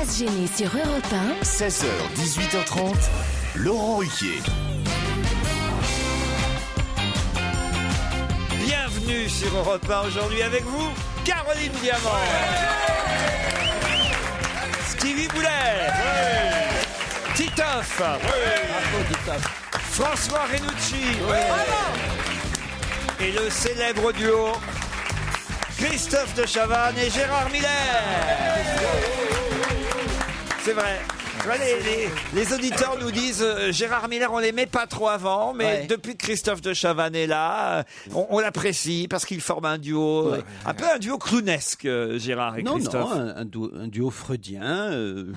se gêner sur Europe 1. 16h, 18h30, Laurent Ruquier. Bienvenue sur Europe 1 aujourd'hui avec vous, Caroline Diamant, Stevie Boulet, Titoff, François Renucci et le célèbre duo Christophe de Chavannes et Gérard Miller. C'est vrai. Les auditeurs nous disent Gérard Miller, on l'aimait pas trop avant, mais depuis que Christophe de Chavannes est là, on l'apprécie parce qu'il forme un duo, un peu un duo clownesque, Gérard et Christophe. Non, un duo freudien.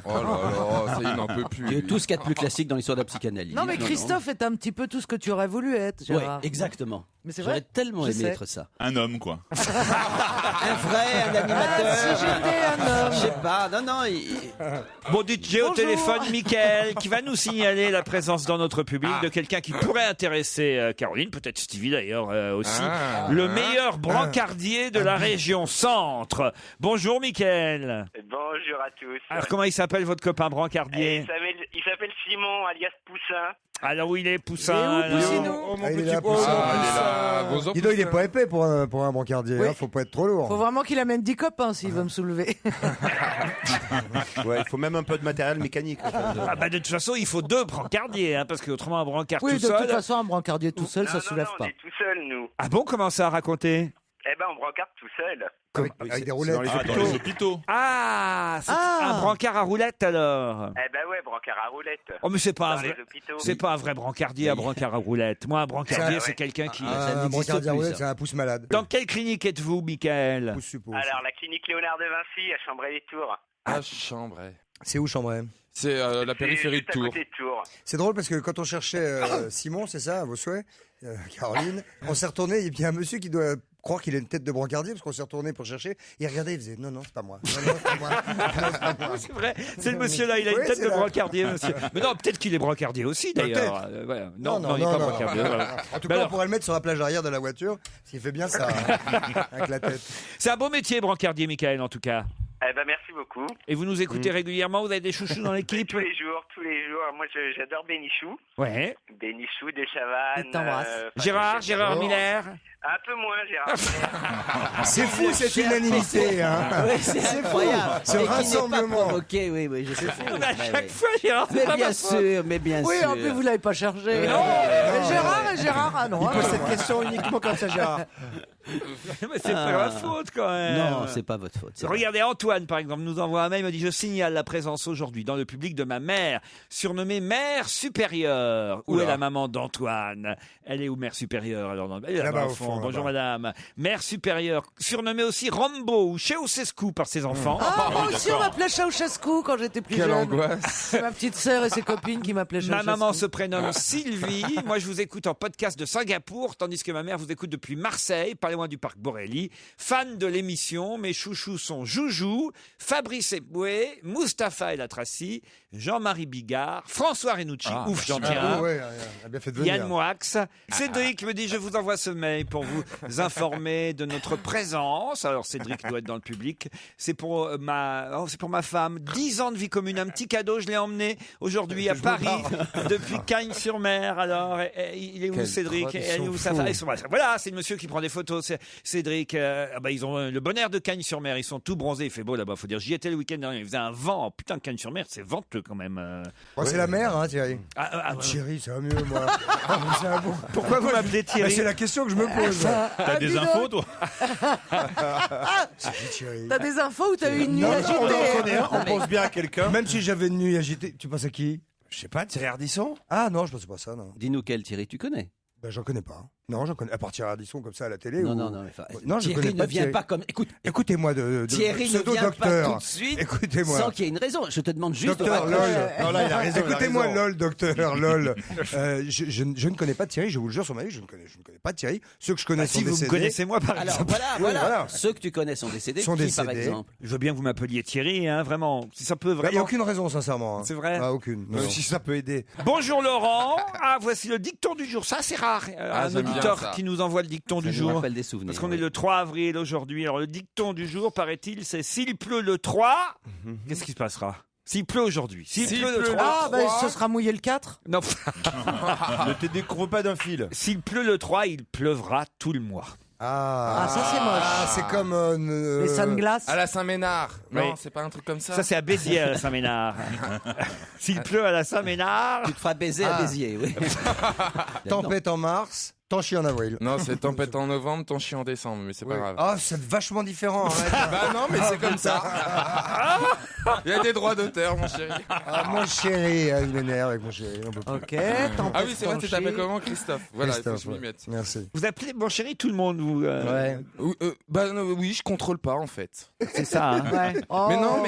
Oh là là, ça il n'en peut plus. Tout ce qu'il y a de plus classique dans l'histoire de la psychanalyse. Non, mais Christophe est un petit peu tout ce que tu aurais voulu être, Oui, Gérard. exactement. Mais c'est vrai. J'aurais tellement aimé être ça. Un homme, quoi. Un vrai, un animateur. Si j'étais un homme. Je sais pas, non. Bon, dites, j'ai au téléphone Mickaël qui va nous signaler la présence dans notre public de quelqu'un qui pourrait intéresser Caroline, peut-être Stevie d'ailleurs aussi, le meilleur brancardier de la région Centre. Bonjour Mickaël. Bonjour à tous. Alors comment il s'appelle votre copain brancardier? Il s'appelle Simon, alias Poussin. Alors où il est Poussin? Et où Poussinou? Il est là. Dis donc, il est pas épais pour un brancardier, Oui. hein, faut pas être trop lourd. Faut vraiment qu'il amène 10 copains s'il veut me soulever. Ouais, il faut même un peu de matériel mécanique. Ah bah de toute façon il faut deux brancardiers, hein, parce qu'autrement un brancard Oui, tout de toute seul. façon, un brancardier tout seul, ça soulève on pas. est tout seul, nous. Ah bon, comment ça à raconter? Eh ben, on brancarde tout seul. Avec des roulettes. Dans les hôpitaux. Ah, c'est un brancard à roulette alors. Eh ben ouais, brancard à roulette. Oh mais c'est pas un Dans vrai, les hôpitaux. c'est pas un vrai brancardier, un brancard à roulette. Moi un brancardier c'est quelqu'un qui. Un brancardier à roulettes, c'est un pouce malade. Dans quelle clinique êtes-vous, Mickaël? Pouce suppose. Alors, la clinique Léonard de Vinci à Chambray-les-Tours. À Chambray. C'est où Chambray? C'est la périphérie de C'est juste à Tours. côté de Tours. C'est drôle parce que quand on cherchait Simon, c'est ça, à vos souhaits, Caroline, on s'est retourné et puis il y a un monsieur qui doit croire qu'il a une tête de brancardier parce qu'on s'est retourné pour chercher. Il regardait, il faisait non, c'est pas moi. Non, c'est pas moi. Non, c'est pas moi. C'est vrai, c'est le monsieur là, il a une Oui, tête c'est de là. brancardier, monsieur. Mais non, peut-être qu'il est brancardier aussi d'ailleurs. Ouais. Non, il est pas brancardier. Voilà. En tout Mais cas, alors, on pourrait le mettre sur la plage arrière de la voiture, s'il fait bien ça, avec la tête. c'est un beau métier, brancardier, Mickaël, en tout cas. Eh ben, merci beaucoup. Et vous nous écoutez régulièrement, vous avez des chouchous dans l'équipe? Tous les jours. Moi, j'adore Bénichou. Ouais. Bénichou de Chavannes. Je t'embrasse. Gérard Miller. Un peu moins, Gérard. C'est fou cette unanimité, hein. Oui, c'est incroyable. Ce Et qui n'est pas rassemblement. provoqué, oui, je sais. On a chaque fois, Gérard, c'est Mais pas bien ma faute. sûr, mais bien Oui, sûr. en plus, vous l'avez pas cherché. Non. Mais Gérard, ah non. Il pose cette question uniquement comme ça, Gérard. Mais c'est pas ma faute quand même. Non, c'est pas votre faute. c'est vrai. Regardez, Antoine, par exemple, nous envoie un mail, il me dit « Je signale la présence aujourd'hui dans le public de ma mère, surnommée Mère Supérieure. » Où est la maman d'Antoine? Elle est où, Mère Supérieure? Alors, elle est là-bas au fond. Bonjour, madame. Mère Supérieure, surnommée aussi Rambo ou Ceausescu par ses enfants. Ah, moi aussi, on m'appelait Ceausescu quand j'étais plus Quelle jeune. angoisse. C'est ma petite sœur et ses copines qui m'appelaient Ma Ceausescu. maman se prénomme Sylvie. Moi, je vous écoute en podcast de Singapour, tandis que ma mère vous écoute depuis Marseille, pas loin du parc Borelli. Fan de l'émission, mes chouchous sont Joujou, Fabrice Eboué, Mustapha El Atrassi, Jean-Marie Bigard, François Renucci, ouf, j'en tiens un. Ouais, elle a bien fait de venir. Yann Moix. Cédric me dit, je vous envoie ce mail pour vous informer de notre présence. Alors, Cédric doit être dans le public. C'est pour ma femme. 10 ans de vie commune. Un petit cadeau, je l'ai emmené aujourd'hui à Paris, depuis Cagnes-sur-Mer. Alors, il est où, Quelle Cédric? tradition Elle est où sa femme? Voilà, c'est le monsieur qui prend des photos. C'est Cédric. Ils ont le bon air de Cagnes-sur-Mer. Ils sont tout bronzés. Il fait beau là-bas. Faut dire, j'y étais le week-end dernier. Il faisait un vent. Putain, Cagnes-sur-Mer, c'est venteux quand même. Oh, c'est la mère, hein, Thierry. Thierry. Thierry, ça va mieux, moi. C'est un bon- Pourquoi vous m'appelez Bah, Thierry? c'est la question que je me pose. T'as des infos, toi? C'est qui, Thierry? T'as des infos ou t'as eu une nuit Non, agitée? on en connaît un. On pense bien à quelqu'un. Même si j'avais une nuit agitée, tu penses à qui? Je sais pas, Thierry Ardisson. Ah non, je pensais pas ça, non. Dis-nous quel Thierry tu connais. Ben, j'en connais pas. Non, j'en connais. À partir Ardisson comme ça à la télé. Non, ou- non, mais Non, je Thierry connais ne pas vient Thierry. pas comme. Écoute, Écoutez-moi de Thierry ne vient pas pseudo-docteur. tout de suite Écoutez-moi. sans qu'il y ait une raison. Je te demande juste de Docteur raccrocher. LOL. Non, là, il a raison. Écoutez-moi, il a raison. LOL, docteur, LOL. Je ne connais pas Thierry, je vous le jure sur ma vie, je ne connais pas Thierry. Ceux que je connais sont Si vous me décédés. connaissez moi, par Alors exemple. voilà. Ceux que tu connais sont décédés. Sont Qui, décédés. par exemple? Je veux bien que vous m'appeliez Thierry, hein, vraiment. Si ça peut Il n'y a vraiment. aucune raison, sincèrement. hein. C'est vrai. Ah, aucune. Non. Si ça peut aider. Bonjour Laurent. Ah, voici le dicton du jour. Ça, c'est rare. Un j'aime bien auditeur ça. qui nous envoie le dicton Ça du nous jour. rappelle des souvenirs. Parce qu'on oui. est le 3 avril aujourd'hui. Alors, le dicton du jour, paraît-il, c'est s'il pleut le 3, qu'est-ce qui se passera? S'il pleut aujourd'hui, s'il pleut le 3, Ah, bah, ce sera mouillé le 4. non, Ne te découvre pas d'un fil. s'il pleut le 3, il pleuvra tout le mois. Ah, ça, c'est moche. Ah, c'est comme. Les sunglasses. À la Saint-Ménard. Oui. Non, c'est pas un truc comme ça. Ça, c'est à Béziers, à la Saint-Ménard. S'il pleut à la Saint-Ménard, Tu te feras baiser à Béziers, oui. Tempête en mars, tant chie en avril. Non, c'est tempête en novembre, ton chien en décembre, mais c'est pas Oui. grave. Ah, c'est vachement différent. arrête. Bah non, mais c'est comme ça. Il y a des droits d'auteur, mon chéri. Ah, mon chéri, il m'énerve avec mon chéri. On peut plus. Ok, tempête. Ah oui, c'est vrai, tu t'appelles penchée. comment, Christophe? Voilà, il faut que Christophe, je m'y ouais. mette. Merci. vous appelez mon chéri tout le monde, vous. Ouais. Bah non, oui, je contrôle pas en fait. C'est ça. Hein. Ouais. Oh. Mais non,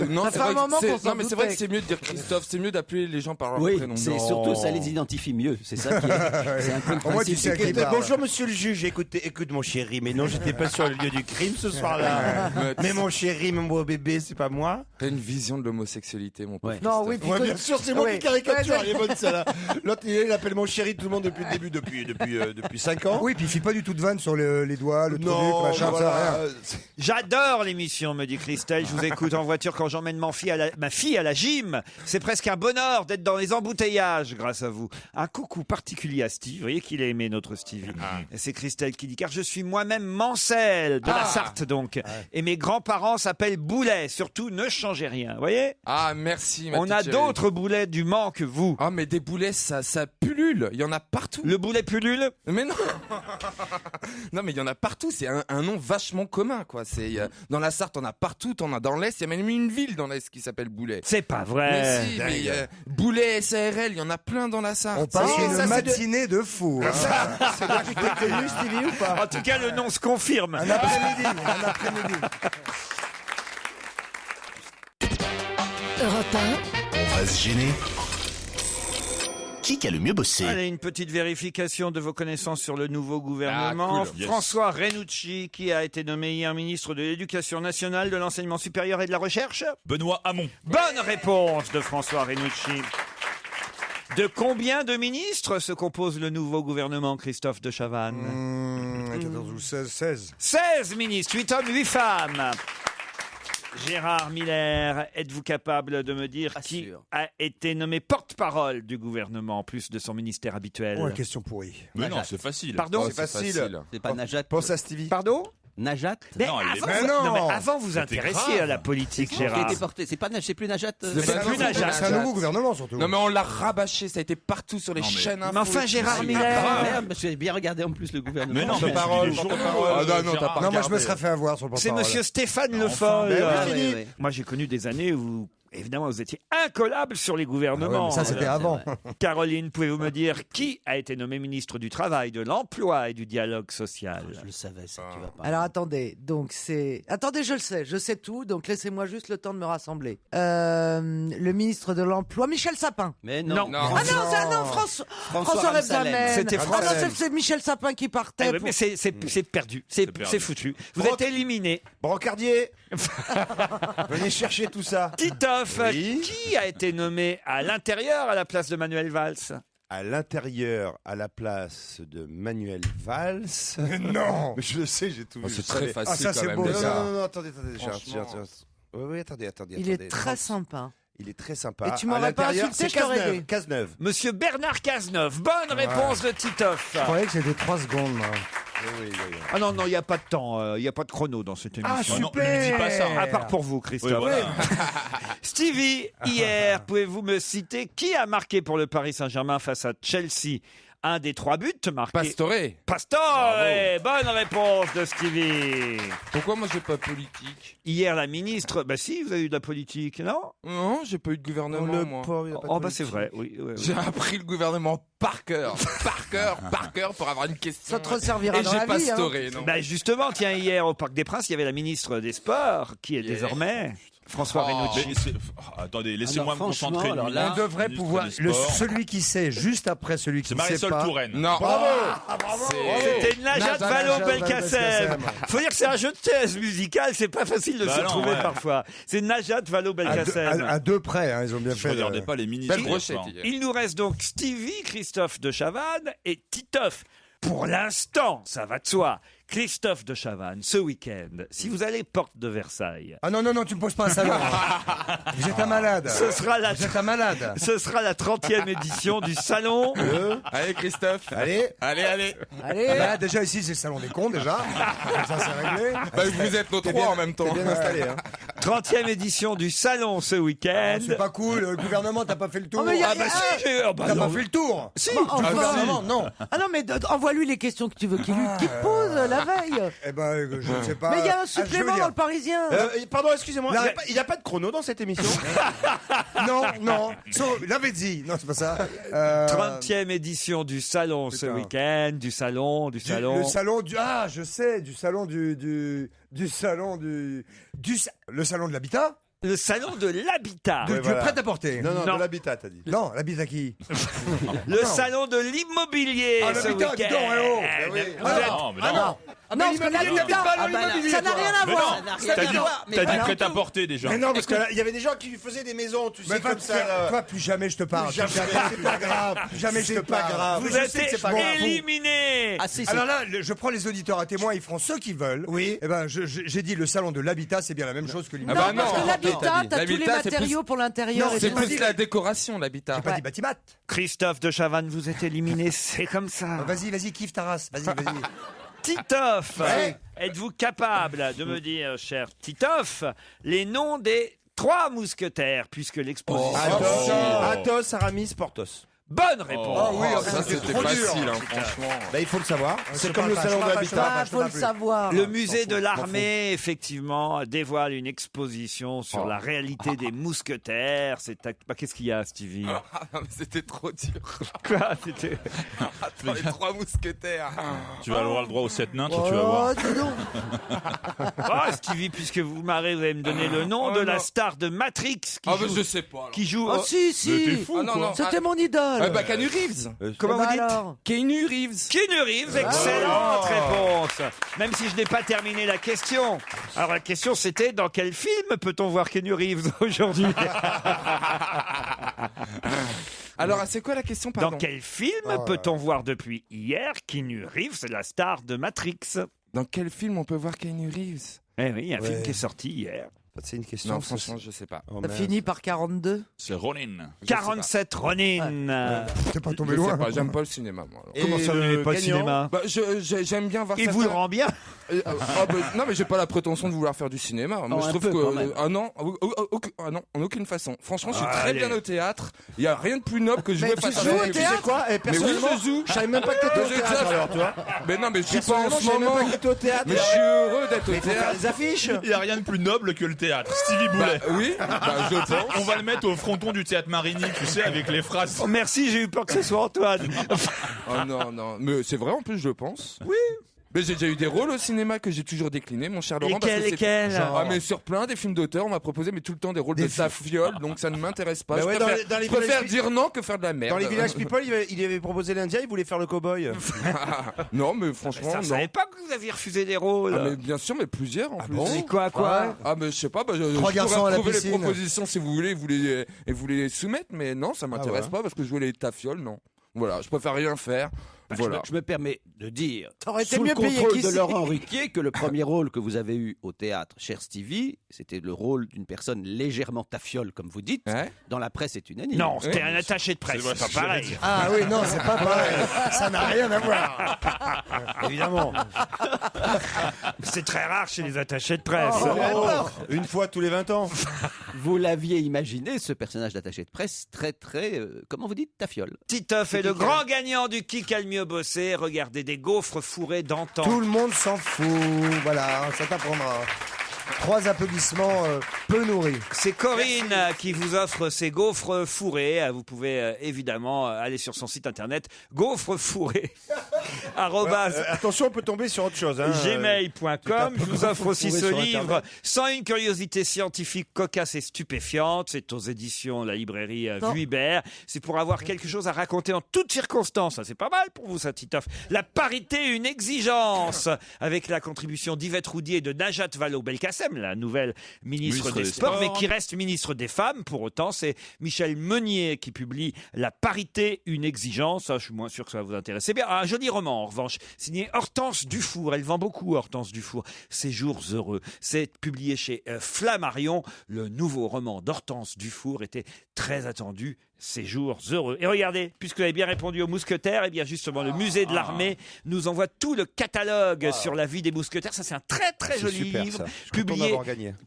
non, Ça c'est fait un vrai que moment c'est- qu'on s'en non, mais c'est vrai que doutait. c'est mieux de dire Christophe, c'est mieux d'appeler les gens par leur Oui, prénom. c'est Non. surtout ça les identifie mieux. C'est ça qui est. C'est un peu le Au moins, tu principe sais à du qui crime. parle. Bonjour monsieur le juge, écoute mon chéri, mais non, j'étais pas sur le lieu du crime ce soir-là. Mais mon chéri, mon beau bébé, c'est pas moi. T'as une vision de l'homosexualité, mon pauvre Ouais. Non, Christophe. oui, puis Ouais, toi- bien sûr, c'est moi Oui. qui caricature, Ouais, elle est bonne celle-là. L'autre, il appelle mon chéri tout le monde depuis le début, depuis 5 ans. Oui, puis il fait pas du tout de vanne sur les doigts, le truc, Non, machin, voilà. ça, rien. J'adore l'émission, me dit Christelle. Je vous écoute en voiture quand j'emmène ma fille à la gym. C'est presque un bonheur d'être dans les embouteillages grâce à vous. Un coucou particulier à Steve. Vous voyez qu'il a aimé notre Stevie. Et c'est Christelle qui dit, car je suis moi-même Mancel, de la Sarthe donc. Et mes grands-parents s'appellent Boulet. Surtout, ne changez rien. Vous voyez? Ah, merci, ma On petite a chérie. d'autres boulets du Mans que vous. Ah, mais des boulets, ça pullule. Il y en a partout. Le boulet pullule? Mais non. Non, mais il y en a partout. C'est un nom vachement commun, quoi. Dans la Sarthe, on a partout. On a dans l'Est. Il y a même une ville dans l'Est qui s'appelle Boulet. C'est pas Mais vrai. si, mais Boulet, SARL, il y en a plein dans la Sarthe. On passe Ça, une c'est matinée de fou. hein. C'est depuis que t'es connu, Stevie, ou pas? En tout cas, le nom se confirme. Un après-midi, un après-midi. Europe 1, on va se gêner. Qui a le mieux bossé? Allez, une petite vérification de vos connaissances sur le nouveau gouvernement. Ah, cool. Yes. François Renucci, qui a été nommé hier ministre de l'Éducation nationale, de l'enseignement supérieur et de la recherche. Benoît Hamon. Bonne réponse de François Renucci. De combien de ministres se compose le nouveau gouvernement, Christophe de Chavannes? 14 ou 16. 16 ministres, 8 hommes, 8 femmes. Gérard Miller, êtes-vous capable de me dire Pas qui sûr. a été nommé porte-parole du gouvernement, en plus de son ministère habituel? Oh, la question pourrie. Mais non, c'est facile. Pardon? Oh, C'est facile. C'est pas Najat. Pense à Stevie. Pardon? Najat. Mais Non, il est- avant, Mais vous, non. mais avant, vous C'était intéressiez grave. à la politique, Qui a Gérard. été porté. C'est plus Najat. C'est C'est plus Najat. C'est un nouveau gouvernement, surtout. Non, mais on l'a rabâché. Ça a été partout sur les Non, mais- chaînes info. Mais enfin, Gérard C'est Miller. grave. Merde, parce que j'ai bien regardé en plus le gouvernement. Mais non, mais Porte-parole, tu lis les porte-parole. journaux, Ah, non, t'as Gérard. pas Non, moi je me regardé. serais fait avoir sur le C'est porte-parole. monsieur Stéphane Le Enfin, Foll. ben oui, Ah, fini. ouais, ouais. Moi, j'ai connu des années où, évidemment, vous étiez incollable sur les gouvernements. Ça, c'était avant. Caroline, pouvez-vous me dire qui a été nommé ministre du Travail, de l'Emploi et du Dialogue social? Je le savais, ça, tu vas pas. Alors attendez, donc c'est... Attendez, je sais tout, donc laissez-moi juste le temps de me rassembler. Le ministre de l'Emploi, Michel Sapin. Mais Non. non. Non. Ah non, François Rebsamen. Rebsamen. C'était Ah non, Rebsamen. c'est Michel Sapin qui Ah partait. oui, pour- mais c'est perdu, c'est perdu. foutu. Vous êtes éliminé. Brancardier. Venez chercher tout ça. Titoff, Oui. qui a été nommé à l'intérieur à la place de Manuel Valls? À l'intérieur, à la place de Manuel Valls. Non. Mais je le sais, j'ai tout Oh, vu. c'est Je savais. très facile Ah, ça, c'est quand même. beau, Non, déjà. ça. non, attendez, Franchement. Oui, attendez. Il est très sympa. Il est très sympa. Et tu m'aurais À pas l'intérieur, insulté, c'est je t'aurais Cazeneuve. dit. Cazeneuve. Monsieur Bernard Cazeneuve. Bonne réponse de Titoff. Je croyais que c'était 3 secondes, moi. Oui. Ah non, il n'y a pas de temps, il n'y a pas de chrono dans cette émission. Ah, Non, non, super. ne dis pas ça. À part pour vous, Christophe. Oui, voilà. Stevie, hier, pouvez-vous me citer qui a marqué pour le Paris Saint-Germain face à Chelsea un des 3 buts marqués? Pastore. Pastore. Bonne réponse de Stevie. Pourquoi moi j'ai pas politique? Hier, la ministre... Bah si, vous avez eu de la politique, non? Non, j'ai pas eu de gouvernement, moi. Oh bah c'est vrai, oui. J'ai appris le gouvernement par cœur. Par cœur pour avoir une question. Ça te resservira Et dans j'ai la vie. Hein. pastoré, non? Bah justement, tiens, hier au Parc des Princes, il y avait la ministre des Sports, qui est désormais François Oh. Renucci. Mais attendez, laissez-moi Alors, me concentrer. franchement, alors là, On devrait Ministre pouvoir. des Sports. Celui qui sait juste après celui qui C'est ne sait Marisol pas. Touraine. Non. Bravo. C'était Najat Vallaud-Belkacem. Belkacem. Faut dire que c'est un jeu de thèse musical, c'est pas facile de Bah se non, trouver ouais. parfois. C'est Najat Vallaud-Belkacem. À deux près, hein, ils ont bien Je fait. regardais pas les ministres. Belle brochette Enfin, hier. Il nous reste donc Stevie, Christophe de Chavannes et Titoff. Pour l'instant, ça va de soi. Christophe de Chavannes, ce week-end, si vous allez porte de Versailles. Ah non, tu me poses pas un salon. Vous êtes un malade. Ce sera la, Vous êtes un malade. ce sera la 30e édition du salon. Allez, Christophe. Allez. Allez. Bah, déjà ici c'est le salon des cons déjà. Ça c'est réglé. Bah, vous êtes nos trois en même temps. Bien installé. Hein. 30e édition du salon ce week-end. C'est pas cool. Le gouvernement t'as pas fait le tour. Oh, mais y a- Ah bah si, T'as pas fait le tour. Si. Le gouvernement non. Ah non, mais envoie-lui les questions que tu veux qu'il pose la veille. Eh ben je ne sais pas. Mais il y a un Ah, je veux supplément dire- dans le Parisien. Pardon, excusez-moi, Non, il n'y a pas de chrono dans cette émission? Non. L'avait dit. Non c'est pas ça. 30e édition du salon ce Putain. week-end, du salon. Le salon du je sais du salon le salon de l'habitat Le salon de l'habitat. du voilà. prêt-à-porter. Non, de l'habitat, t'as dit. Non, l'habitat qui Le salon de l'immobilier Ah, ce l'habitat, week-end. dis donc, oh. Vous êtes- Non, mais non. Non, parce que l'habitat, ça n'a rien à Mais voir. non, t'as dit prêt-à-porter déjà. Mais non, parce qu'il y avait des gens qui faisaient des maisons, tu sais, Mais comme ça. là. toi, plus jamais je te parle. Plus jamais, c'est pas grave. Plus jamais je te C'est pas parle. grave. Vous Je êtes sais que c'est pas grave. éliminés. Ah si, si. Alors là, je prends les auditeurs à témoin, ils feront ce qu'ils veulent. Oui. Eh ben, j'ai dit le salon de l'habitat, c'est bien la même chose que Non, l'immobilier. Ah bah parce non, que l'habitat, t'as dit. t'as tous les L'habitat, c'est matériaux pour l'intérieur. Non, et C'est tout. plus la décoration, l'habitat. J'ai pas dit batimat. Christophe de Chavannes, vous êtes éliminé, c'est comme ça. Vas-y, kiffe ta race. Vas-y. Titoff, Ouais. êtes-vous capable de me dire, cher Titoff, les noms des 3 mousquetaires, puisque l'exposition... Athos, Aramis, Porthos. Bonne réponse. Oh oui, Ça, c'était trop dur. facile, hein, franchement. Bah, il faut le savoir. C'est je comme parle le pas, salon je de parle pas, l'habitat. Ah, faut le savoir. Le musée de l'armée, effectivement, dévoile une exposition sur la réalité des mousquetaires. Qu'est-ce qu'il y a, Stevie? Ah, non, mais c'était trop dur. Quoi? C'était... Attends, les 3 mousquetaires. Tu vas avoir le droit aux 7 nains, toi, tu vas voir. Oh, dis donc. Ah, Stevie, puisque vous marrez, vous allez me donner le nom de la star de Matrix Ah, mais je sais pas. alors. qui joue... Oh, si, Mais t'es si. fou, Ah, non, quoi. non. C'était mon idole. Ah, bah, Keanu Reeves. Comment vous dites? alors Keanu Reeves. Keanu Reeves, excellente réponse. Même si je n'ai pas terminé la question. Alors la question c'était dans quel film peut-on voir Keanu Reeves aujourd'hui? Alors, c'est quoi la question, pardon? Dans quel film peut-on voir depuis hier Keanu Reeves, la star de Matrix? Dans quel film on peut voir Keanu Reeves? Eh oui, il y a un film qui est sorti hier. C'est une question. Non, franchement, je sais pas. Ça finit par 42. C'est Ronin. 47 Ronin. T'es pas Je tombé sais loin. pas, j'aime pas le cinéma, moi. alors. Comment ça, vous n'aimez pas le gagnant cinéma? Bah, j'aime bien voir Il ça. vous le rend bien. Non, mais j'ai pas la prétention de vouloir faire du cinéma. Moi, je un trouve peu, quand que même. non, en aucune façon. Franchement, je suis très Allez. bien au théâtre. Il y a rien de plus noble que de jouer Mais face tu à joues un au public. théâtre Quoi Mais oui, personnellement, je joue. je savais même pas que t'étais au J'ai théâtre déjà- alors, tu vois. Mais non, mais je suis pas en Personnellement, ce je savais même moment. pas que t'étais au théâtre. Mais je suis heureux d'être Mais au il faut faire théâtre. des affiches. Il n'y a rien de plus noble que le théâtre. Stevie Bah Boulet. oui, bah je pense. On va le mettre au fronton du théâtre Marigny, tu sais, avec les phrases. Oh, merci, j'ai eu peur que ce soit Antoine. Oh non, mais c'est vrai en plus, je pense. Oui. Mais j'ai déjà eu des rôles au cinéma que j'ai toujours déclinés, mon cher Laurent. parce que c'est- Lesquels Ah, mais sur plein des films d'auteur, on m'a proposé mais tout le temps des rôles de tafiole, donc ça ne m'intéresse pas. Bah Je ouais, préfère, dans les je préfère villages- dire non que faire de la merde. Dans les Village People, il avait proposé l'Indien, il voulait faire le cow-boy. Non, mais franchement, Ça, non. je savais pas que vous aviez refusé des rôles. Ah, mais bien sûr, mais plusieurs en plus. Mais quoi Ah, mais je sais pas, bah, je 3 pourrais garçons à la retrouver les piscine. propositions si vous voulez, et vous les soumettre, mais non, ça m'intéresse pas parce que jouer les tafioles, non. Voilà, je préfère rien faire. Voilà. Je me permets de dire, T'aurais été sous le mieux payé contrôle de qu'ici. Laurent Ruquier, que le premier rôle que vous avez eu au théâtre, cher Stevie, c'était le rôle d'une personne légèrement tafiole, comme vous dites. Ouais. Dans la presse, c'est unanime. Non, c'était Oui, un attaché de presse, c'est vrai, c'est pas c'est ce que j'allais pareil. dire. Ah oui, non, c'est pas pareil. Ça n'a rien à voir. Évidemment. C'est très rare chez les attachés de presse. Une fois tous les 20 ans. Vous l'aviez imaginé, ce personnage d'attaché de presse, très, comment vous dites, tafiole. Titoff est le grand gagnant du Qui a le mieux bossé. Regardez des gaufres fourrés d'antan. Tout le monde s'en fout. Voilà, ça t'apprendra. 3 applaudissements peu nourris. C'est Corinne qui vous offre ces gaufres fourrés. Vous pouvez évidemment aller sur son site internet gaufresfourrés. Attention, on peut tomber sur autre chose. Hein. gmail.com. Je vous offre aussi fourrés ce sur livre, Internet. 101 curiosités scientifiques cocasses et stupéfiantes. C'est aux éditions La Librairie Vuibert. C'est pour avoir quelque chose à raconter en toutes circonstances. C'est pas mal pour vous, ça, Titoff. La parité, une exigence. Avec la contribution d'Yvette Roudier et de Najat Vallaud-Belkacem, la nouvelle ministre des Sports, mais qui reste ministre des Femmes. Pour autant, c'est Michel Meunier qui publie La parité, une exigence. Je suis moins sûr que ça va vous intéresser. Bien, un joli roman, en revanche, signé Hortense Dufour. Elle vend beaucoup, Hortense Dufour. Ses jours heureux. C'est publié chez Flammarion. Le nouveau roman d'Hortense Dufour était très attendu. Ces jours heureux. Et regardez, puisque vous avez bien répondu aux mousquetaires, et bien justement le musée de l'armée nous envoie tout le catalogue sur la vie des mousquetaires. Ça, c'est un très très joli livre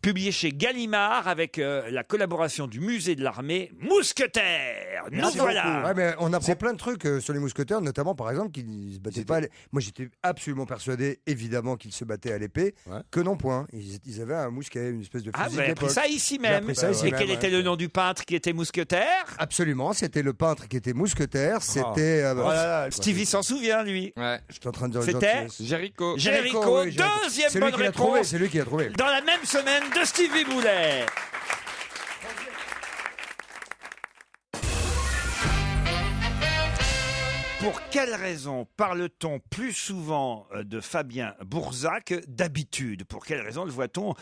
publié chez Gallimard avec la collaboration du musée de l'armée. Mousquetaires. Nous voilà. Ouais, mais on apprend plein de trucs sur les mousquetaires, notamment par exemple qu'ils se battaient pas. Moi, j'étais absolument persuadé, évidemment, qu'ils se battaient à l'épée, que non point. Ils avaient un mousquet, une espèce de fusil. Ah, vous avez appris ça ici même. Et quel était le nom du peintre qui était mousquetaire? Absolument, c'était le peintre qui était mousquetaire. C'était Stevie s'en souvient, lui. Ouais. Je suis en train de dire les C'était gens. Jéricho. Jéricho. Oui, Deuxième c'est lui bonne qui l'a trouvé. réponse. C'est lui qui l'a trouvé. Dans la même semaine de Stevie Boulet. Pour quelle raison parle-t-on plus souvent de Fabien Bourzat que d'habitude? Pour quelle raison le voit-on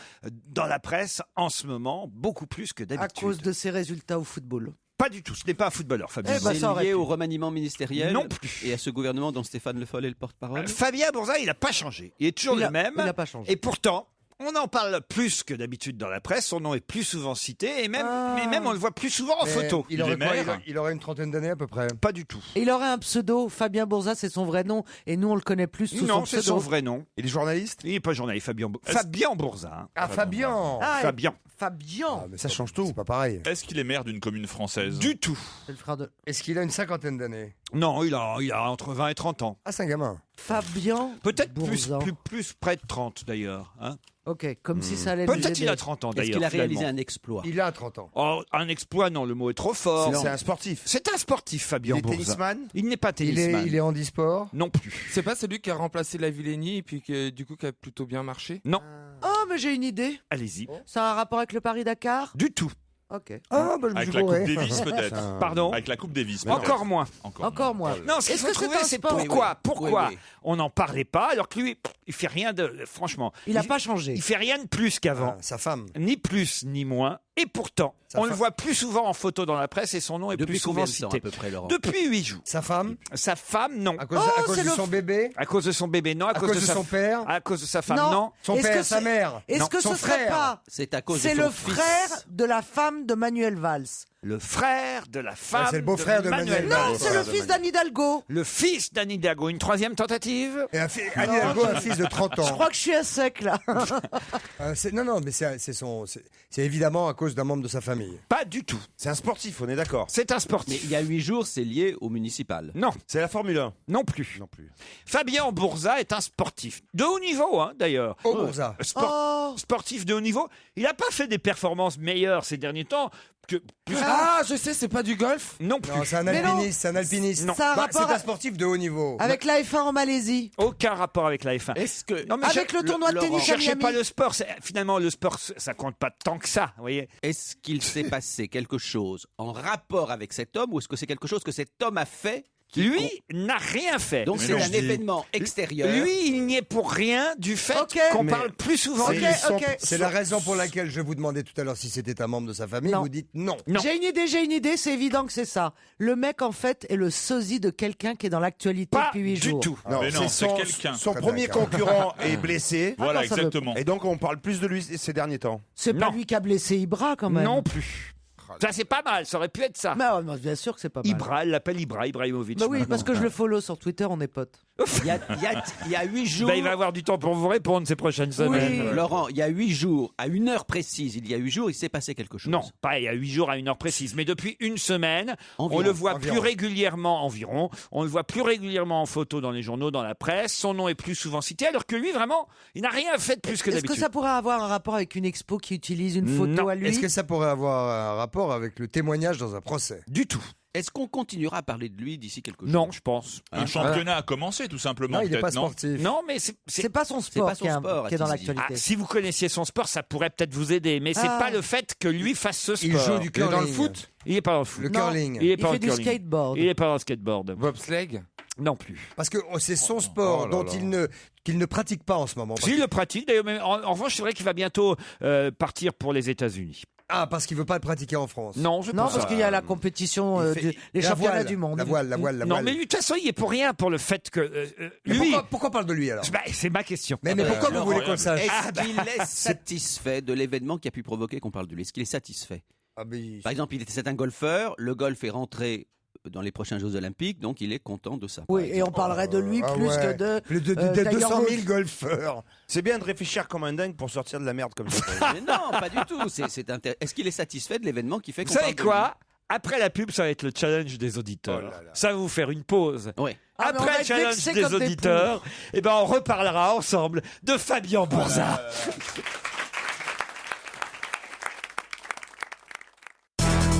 dans la presse en ce moment beaucoup plus que À d'habitude? cause de ses résultats au football. Pas du tout, ce n'est pas un footballeur, Fabien. Eh ben, C'est ça aurait lié pu. au remaniement ministériel Non plus. et à ce gouvernement dont Stéphane Le Foll est le porte-parole. Fabien Bourzat, il n'a pas changé. Il est toujours le même. Il n'a pas changé. Et pourtant, on en parle plus que d'habitude dans la presse. Son nom est plus souvent cité et même, mais même on le voit plus souvent en Mais photo. Il aurait, est maire. il aurait une trentaine d'années à peu près. Pas du tout. Et il aurait un pseudo, Fabien Bourzat, c'est son vrai nom, et nous on le connaît plus sous Non, son c'est pseudo. son vrai nom. Il est journaliste? Il n'est pas journaliste, Fabien Bourzat. Hein. Ah, Fabien Ah, et Fabien. Fabien. mais Ça change tout. C'est pas pareil. Est-ce qu'il est maire d'une commune française? Du tout. C'est le frère de Est-ce qu'il a une cinquantaine d'années? Non, il a entre 20 et 30 ans. Ah, c'est un gamin. Fabien. Peut-être Bourzat. plus près de 30 d'ailleurs. Hein. Ok, comme si ça allait nous Peut-être il aider. a 30 ans Est-ce d'ailleurs. qu'il a réalisé finalement. un exploit? Il a 30 ans. Oh, un exploit, non, le mot est trop fort. C'est un sportif. C'est un sportif, Fabien Il est Bourzat. tennisman? Il n'est pas Il tennisman. est handisport. Non plus. C'est pas celui qui a remplacé la Villénie et puis qui, du coup, qui a plutôt bien marché? Non. Oh, mais j'ai une idée. Allez-y. Ça a un rapport avec le Paris-Dakar? Du tout. Ok. Ah, bah, je me Avec suis la Coupe gouré. Davis, peut-être. Pardon. Avec la Coupe Davis, peut-être. Encore moins. Encore moins. Non, ce qu'il Est-ce faut que c'est trouver, un c'est sport? pourquoi Oui, oui. on n'en parlait pas, alors que lui, il fait rien de. Franchement. Il n'a pas changé. Il fait rien de plus qu'avant. Ah, sa femme. Ni plus, ni moins. Et pourtant, Sa on le femme. voit plus souvent en photo dans la presse et son nom est Depuis plus combien souvent de temps cité. à peu près, Laurent? Depuis 8 jours. Sa femme. Sa femme, non. À cause, Oh, à cause c'est de le son bébé. À cause de son bébé, non. À À cause de sa son père. À cause de sa femme, Non. non. Son Est-ce père, que sa c'est- mère. Est-ce Non, que son ce serait frère. pas... C'est à cause de C'est son le fils. frère de la femme de Manuel Valls. Le frère de la femme. c'est le beau-frère de Manuel Non, Valls. c'est le fils d'Anne Hidalgo. Le fils d'Anne Hidalgo. Une troisième tentative. Et Anne Hidalgo a un fils de 30 Je ans. crois que je suis à sec là. Non, mais c'est évidemment à cause d'un membre de sa famille. Pas du tout. C'est un sportif, on est d'accord. C'est un Mais sportif. il y a 8 jours, c'est lié au municipal. Non, C'est la Formule 1. non plus. Non plus. Fabien Bourzat est un sportif. De haut niveau, hein, d'ailleurs. Au Bourza. Oh. Sportif de haut niveau. Il n'a pas fait des performances meilleures ces derniers temps. Que plus... Ah, je sais, c'est pas du golf? Non plus. Non, c'est un Mais non. alpiniste, c'est un alpiniste. Non. Ça a un Bah, rapport c'est un sportif de haut niveau. avec la F1 en Malaisie. Aucun rapport avec la F1. Est-ce que, Non, mais Avec le tournoi de Laurent, tennis à cherchez Miami. pas le sport. Finalement, le sport, ça compte pas tant que ça. Vous voyez. est-ce qu'il s'est passé quelque chose en rapport avec cet homme ou est-ce que c'est quelque chose que cet homme a fait qui Lui n'a rien fait. Donc Mais c'est non, un je dis- événement extérieur. Lui, il n'y est pour rien du fait Ok. qu'on Mais- parle plus souvent Ok, de C'est- lui. ok. C'est la raison pour laquelle je vous demandais tout à l'heure si c'était un membre de sa famille. Non. Vous dites non. Non. J'ai une idée, c'est évident que c'est ça. Le mec, en fait, est le sosie de quelqu'un qui est dans l'actualité Pas depuis 8 du jours. tout. Mais non, c'est son, quelqu'un. son Très premier bien, concurrent est blessé. Voilà, non, ça veut- exactement. Et donc on parle plus de lui ces derniers temps. C'est pas Non. lui qui a blessé Ibra, quand même. Non plus. Ça, c'est pas mal. Ça aurait pu être ça. Mais bien sûr que c'est pas mal. Ibra, elle l'appelle Ibrahimovic. Bah oui, maintenant. parce que je le follow sur Twitter, on est potes. Il y a 8 jours. Ben, il va avoir du temps pour vous répondre ces prochaines semaines. Laurent, il y a 8 jours, à une heure précise, il y a 8 jours, il s'est passé quelque chose. Non, pas il y a 8 jours à une heure précise, mais depuis une semaine, Environ. on le voit Environ. plus régulièrement environ. On le voit plus régulièrement en photo dans les journaux, dans la presse. Son nom est plus souvent cité, alors que lui, vraiment, il n'a rien fait de plus que Est-ce d'habitude. que ça pourrait avoir un rapport avec une expo qui utilise une photo Non. à lui Est-ce que ça pourrait avoir un rapport avec le témoignage dans un procès? Du tout. Est-ce qu'on continuera à parler de lui d'ici quelques jours? Non, je pense. Un championnat a commencé, tout simplement. Non, il n'est pas peut-être, non sportif. Non, mais C'est pas son sport, pas son qui, sport, qui est dans a-t-il dit. l'actualité. Ah, si vous connaissiez son sport, ça pourrait peut-être vous aider, mais c'est Ah. pas le fait que lui fasse ce sport. Il joue du Il est dans le curling. foot? Il est pas dans le foot. Le Non. curling. Il est Il pas fait dans du le curling. skateboard. Il est pas dans le skateboard. Bobsleigh? Non plus. Parce que c'est son sport dont qu'il ne pratique pas en ce moment. S'il le pratique, d'ailleurs, en revanche, c'est vrai qu'il va bientôt partir pour les États-Unis. Ah, parce qu'il veut pas le pratiquer en France. Non, parce qu'il y a la compétition, les championnats du monde. La voile. Non, mais lui, de toute façon, il est pour rien pour le fait que lui. Pourquoi on parle de lui alors? C'est ma question. Mais pourquoi vous voulez qu'on le sache? Est-ce qu'il est satisfait de l'événement qui a pu provoquer qu'on parle de lui? Est-ce qu'il est satisfait? Par exemple, c'est un golfeur, le golf est rentré dans les prochains Jeux Olympiques, donc il est content de ça. Oui, et on parlerait de lui plus que de... Plus de Tiger 200 000 Woods. golfeurs. C'est bien de réfléchir comme un dingue pour sortir de la merde comme ça. Mais non, pas du tout. Est-ce qu'il est satisfait de l'événement qui fait qu'on Vous savez parle de lui? quoi? Après la pub, ça va être le challenge des auditeurs. Oh là là. Ça va vous faire une pause. Oui. Ah, mais on va Après le être challenge vexés des comme des auditeurs, on reparlera ensemble de Fabien Bourza.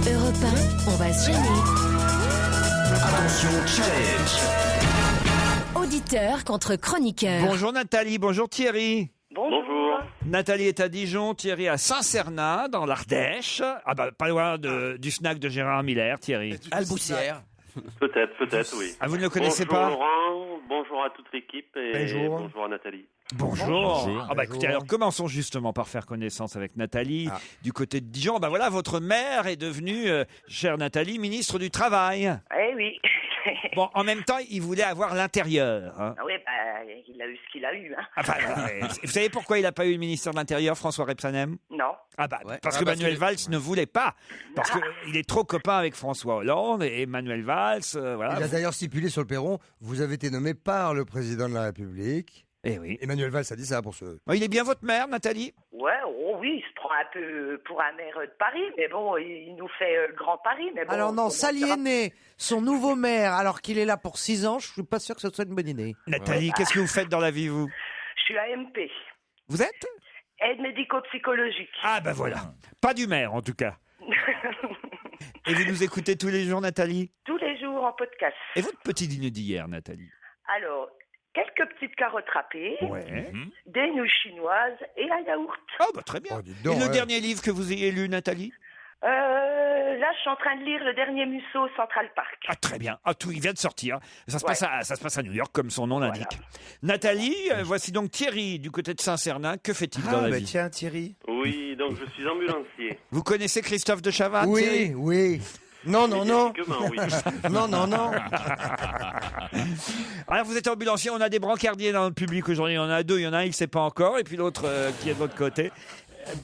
Europe 1, on va se gêner. Attention, challenge. Auditeur contre chroniqueur. Bonjour Nathalie, bonjour Thierry. Bonjour. Nathalie est à Dijon, Thierry à Saint-Cernin, dans l'Ardèche. Ah bah pas loin du snack de Gérard Miller, Thierry. Alboussière. Peut-être, oui. Ah, vous ne le connaissez bonjour pas? Laurent, bonjour à toute l'équipe et bonjour à Nathalie. Bonjour. Ah bah écoutez, alors commençons justement par faire connaissance avec Nathalie du côté de Dijon. Bah voilà, votre mère est devenue, chère Nathalie, ministre du Travail. Eh oui. Bon, en même temps, il voulait avoir l'intérieur. Hein. Ah oui, il a eu ce qu'il a eu. Hein. Enfin, vous savez pourquoi il n'a pas eu le ministère de l'Intérieur, François Rebsanem? Non. Ah bah, Ouais. parce que Manuel Valls ne voulait pas. Parce qu'il est trop copain avec François Hollande et Manuel Valls, voilà. Il a d'ailleurs stipulé sur le perron, vous avez été nommé par le président de la République. Eh oui. Emmanuel Valls a dit ça pour ce... Il est bien votre mère, Nathalie? Ouais, oui, il se prend un peu pour un maire de Paris, mais bon, il nous fait le Grand Paris. Mais bon, Alors non, ça va. s'aliéner son nouveau maire alors qu'il est là pour 6 ans, je suis pas sûr que ce soit une bonne idée. Nathalie, qu'est-ce que vous faites dans la vie, vous? Je suis AMP, Vous êtes? aide médico-psychologique. Ah ben voilà. Pas du maire, en tout cas. Et vous nous écoutez tous les jours, Nathalie? Tous les jours en podcast. Et votre petit dîner d'hier, Nathalie? Alors, quelques petites carottes râpées, Ouais. des nouilles chinoises et un yaourt. Oh bah très bien. Oh, dites donc, Et le ouais. dernier livre que vous ayez lu, Nathalie? Là, je suis en train de lire le dernier Musso Central Park. Ah très bien. Ah tout, il vient de sortir. Ça se passe à New York, comme son nom l'indique. Nathalie, voici donc Thierry du côté de Saint-Cernin. Que fait-il dans la vie? Tiens, Thierry. Oui, donc je suis ambulancier. Vous connaissez Christophe de Chavannes, Thierry? Oui. Non. Médiatiquement, oui. Non. Alors vous êtes ambulancier, on a des brancardiers dans le public aujourd'hui. Il y en a deux, il y en a un, il ne sait pas encore, et puis l'autre qui est de votre côté.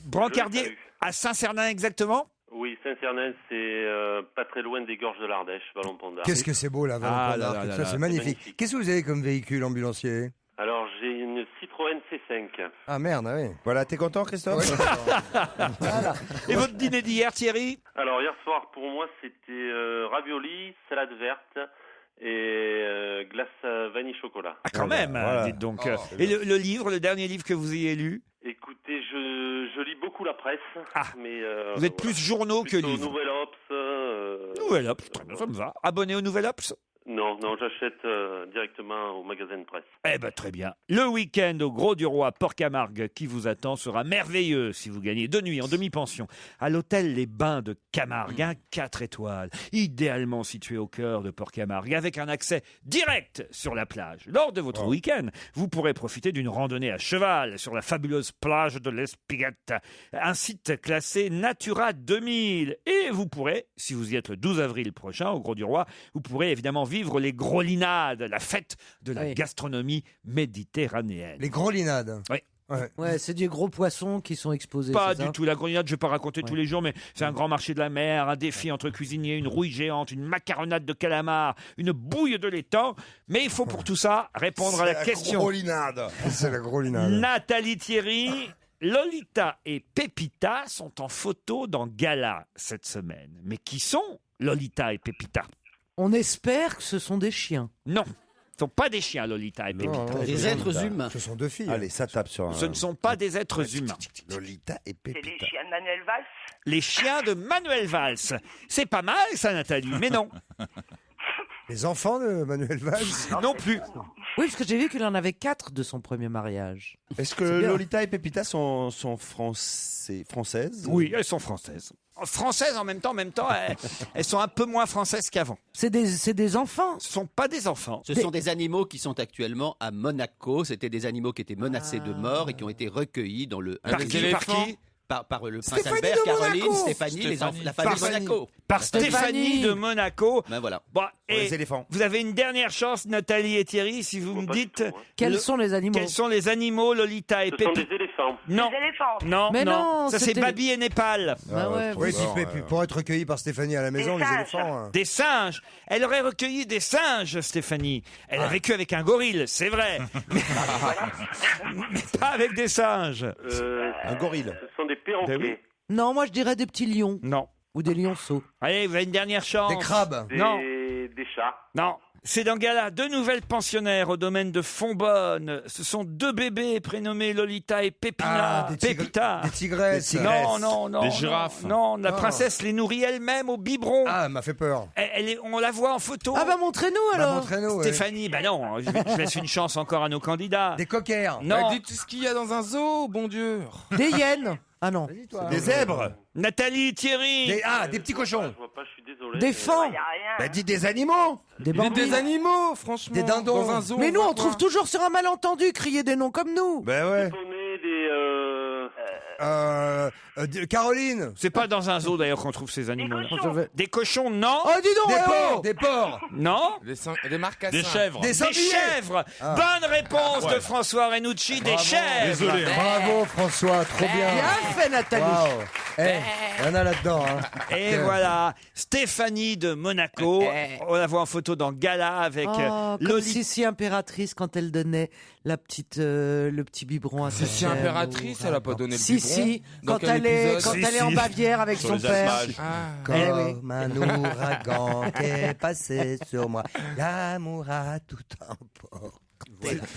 Brancardier salue. à Saint-Cernin exactement? Oui, Saint-Cernin, c'est pas très loin des gorges de l'Ardèche, Vallon-Pont-d'Arc. Qu'est-ce que c'est beau là, Ah, Vallon-Pont-d'Arc, là, là, tout là, ça, là, c'est magnifique. magnifique. Qu'est-ce que vous avez comme véhicule ambulancier? Alors, j'ai une Citroën C5. Ah merde, oui. Voilà, t'es content, Christophe? Et votre dîner d'hier, Thierry? Alors, hier soir, pour moi, c'était ravioli, salade verte et glace vanille chocolat. Ah quand même, voilà. dites donc. Et le livre, le dernier livre que vous ayez lu? Écoutez, je lis beaucoup la presse, mais Vous êtes plus journaux que plutôt livres. Nouvel Obs. Nouvel Obs, très bien, ça me va. Abonné au Nouvel Obs? Non, j'achète directement au magasin de presse. Eh ben très bien. Le week-end au Gros du Roi Port-Camargue qui vous attend sera merveilleux si vous gagnez 2 nuits en demi-pension à l'hôtel Les Bains de Camargue, 4 étoiles, idéalement situé au cœur de Port-Camargue, avec un accès direct sur la plage. Lors de votre week-end, vous pourrez profiter d'une randonnée à cheval sur la fabuleuse plage de l'Espiguette, un site classé Natura 2000. Et vous pourrez, si vous y êtes le 12 avril prochain au Gros du Roi, vous pourrez évidemment vivre les Grolinades, la fête de la gastronomie méditerranéenne. Les Grolinades. Oui. Ouais, c'est des gros poissons qui sont exposés. Pas c'est du ça tout. La grenade, je ne vais pas raconter tous les jours, mais c'est un grand marché de la mer, un défi entre cuisiniers, une rouille géante, une macaronade de calamar, une bouille de laitan. Mais il faut pour tout ça répondre à la question. Grolinade. C'est la Grolinade. Nathalie Thierry, Lolita et Pépita sont en photo dans Gala cette semaine. Mais qui sont Lolita et Pépita? On espère que ce sont des chiens. Non, ce ne sont pas des chiens, Lolita et Pépita. Des êtres humains. Ce sont deux filles. Allez, ça tape sur un... Ce ne sont pas des êtres humains. Lolita et C'est les Pépita. chiens de Manuel Valls. Les chiens de Manuel Valls. C'est pas mal ça, Nathalie, mais non. Les enfants de Manuel Valls. Non plus. Oui, parce que j'ai vu qu'il en avait 4 de son premier mariage. Est-ce que C'est bien. Lolita et Pépita sont françaises? Oui, elles sont françaises. Françaises en même temps, elles sont un peu moins françaises qu'avant. C'est des enfants. Ce ne sont pas des enfants. Ce sont des animaux qui sont actuellement à Monaco. C'était des animaux qui étaient menacés de mort et qui ont été recueillis dans le... Par qui par le prince Stéphanie Albert, de Caroline, Monaco. Stéphanie, la famille Par de Monaco. Par Stéphanie de Monaco. Ben voilà. Bon, et les éléphants. vous avez une dernière chance, Nathalie et Thierry, si vous me dites Quels sont les animaux? quels sont les animaux, Lolita et Ce sont Pépita. des éléphants. Non, Les éléphants. non, Mais non, ça c'est c'était- Babi et Népal. Bah ouais, Oui, oui. puis pour être recueilli par Stéphanie à la maison, les singes. éléphants. Des singes. Elle aurait recueilli des singes, Stéphanie. Elle a vécu avec un gorille, c'est vrai. mais pas avec des singes. Un gorille. Ce sont des perroquets. Ben oui. Non, moi je dirais des petits lions Non. ou des lionceaux. Allez, vous avez une dernière chance. Des crabes. Non. Des chats. Non. C'est dans Gala, 2 nouvelles pensionnaires au domaine de Fontbonne. Ce sont 2 bébés prénommés Lolita et Pépina. Des tigresses. Non. Des girafes. Non, la Non. princesse les nourrit elle-même au biberon. Ah, elle m'a fait peur. On la voit en photo. Ah bah montrez-nous alors. Montrez-nous. ouais. Stéphanie, bah non, je laisse une chance encore à nos candidats. Des coquers. Non, Dites ce qu'il y a dans un zoo, bon Dieu. Des hyènes. Ah non. Des zèbres. Nathalie, Thierry. Des petits cochons. Je vois pas, je suis désolé. Des fans. Il y a rien. Bah, dites des animaux. Des bambins. Des animaux, franchement. Des dindons. Dans un zoo. Mais nous voit on quoi trouve toujours sur un malentendu crier des noms comme nous. Ben ouais. Des poneys, des... Caroline. C'est pas dans un zoo d'ailleurs qu'on trouve ces animaux. Des cochons, non. Oh dis donc. Des eh oh. porcs. Des porcs. Non. Des marcassins. Des chèvres. Des Des sangliers. chèvres. Bonne réponse de François Renucci. Des chèvres. Désolé. Bravo François, trop bien. Bien fait Nathalie. Waouh. Il y en a là-dedans. Hein. Et voilà, Stéphanie de Monaco. On la voit en photo dans Gala avec Oh, comme Lolita. Sissi impératrice quand elle donnait le petit biberon à sa Si chèvre impératrice, ou- elle a pas donné le Si, biberon. si, Dans quand quel elle épisode est en Bavière avec Sur son les père. alpages. Comme un ouragan qui est passé sur moi, l'amour a tout emporté.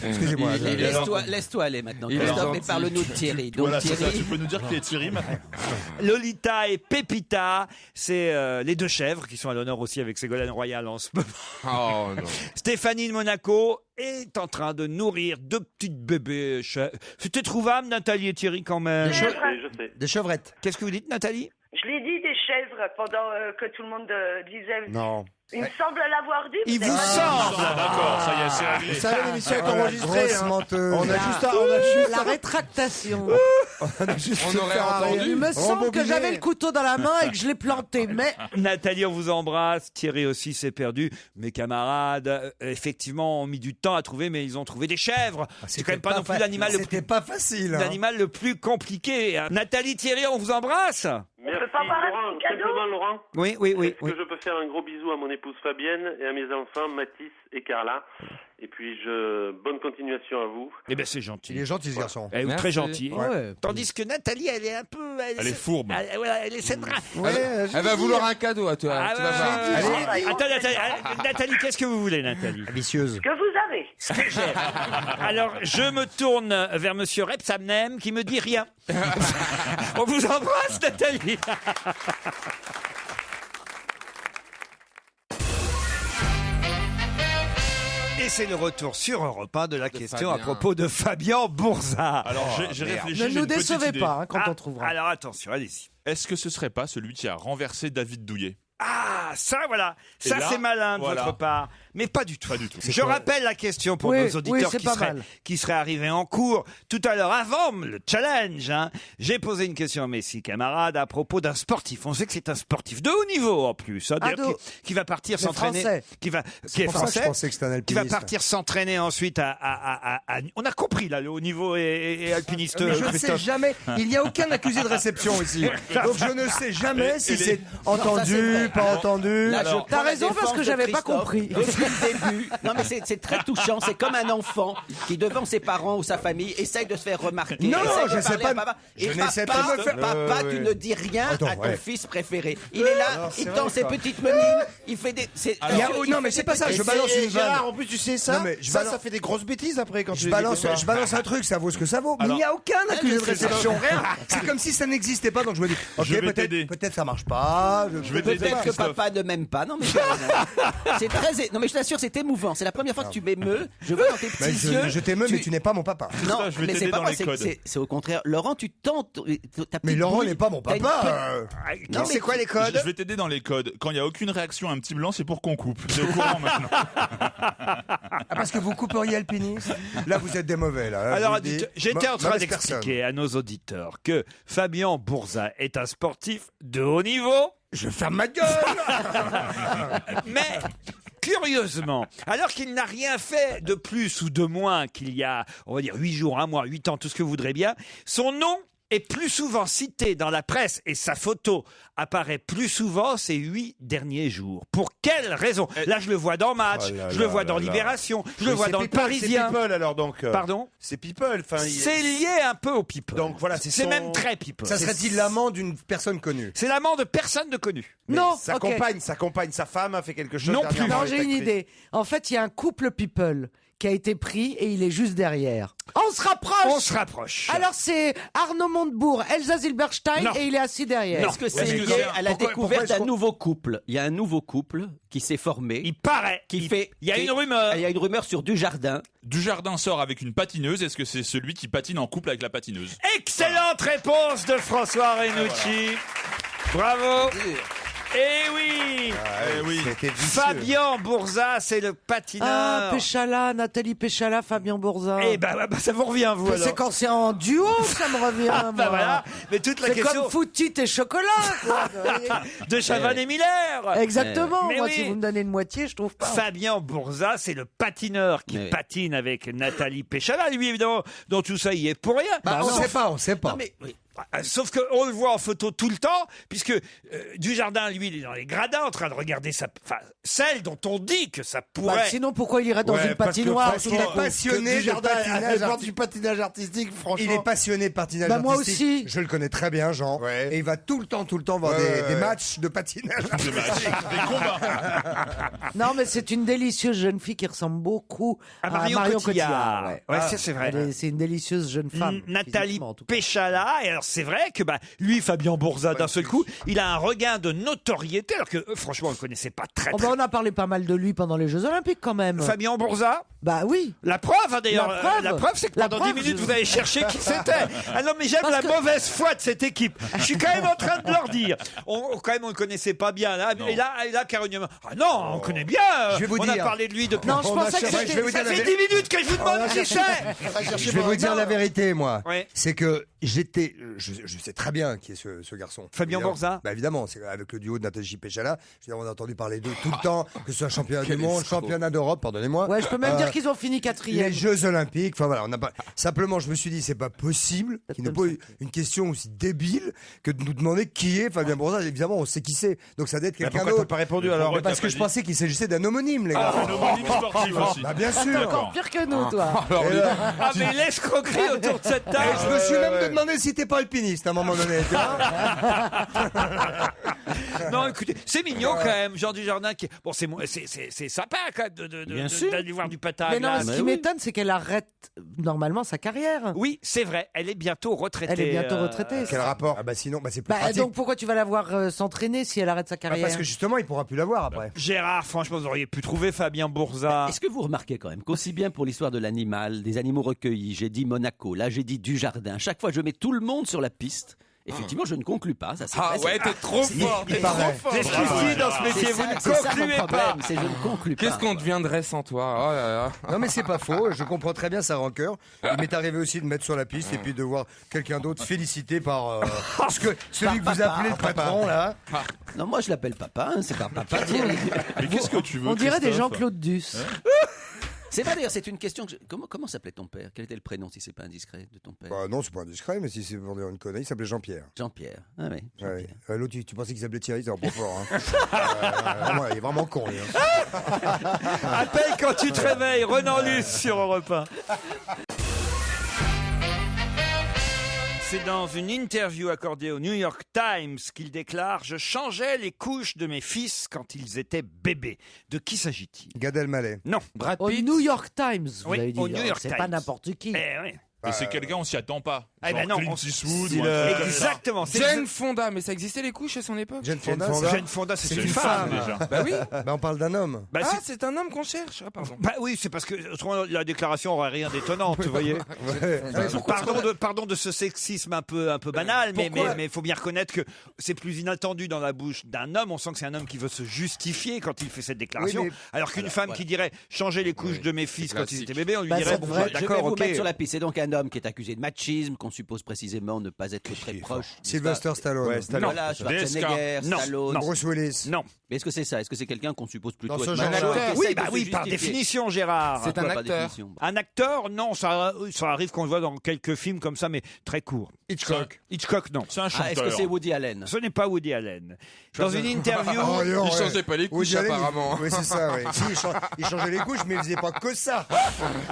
Excusez-moi. Laisse-toi aller maintenant. Il est Christophe, gentil. et parle-nous de Thierry. Donc Voilà, c'est ça. Thierry, Tu peux nous dire qui est Thierry maintenant? Lolita et Pépita, c'est les 2 chèvres qui sont à l'honneur aussi avec Ségolène Royal en ce moment. Oh non. Stéphanie de Monaco est en train de nourrir 2 petites bébés chèvres. C'était trouvable, Nathalie et Thierry, quand même. Je sais. Des chevrettes. Qu'est-ce que vous dites, Nathalie? Je l'ai dit des chèvres pendant que tout le monde disait. Non. Il me semble l'avoir dit. Il vous peut-être. semble. Ah, d'accord, ça y est, c'est réglé. Vous savez, l'émission est Oh, la enregistrée. grosse hein. menteuse. On a juste La rétractation. On aurait entendu. Il me semble que Rembobiné. j'avais le couteau dans la main et que je l'ai planté, mais Nathalie, on vous embrasse. Thierry aussi s'est perdu. Mes camarades, effectivement, ont mis du temps à trouver, mais ils ont trouvé des chèvres. C'est quand même pas non plus l'animal le C'était plus, pas facile. Hein. l'animal le plus compliqué. Nathalie, Thierry, on vous embrasse. Merci, peut pas avoir un Laurent. petit cadeau Simplement, Laurent, Oui, oui, oui. est-ce que je peux faire un gros bisou à mon épouse Fabienne et à mes enfants Mathis et Carla? Et puis, bonne continuation à vous. Eh bien, c'est gentil. Il est gentil ce garçon. Elle est Merci. très gentille. Ouais. Tandis que Nathalie, elle est un peu... Elle est fourbe. Voilà, elle essaie de... Elle va vouloir un cadeau à toi. Ah, tu vas voir. ouais. Attends, Nathalie, qu'est-ce que vous voulez, Nathalie? Vicieuse. Que vous avez. Alors, je me tourne vers Monsieur Repsamnem qui me dit rien. On vous embrasse, Nathalie. Et c'est le retour sur Europe 1 de la question à Fabien. propos de Fabien Bourza. Alors, j'ai réfléchi. ne j'ai nous une petite décevez idée. pas hein, quand Ah, on trouvera. alors attention, allez-y. Est-ce que ce serait pas celui qui a renversé David Douillet? Ah, ça voilà, Et ça là, c'est malin de voilà. votre part, mais pas du tout. Pas du tout. Je rappelle la question pour Oui, nos auditeurs oui, c'est pas mal. qui seraient arrivés en cours tout à l'heure avant le challenge. Hein. J'ai posé une question à mes 6 camarades à propos d'un sportif. On sait que c'est un sportif de haut niveau en plus, hein, d'ailleurs, Ado. qui va partir Mais s'entraîner, français. qui C'est est pour ça que je français, pensais que c'était un qui va alpiniste. partir s'entraîner ensuite on a compris là le haut niveau et alpiniste. Mais je ne sais Christophe. jamais, il n'y a aucun accusé de réception ici. Donc je ne sais jamais si et c'est les- entendu, pas entendu. Là, je Alors, prends t'as la raison, parce défense que de j'avais pas Christophe compris. Depuis le début. Non, mais c'est très touchant. C'est comme un enfant qui, devant ses parents ou sa famille, essaye de se faire remarquer. Non, essaye de je sais parler pas- à papa. je Et n'essaie papa, pas de me faire- papa, Ouais, tu ouais. ne dis rien Attends, à ton ouais. fils préféré. Il est là, il tend ses petites menines, il fait des. Il y a- non, mais c'est pas ça, je balance une vanne. Gérard, en plus, tu sais ça. Non, mais je ça, balance- ça fait des grosses bêtises après quand Je tu balance un truc, ça vaut ce que ça vaut. Mais il n'y a aucun accusé de réception, rien. C'est comme si ça n'existait pas, donc je me dis, ok, Je vais t'aider. peut-être ça marche pas. Je vais t'aider, Peut-être que Christophe. papa papa ne m'aime pas. Non mais c'est très. Non mais je t'assure, c'est émouvant. C'est la première fois que tu m'émeus. Je vois dans tes petits yeux. Je t'émeus, mais tu n'es pas mon papa. Non, ça, je vais mais t'aider c'est pas dans vrai. les codes. C'est au contraire. Laurent, tu tentes. Mais Laurent n'est pas mon t'as une papa. Non, mais C'est quoi les codes? Je vais t'aider dans les codes. Quand il n'y a aucune réaction, un petit blanc, c'est pour qu'on coupe. C'est au courant maintenant. Parce que vous couperiez alpiniste. Là, vous êtes des mauvais. Là. Alors, Je vous le dis. j'étais en train Mauvaise d'expliquer à nos auditeurs que Fabien Bourza est un sportif de haut niveau. Je ferme ma gueule. Mais curieusement, alors qu'il n'a rien fait de plus ou de moins qu'il y a, on va dire, 8 jours, 1 mois, 8 ans, tout ce que vous voudrez bien, son nom est plus souvent cité dans la presse et sa photo apparaît plus souvent ces 8 derniers jours. Pour quelle raison? Là, je le vois dans Match, je le vois dans Libération, je le vois dans le Parisien. C'est People alors donc. Pardon? C'est People. C'est lié un peu au people. Donc voilà, c'est même très people. Ça serait-il l'amant d'une personne connue? C'est l'amant de personne de connu. Non, sa ok. compagne, sa femme a fait quelque chose. Non plus. dernièrement Non, avec j'ai une l'actrice. idée. En fait, il y a un couple people qui a été pris et il est juste derrière. On se rapproche. On se rapproche. Alors c'est Arnaud Montebourg, Elsa Zilberstein Non. et il est assis derrière. Est-ce que c'est Est-ce que lié c'est- à la pourquoi découverte est-ce d'un qu'on- nouveau couple? Il y a un nouveau couple qui s'est formé. Il paraît. Il y a une rumeur. Il y a une rumeur sur Dujardin. Dujardin sort avec une patineuse. Est-ce que c'est celui qui patine en couple avec la patineuse? Excellente réponse de François Renucci. Bravo. Eh oui. oui. C'était vicieux. Fabien Bourza, c'est le patineur. Ah, Péchala, Nathalie Péchala, Fabien Bourza. Eh ben, ça vous revient, vous, Mais alors. c'est quand c'est en duo que ça me revient. Ah, bah moi. voilà. Mais toute la C'est question comme Foutit et Chocolat, quoi. de Chavannes et Miller. Exactement. Mais Moi, oui. si vous me donnez une moitié, je trouve pas. Fabien Bourza, c'est le patineur qui Mais oui. patine avec Nathalie Péchala. Lui, évidemment, dans tout ça, il est pour rien. Bah, on sait pas. Non mais oui. Sauf qu'on le voit en photo tout le temps, puisque Dujardin, lui, il est dans les gradins en train de regarder celle dont on dit que ça Bah, pourrait... sinon, pourquoi il irait dans Ouais, une parce que patinoire parce tout qu'il d'un est coup passionné de Dujardin patinage a du artistique. patinage artistique, franchement. Il est passionné de patinage Bah, moi artistique. aussi. Je le connais très bien, Jean. Ouais. Et il va tout le temps voir Ouais, des ouais. matchs de patinage Des artistique. matchs, des combats. Non, mais c'est une délicieuse jeune fille qui ressemble beaucoup À à Marion Cotillard. Cotillard. Ouais. Ouais, ça, c'est vrai. C'est une délicieuse jeune femme. Nathalie physiquement, en tout cas. Péchala. Et alors, c'est vrai que lui, Fabien Bourza, d'un seul coup, il a un regain de notoriété, alors que franchement, on ne le connaissait pas très Oh, très. bah, on a parlé pas mal de lui pendant les Jeux Olympiques quand même. Fabien Bourza. Bah oui. La preuve, hein, d'ailleurs. La preuve. C'est que La pendant 10 preuve, minutes, je- vous allez chercher qui c'était. Ah non, mais j'aime Parce la que- mauvaise foi de cette équipe. Je suis quand même en train de leur dire. Quand même, on ne le connaissait pas bien. Là. Et là, Caroline, ah non, on connaît bien. Je vais vous on a dire. parlé de lui depuis. Non, je On a pensais que cherché- je vais c'était... vous Ça dire fait la 10 minutes que je vous demande qui c'est. Je vais vous dire la vérité, moi. Ouais. C'est que je sais très bien qui est ce garçon. Fabien Évidemment. Bourza. Bah évidemment, c'est avec le duo de Nathalie Péchala. Je veux dire, on a entendu parler d'eux tout le temps, que ce soit championnat du monde, championnat d'Europe, pardonnez-moi. Ouais, je peux même dire qu'ils ont fini quatrième. Les Jeux Olympiques, enfin voilà, on n'a pas. Simplement, je me suis dit, c'est pas possible qu'il nous pose une question aussi débile que de nous demander qui est Fabien Bourza. Évidemment, on sait qui c'est, donc ça doit être Mais quelqu'un pourquoi t'as d'autre. pas répondu Mais alors pourquoi Parce que je pensais qu'il s'agissait d'un homonyme, les gars. Un homonyme sportif aussi. Bah bien sûr. Encore pire que nous, toi. Et là, Ah, mais l'escroquerie autour de cette table. je me suis même demandé si t'es pas alpiniste à un moment donné. tu vois. Non, écoutez, c'est mignon quand même, Jean Dujardin. Bon, c'est sympa quand même Bien sûr. d'aller voir du patin à Mais non, glace. ce qui m'étonne, c'est qu'elle arrête normalement sa carrière. Oui, c'est vrai, elle est bientôt retraitée. Elle est bientôt retraitée. Quel rapport? Ah bah sinon, bah c'est plus Bah, pratique. donc pourquoi tu vas la voir s'entraîner si elle arrête sa Bah, carrière? parce que justement, il pourra plus la voir après. Gérard, franchement, vous auriez pu trouver Fabien Bourza. Est-ce que vous remarquez quand même qu'aussi bien pour l'histoire de l'animal, des animaux recueillis, j'ai dit Monaco, là j'ai dit Dujardin, chaque fois je mets tout le monde sur la piste. Effectivement, je ne conclus pas. Ça, c'est vrai, c'est- t'es trop fort, il paraît. C'est ce qu'il dit dans ce métier, vous ne c'est ça mon concluez pas. problème, c'est je ne conclus pas. Qu'est-ce qu'on deviendrait sans toi? Oh là là. Non mais c'est pas faux, je comprends très bien sa rancœur. Il m'est arrivé aussi de mettre sur la piste et puis de voir quelqu'un d'autre félicité par celui que vous appelez le patron là. Non, moi je l'appelle papa, hein, c'est pas papa Thierry. Mais qu'est-ce que tu veux, On dirait des Christophe Jean-Claude Duss. C'est vrai d'ailleurs, c'est une question que comment s'appelait ton père? Quel était le prénom si c'est pas indiscret de ton père? Bah non, c'est pas indiscret, mais si c'est pour dire une connerie, il s'appelait Jean-Pierre. Jean-Pierre. Ah oui, Ouais. Jean-Pierre. L'autre, tu pensais qu'il s'appelait Thierry, c'est un peu fort. Hein. Vraiment, il est vraiment con, lui. Hein. Appelle quand tu te réveilles, Renan Luce sur Europe 1. C'est dans une interview accordée au New York Times qu'il déclare « Je changeais les couches de mes fils quand ils étaient bébés ». De qui s'agit-il? Gad Elmaleh. Non. Brad Au Pitt. New York Times, vous Oui, avez dit. au New York C'est Times. pas n'importe qui. Eh oui. Et c'est quelqu'un, on s'y attend pas. Ah ben non, Clint on- Eastwood si ou un le- truc comme ça. Exactement, c'est Jane le- Fonda, mais ça existait les couches à son époque. Jane Fonda, Jane Fonda, c'est une femme. déjà. Bah oui. Bah, on parle d'un homme. Bah, Ah, c'est un homme qu'on cherche. Ah, pardon. Bah oui, c'est parce que autrement, la déclaration aurait rien d'étonnant, vous voyez. Pardon de ce sexisme un peu banal, mais il faut bien reconnaître que c'est plus inattendu dans la bouche d'un homme. On sent que c'est un homme qui veut se justifier quand il fait cette déclaration, Oui, mais- alors qu'une femme qui dirait changer les couches de mes fils quand ils étaient bébés, on lui Bah, dirait c'est bon, vrai. Je vais d'accord, vous ok. mettre sur la piste. C'est donc un homme qui est accusé de machisme, qu'on suppose précisément ne pas être très proche. Sylvester Stallone. Ouais, Stallone. Voilà, DSK. Schwarzenegger, Non. Stallone. Non. Bruce Willis. Non. Mais est-ce que c'est ça? Est-ce que c'est quelqu'un qu'on suppose plutôt Dans ce être genre-là. macho et qui Oui, essaie bah de se oui, par justifier? définition, Gérard. C'est un Quoi, par acteur. définition Un acteur, non, ça arrive qu'on le voit dans quelques films comme ça, mais très court. Hitchcock. Hitchcock, non. C'est un Ah, chanteur. est-ce que c'est Woody Allen? Ce n'est pas Woody Allen. Dans une interview, Oh, non, Il ouais. changeait pas les couches, Woody Allen, apparemment. Oui, c'est ça, oui. Si, il changeait les couches, mais il faisait pas que ça.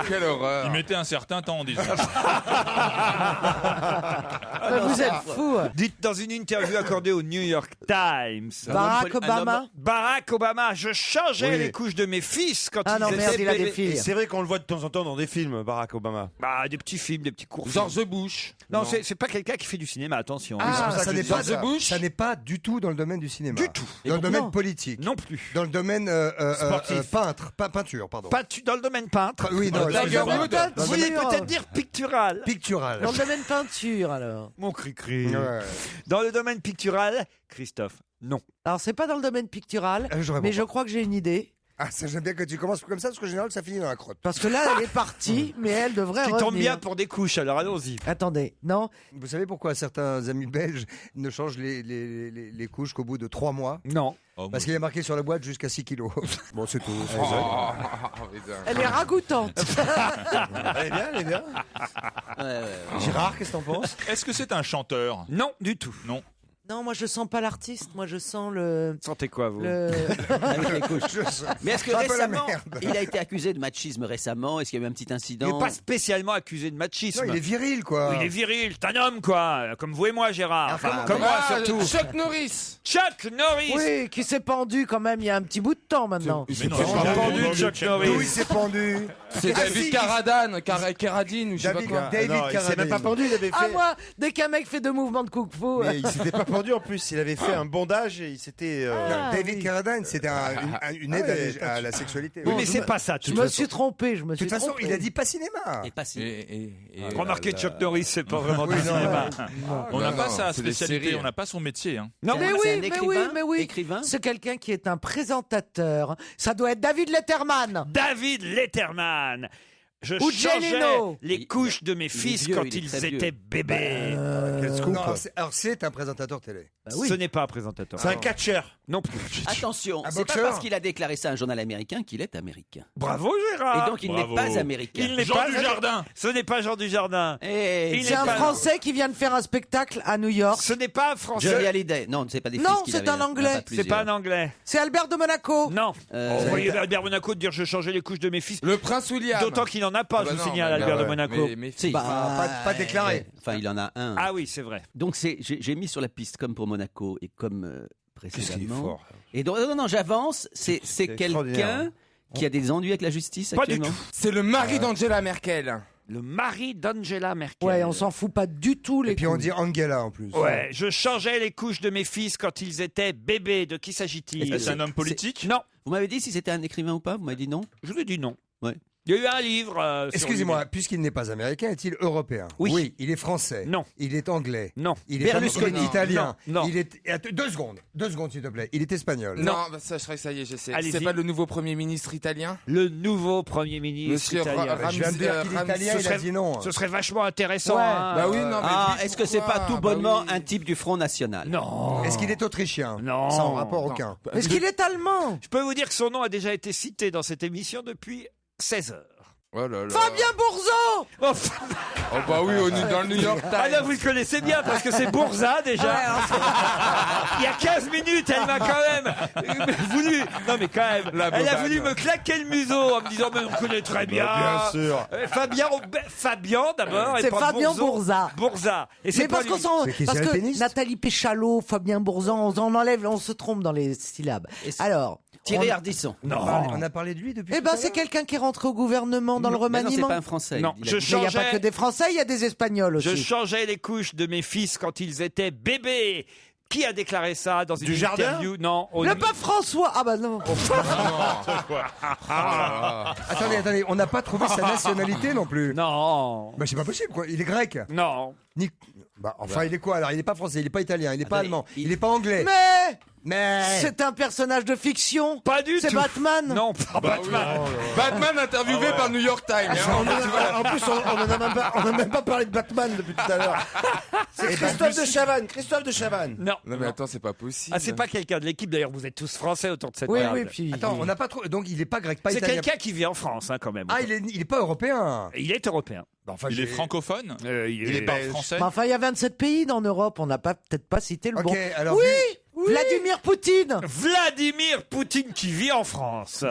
Quelle horreur. Il mettait un certain temps, disons. Mais vous êtes fous. dites dans une interview accordée au New York Times. Barack Obama. Barack Obama, je changeais Oui. les couches de mes fils quand Ah ils non, étaient merde, il a des bébés. filles. Et c'est vrai qu'on le voit de temps en temps dans des films, Barack Obama. Bah, des petits films, des petits courts. Genre films. The Bush. Non, c'est pas quelqu'un qui fait du cinéma, attention. Ah, c'est pour ça ça que n'est je pas dis ça. The Bush. Ça n'est pas du tout dans le domaine du cinéma. Du tout. Dans le domaine non. politique. Non plus. Dans le domaine Sportif. peinture, pardon. Dans le domaine peintre. Oui, non, Tiger excusez-moi. Woods. Dans le Vous voulez domaine peut-être dire pictural. pictural. Dans le domaine peinture, alors. Mon cri-cri. Ouais. Dans le domaine pictural, Christophe, non. Alors, c'est pas dans le domaine pictural, Je réponds mais pas. je crois que j'ai une idée. Ah, ça, j'aime bien que tu commences comme ça, parce qu'en général, ça finit dans la crotte. Parce que là, elle est partie, mais elle devrait Qui revenir. tombe bien pour des couches, alors allons-y. Attendez, non. Vous savez pourquoi certains amis belges ne changent les couches qu'au bout de 3 mois? Non. Oh, Parce qu'il est marqué sur la boîte jusqu'à 6 kilos. Bon, c'est tout. Elle est ragoûtante. Elle est bien, elle est bien. Gérard, qu'est-ce que t'en penses? Est-ce que c'est un chanteur? Non, du tout. Non. Non, moi, je sens pas l'artiste. Moi, je sens le. Sentez quoi, vous Avec les couches. Mais est-ce que C'est un peu la récemment, merde. il a été accusé de machisme récemment? Est-ce qu'il y a eu un petit Il incident? n'est pas spécialement accusé de machisme. Non, il est viril, quoi. Il est viril, c'est un homme, quoi. Comme vous et moi, Gérard. Enfin, comme moi, Ah, surtout. Chuck Norris. Chuck Norris. Oui, qui s'est pendu quand même il y a un petit bout de temps maintenant. Mais non, pas il a pendu, pendu Chuck Norris. D'où il s'est pendu? C'est David Carradine ou je sais pas David, quoi. David Non, il s'est même pas Carradine. pendu, il avait fait. Ah, moi, dès qu'un mec fait 2 mouvements de kung-fu. Mais il s'était pas pendu en plus, il avait fait un bandage et il s'était. Ah, David oui. Carradine, c'était une aide ouais, à la sexualité. Oui, mais De c'est pas ça. Je me suis trompé, je me suis toute façon, trompé. il a dit pas cinéma. Et pas si. Et Remarquez, Chuck Norris, c'est pas vraiment du Oui, non, cinéma. On n'a non, pas sa c'est des spécialité, séries. on n'a pas son métier. Hein. Non, Mais C'est oui, un mais écrivain, oui, mais oui. écrivain. C'est quelqu'un qui est un présentateur. Ça doit être David Letterman. David Letterman. Je Ou changeais Gianino. les couches de mes il est fils vieux, quand il est ils très vieux. étaient bébés. Quel scoop. Alors, c'est un présentateur télé. Ce n'est pas un présentateur. C'est un catcheur. Non plus. Attention, Un c'est pas boxeur parce qu'il a déclaré ça à un journal américain qu'il est américain. Bravo, Gérard. Et donc il bravo. n'est pas américain. Il n'est Jean pas Dujardin. Ce n'est pas Jean Dujardin. Et Il C'est n'est un pas- Français qui vient de faire un spectacle à New York. Ce n'est pas un Johnny Français. Hallyday. Non, c'est pas des fils Non, qu'il c'est avait, un il y en a Anglais. pas C'est pas un plusieurs. Anglais. C'est Albert de Monaco. Non. Euh, Vous voyez Albert Monaco dire je changeais les couches de mes fils. Le prince William. D'autant qu'il n'en a pas, Ah bah je vous non, signale, bah Albert de ouais. Monaco. Mais Si. Pas déclaré. Enfin, il en a un. Ah oui, c'est vrai. Donc j'ai mis sur la piste comme pour Monaco et comme Qu'est-ce qu'il est précédemment. fort. Et donc non, j'avance. C'est extraordinaire, quelqu'un hein. qui a des ennuis avec la justice Pas du actuellement. tout. C'est le mari d'Angela Merkel. Le mari d'Angela Merkel. Ouais, on s'en fout pas du tout les Et puis on couilles. dit Angela en plus. Ouais, je changeais les couches de mes fils quand ils étaient bébés. De qui s'agit-il? Est-ce un homme politique? Non, Vous m'avez dit si c'était un écrivain ou pas? Vous m'avez dit non. je vous ai dit non. Ouais. Il y a eu un livre. sur Excusez-moi, lui. puisqu'il n'est pas américain, est-il européen? Oui. il est français. Non. Il est anglais. Non. Il est, Berlusconi. il est italien. Non, non. Il est. Attends, 2 secondes, s'il te plaît. Il est espagnol. Non, bah ça, je crois que ça y est, je sais. Allez-y. C'est pas le nouveau premier ministre italien? Le nouveau Premier ministre Monsieur italien. Je viens de dire qu'il est italien, il a dit non. Ce serait vachement intéressant. Ouais. hein. Bah oui, non, mais. Ah, dites est-ce que c'est pourquoi pas tout Bah bonnement oui. un type du Front National? Non. Est-ce qu'il est autrichien? Non. Sans rapport Non. aucun. Est-ce qu'il est allemand? Je peux vous dire que son nom a déjà été cité dans cette émission depuis 16 heures. Oh là là. Fabien Bourzeau. Oh, Oh bah oui, on est dans le New York Times. ah là, vous le connaissez bien parce que c'est Bourza déjà. Il y a 15 minutes, elle m'a quand même voulu. Non mais quand même, La elle a bobane. voulu me claquer le museau en me disant mais on connaît très bien. Bien sûr. Fabien d'abord. et C'est pas Fabien Bourzeau. Bourza. Bourza. Et Mais c'est pas parce qu'on lui. s'en, C'est qui, parce c'est que alpiniste Nathalie Péchalot, Fabien Bourza, on enlève, on se trompe dans les syllabes. Alors, Thierry Ardisson. On a parlé de lui depuis. Eh ben, c'est quelqu'un qui est rentré au gouvernement dans le Mais non, c'est remaniement. pas un Français. Non, il a je dit- Mais il n'y a changeais- pas que des Français, il y a des Espagnols aussi. Je changeais les couches de mes fils quand ils étaient bébés. Qui a déclaré ça dans une Du Jardin interview? Non. Le pape François. Ah bah non. Attendez, on n'a pas trouvé sa nationalité non plus. Non. Bah c'est pas possible quoi. Il est grec. Non. Enfin, il est quoi alors? Il est pas français, il est pas italien, il est pas allemand, il est pas anglais. Mais c'est un personnage de fiction. Pas du tout. C'est Batman. Non, pas Batman. Batman interviewé par New York Times. En plus, on n'a même pas parlé de Batman depuis tout à l'heure. C'est Christophe de Chavannes. Christophe de Chavannes. Non. Non mais attends, c'est pas possible. Ah, c'est pas quelqu'un de l'équipe. D'ailleurs, vous êtes tous français autour de cette Oui, table. oui, puis. Attends, on n'a pas trouvé. Donc il est pas grec, pas C'est italien. quelqu'un qui vit en France, hein, quand même. Ah, il est pas européen. Il est européen. Enfin, Il est francophone. Il est pas français. Mais enfin, il y a 27 pays en Europe. On n'a peut-être pas cité le Ok, bon. alors. Oui. Vladimir Poutine. Vladimir Poutine qui vit en France.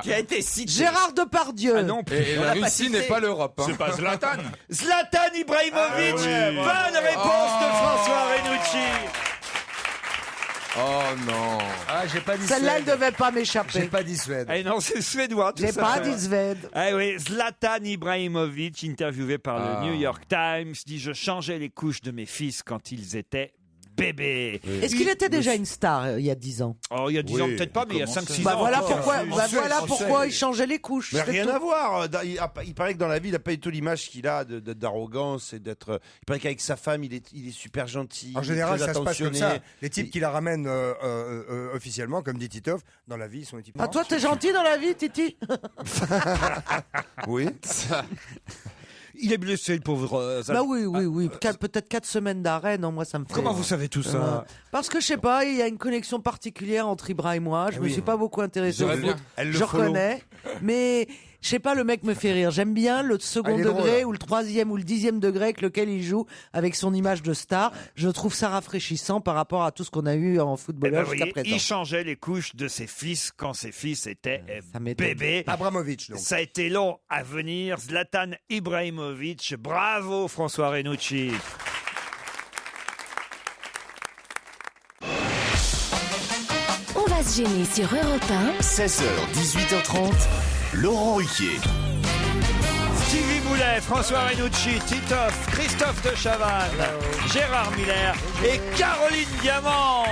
Qui a été cité. Gérard Depardieu. Ah non, Et On la l'a pas Russie cité. n'est pas l'Europe. C'est pas Zlatan. Zlatan Ibrahimovic. Bonne réponse de François Renucci. Oh non. Ah, j'ai pas dit Celle-là, elle Suède. devait pas J'ai m'échapper. pas dit Suède. Eh non, c'est suédois. tout J'ai ça. pas dit Sved. Ah oui, Zlatan Ibrahimovic, interviewé par le New York Times, dit « Je changeais les couches de mes fils quand ils étaient bébés. » Est-ce qu'il était déjà une star il y a 10 ans? Oh, il y a 10 ans, peut-être pas, mais il y a 5-6 Bah ans. voilà encore. pourquoi, En Suède, en pourquoi Suède. il changeait les couches. Mais c'est rien tout. à voir. Il paraît que dans la vie, il n'a pas du tout l'image qu'il a d'arrogance et d'être. Il paraît qu'avec sa femme, il est super gentil. En général, très ça se passe comme attentionné. ça. Les types qui la ramènent officiellement, comme dit Titoff, dans la vie, ils sont les types. Ah, toi, t'es gentil dans la vie, Titi? Oui. Il est blessé, le pauvre. Bah oui. Peut-être 4 semaines d'arrêt. Non, moi, ça me fait. Comment vous savez tout ça? Parce que je sais pas, il y a une connexion particulière entre Ibra et moi. Je me suis pas beaucoup intéressé au J'aurais bien. foot. Je reconnais. Mais je sais pas, le mec me fait rire. J'aime bien le second il est degré drôle. ou le troisième ou le 10e degré avec lequel il joue avec son image de star. Je trouve ça rafraîchissant par rapport à tout ce qu'on a eu en Eh ben, footballeur vous jusqu'à voyez, présent. il changeait les couches de ses fils quand ses fils étaient Ça m'étonne. bébés. Abramovich, donc. Ça a été long à venir. Zlatan Ibrahimovic. Bravo, François Renucci. On va se gêner sur Europe 1. 16h, 18h30, Laurent Ruquier. Stevie Boulet, François Renucci, Titoff, Christophe de Chavannes, Gérard Miller et Caroline Diamant.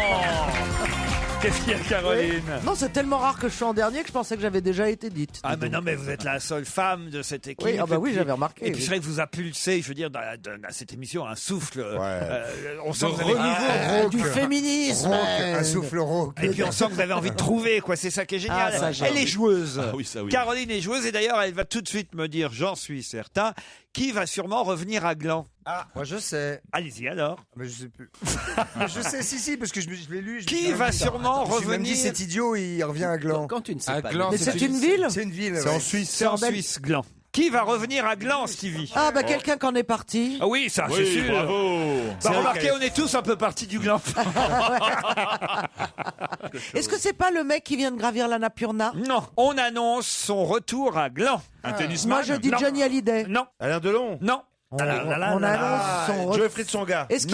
Qu'est-ce qu'il y a, Caroline? Non, c'est tellement rare que je suis en dernier que je pensais que j'avais déjà été dite. Ah mais non, mais vous êtes la seule femme de cette équipe. Oui, ah bah oui, Et puis- j'avais remarqué, Et puis oui. c'est vrai que vous a pulsé, je veux dire, dans cette émission, un souffle. On sent De que vous avez... renouveau rauque. Du féminisme. Rauque, un souffle rauque. Et puis on sent que vous avez envie de trouver, quoi. C'est ça qui est génial. Ah, ça, j'aime. Elle est joueuse. Ah oui, ça oui. Caroline est joueuse et d'ailleurs elle va tout de suite me dire, j'en suis certain, qui va sûrement revenir à Gland. Ah, moi je sais. Allez-y alors. Mais je sais plus. Mais je sais, si, parce que je l'ai lu. je me Qui suis va dit, sûrement je me suis même dit, revenir cet idiot, il revient à Gland. Quand tu ne sais À pas. Gland, Mais c'est une ville? C'est une ville. C'est ouais. en Suisse. C'est en en Belgique. Suisse, Gland. Qui va revenir à Gland, Stevie? Ah bah quelqu'un qu'en est parti. Ah oui, ça, c'est Oui, sûr. bravo. Bah, remarquez, on est tous un peu partis du Gland. Est-ce que c'est pas le mec qui vient de gravir la Napurna? Non, on annonce son retour à Gland. Un tennisman. Moi je dis Non. Johnny Hallyday. Non, Alain Delon. non. On, Ah là là là on là là. annonce son retour. Joe Fritzonga. Est-ce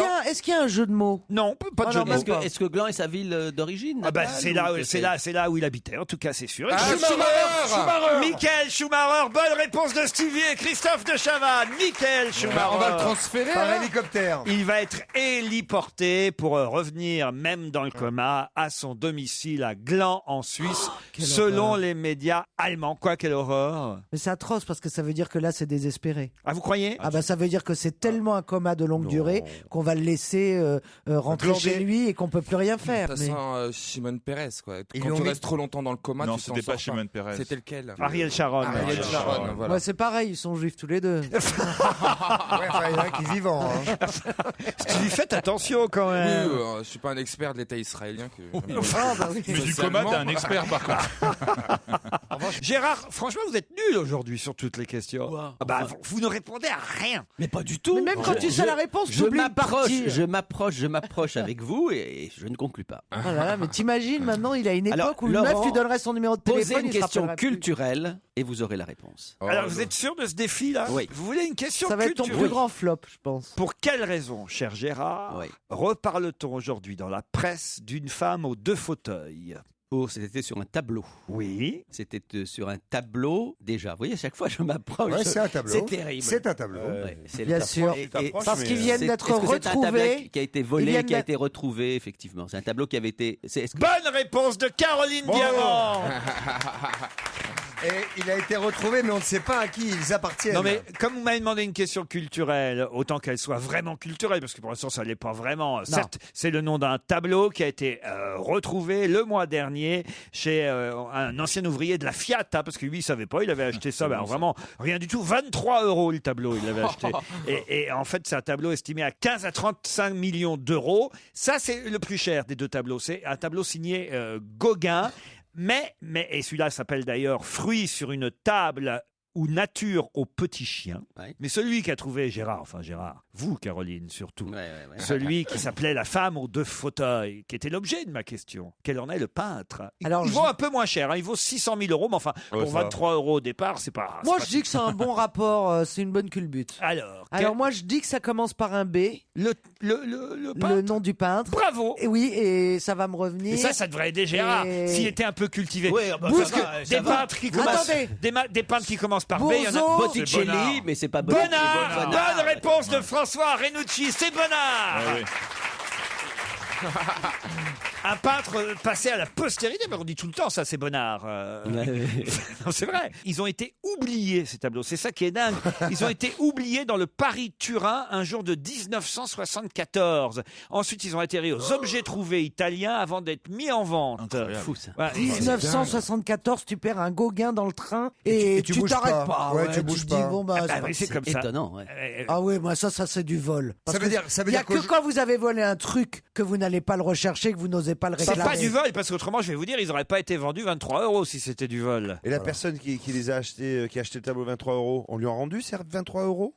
qu'il y a un jeu de mots? Non, pas de Ah jeu non, de parce mots. que- Est-ce que Gland est sa ville d'origine? Ah bah, natale, c'est ou là, que c'est là où il habitait, en tout cas, c'est sûr. Et Ah, puis- Schumacher. Michael Schumacher, bonne réponse de Stevie et Christophe de Chavannes. Michael Schumacher. Bah, on va le transférer. Par là. hélicoptère. Il va être héliporté pour revenir, même dans le coma, à son domicile à Gland, en Suisse, selon les médias allemands. Quoi, quelle horreur. Mais c'est atroce parce que ça veut dire que là c'est désespéré. Ah, vous croyez? Ah bah ça veut dire que c'est tellement un coma de longue durée qu'on va le laisser rentrer Glander. chez lui et qu'on peut plus rien faire. Ça Mais- sent Shimon Peres, quoi. Ils Quand l'ont tu mis- restes trop longtemps dans le coma, Non, tu t'en c'était pas sors Shimon Peres. C'était lequel? Ariel Sharon. Ariel Sharon, voilà. Ouais, c'est pareil, ils sont juifs tous les deux. Ouais, enfin, il y en a un qui est vivant. hein. Stevie, faites attention quand Oui, même. je suis pas un expert de l'État israélien. Ah, bah oui. Mais du coma, t'es un expert par contre. Gérard, franchement, vous êtes nul aujourd'hui sur toutes les questions. Quoi Ah bah, vous ne répondez à rien. Mais pas du tout. Mais même quand tu sais la réponse, tu oublies de partir. Je m'approche avec vous et je ne conclus pas. Oh là là, mais t'imagines maintenant, il a une époque Alors, où une Laurent, meuf lui donnerait son numéro de Posez téléphone. une il se question rappellerait plus. culturelle et vous aurez la réponse. Alors, vous êtes sûr de ce défi-là? Oui. Vous voulez une question Ça va être ton culturelle? plus grand flop, je pense. Pour quelle raison, cher Gérard, Oui. reparle-t-on aujourd'hui dans la presse d'une femme aux 2 fauteuils? C'était sur un tableau. Oui. C'était sur un tableau, déjà. Vous voyez, à chaque fois, je m'approche. Ouais, c'est un tableau. C'est terrible. C'est un tableau. C'est Bien le sûr. Parce qu'ils viennent d'être retrouvés. Qui a été volé, qui a été retrouvé, effectivement. C'est un tableau qui avait été. Bonne réponse de Caroline Diamant. Et il a été retrouvé, mais on ne sait pas à qui ils appartiennent. Non mais comme vous m'avez demandé une question culturelle, autant qu'elle soit vraiment culturelle, parce que pour l'instant ça l'est pas vraiment. Certes, c'est le nom d'un tableau qui a été retrouvé le mois dernier chez un ancien ouvrier de la Fiat, hein, parce que lui il savait pas, il avait acheté ça, vraiment rien du tout, 23 € le tableau, il l'avait acheté. Et en fait c'est un tableau estimé à 15 à 35 millions d'euros. Ça c'est le plus cher des deux tableaux. C'est un tableau signé Gauguin. Mais, et celui-là s'appelle d'ailleurs Fruits sur une table ou Nature au petit chien. Ouais. Mais celui qu'a trouvé Gérard, vous Caroline surtout, celui qui s'appelait La femme aux 2 fauteuils, qui était l'objet de ma question. Quel en est le peintre? Il vaut un peu moins cher, hein, il vaut 600 000 €, mais enfin, pour 23 € au départ, c'est pas... Moi, je dis que c'est un bon rapport, c'est une bonne culbute. Alors moi, je dis que ça commence par un B. Le nom du peintre. Bravo. Et oui, et ça va me revenir. Et ça devrait aider Gérard, s'il était un peu cultivé. Oui, parce que des peintres qui commencent... Des peintres qui commencent par B, il y en a... Botticelli, mais c'est pas Bonnard. Bonne réponse de François Renucci, c'est Bonnard. Ah oui. Un peintre passé à la postérité, mais on dit tout le temps ça, c'est Bonnard. Non, c'est vrai. Ils ont été oubliés, ces tableaux. C'est ça qui est dingue. Ils ont été oubliés dans le Paris-Turin un jour de 1974. Ensuite, ils ont atterri aux objets trouvés italiens avant d'être mis en vente. Fou ça. Ouais, 1974, tu perds un Gauguin dans le train et tu t'arrêtes pas. Ouais, tu bouges pas. Dis, bon, c'est comme ça. Étonnant. Ah oui, moi ça c'est du vol. Ça veut dire il y a que quand vous avez volé un truc que vous n'allez pas le rechercher, que vous n'osez pas le réclamer. C'est pas du vol, parce qu'autrement, je vais vous dire, ils n'auraient pas été vendus 23 € si c'était du vol. Et la personne qui les a achetés, qui a acheté le tableau 23 €, on lui a rendu ces 23 €?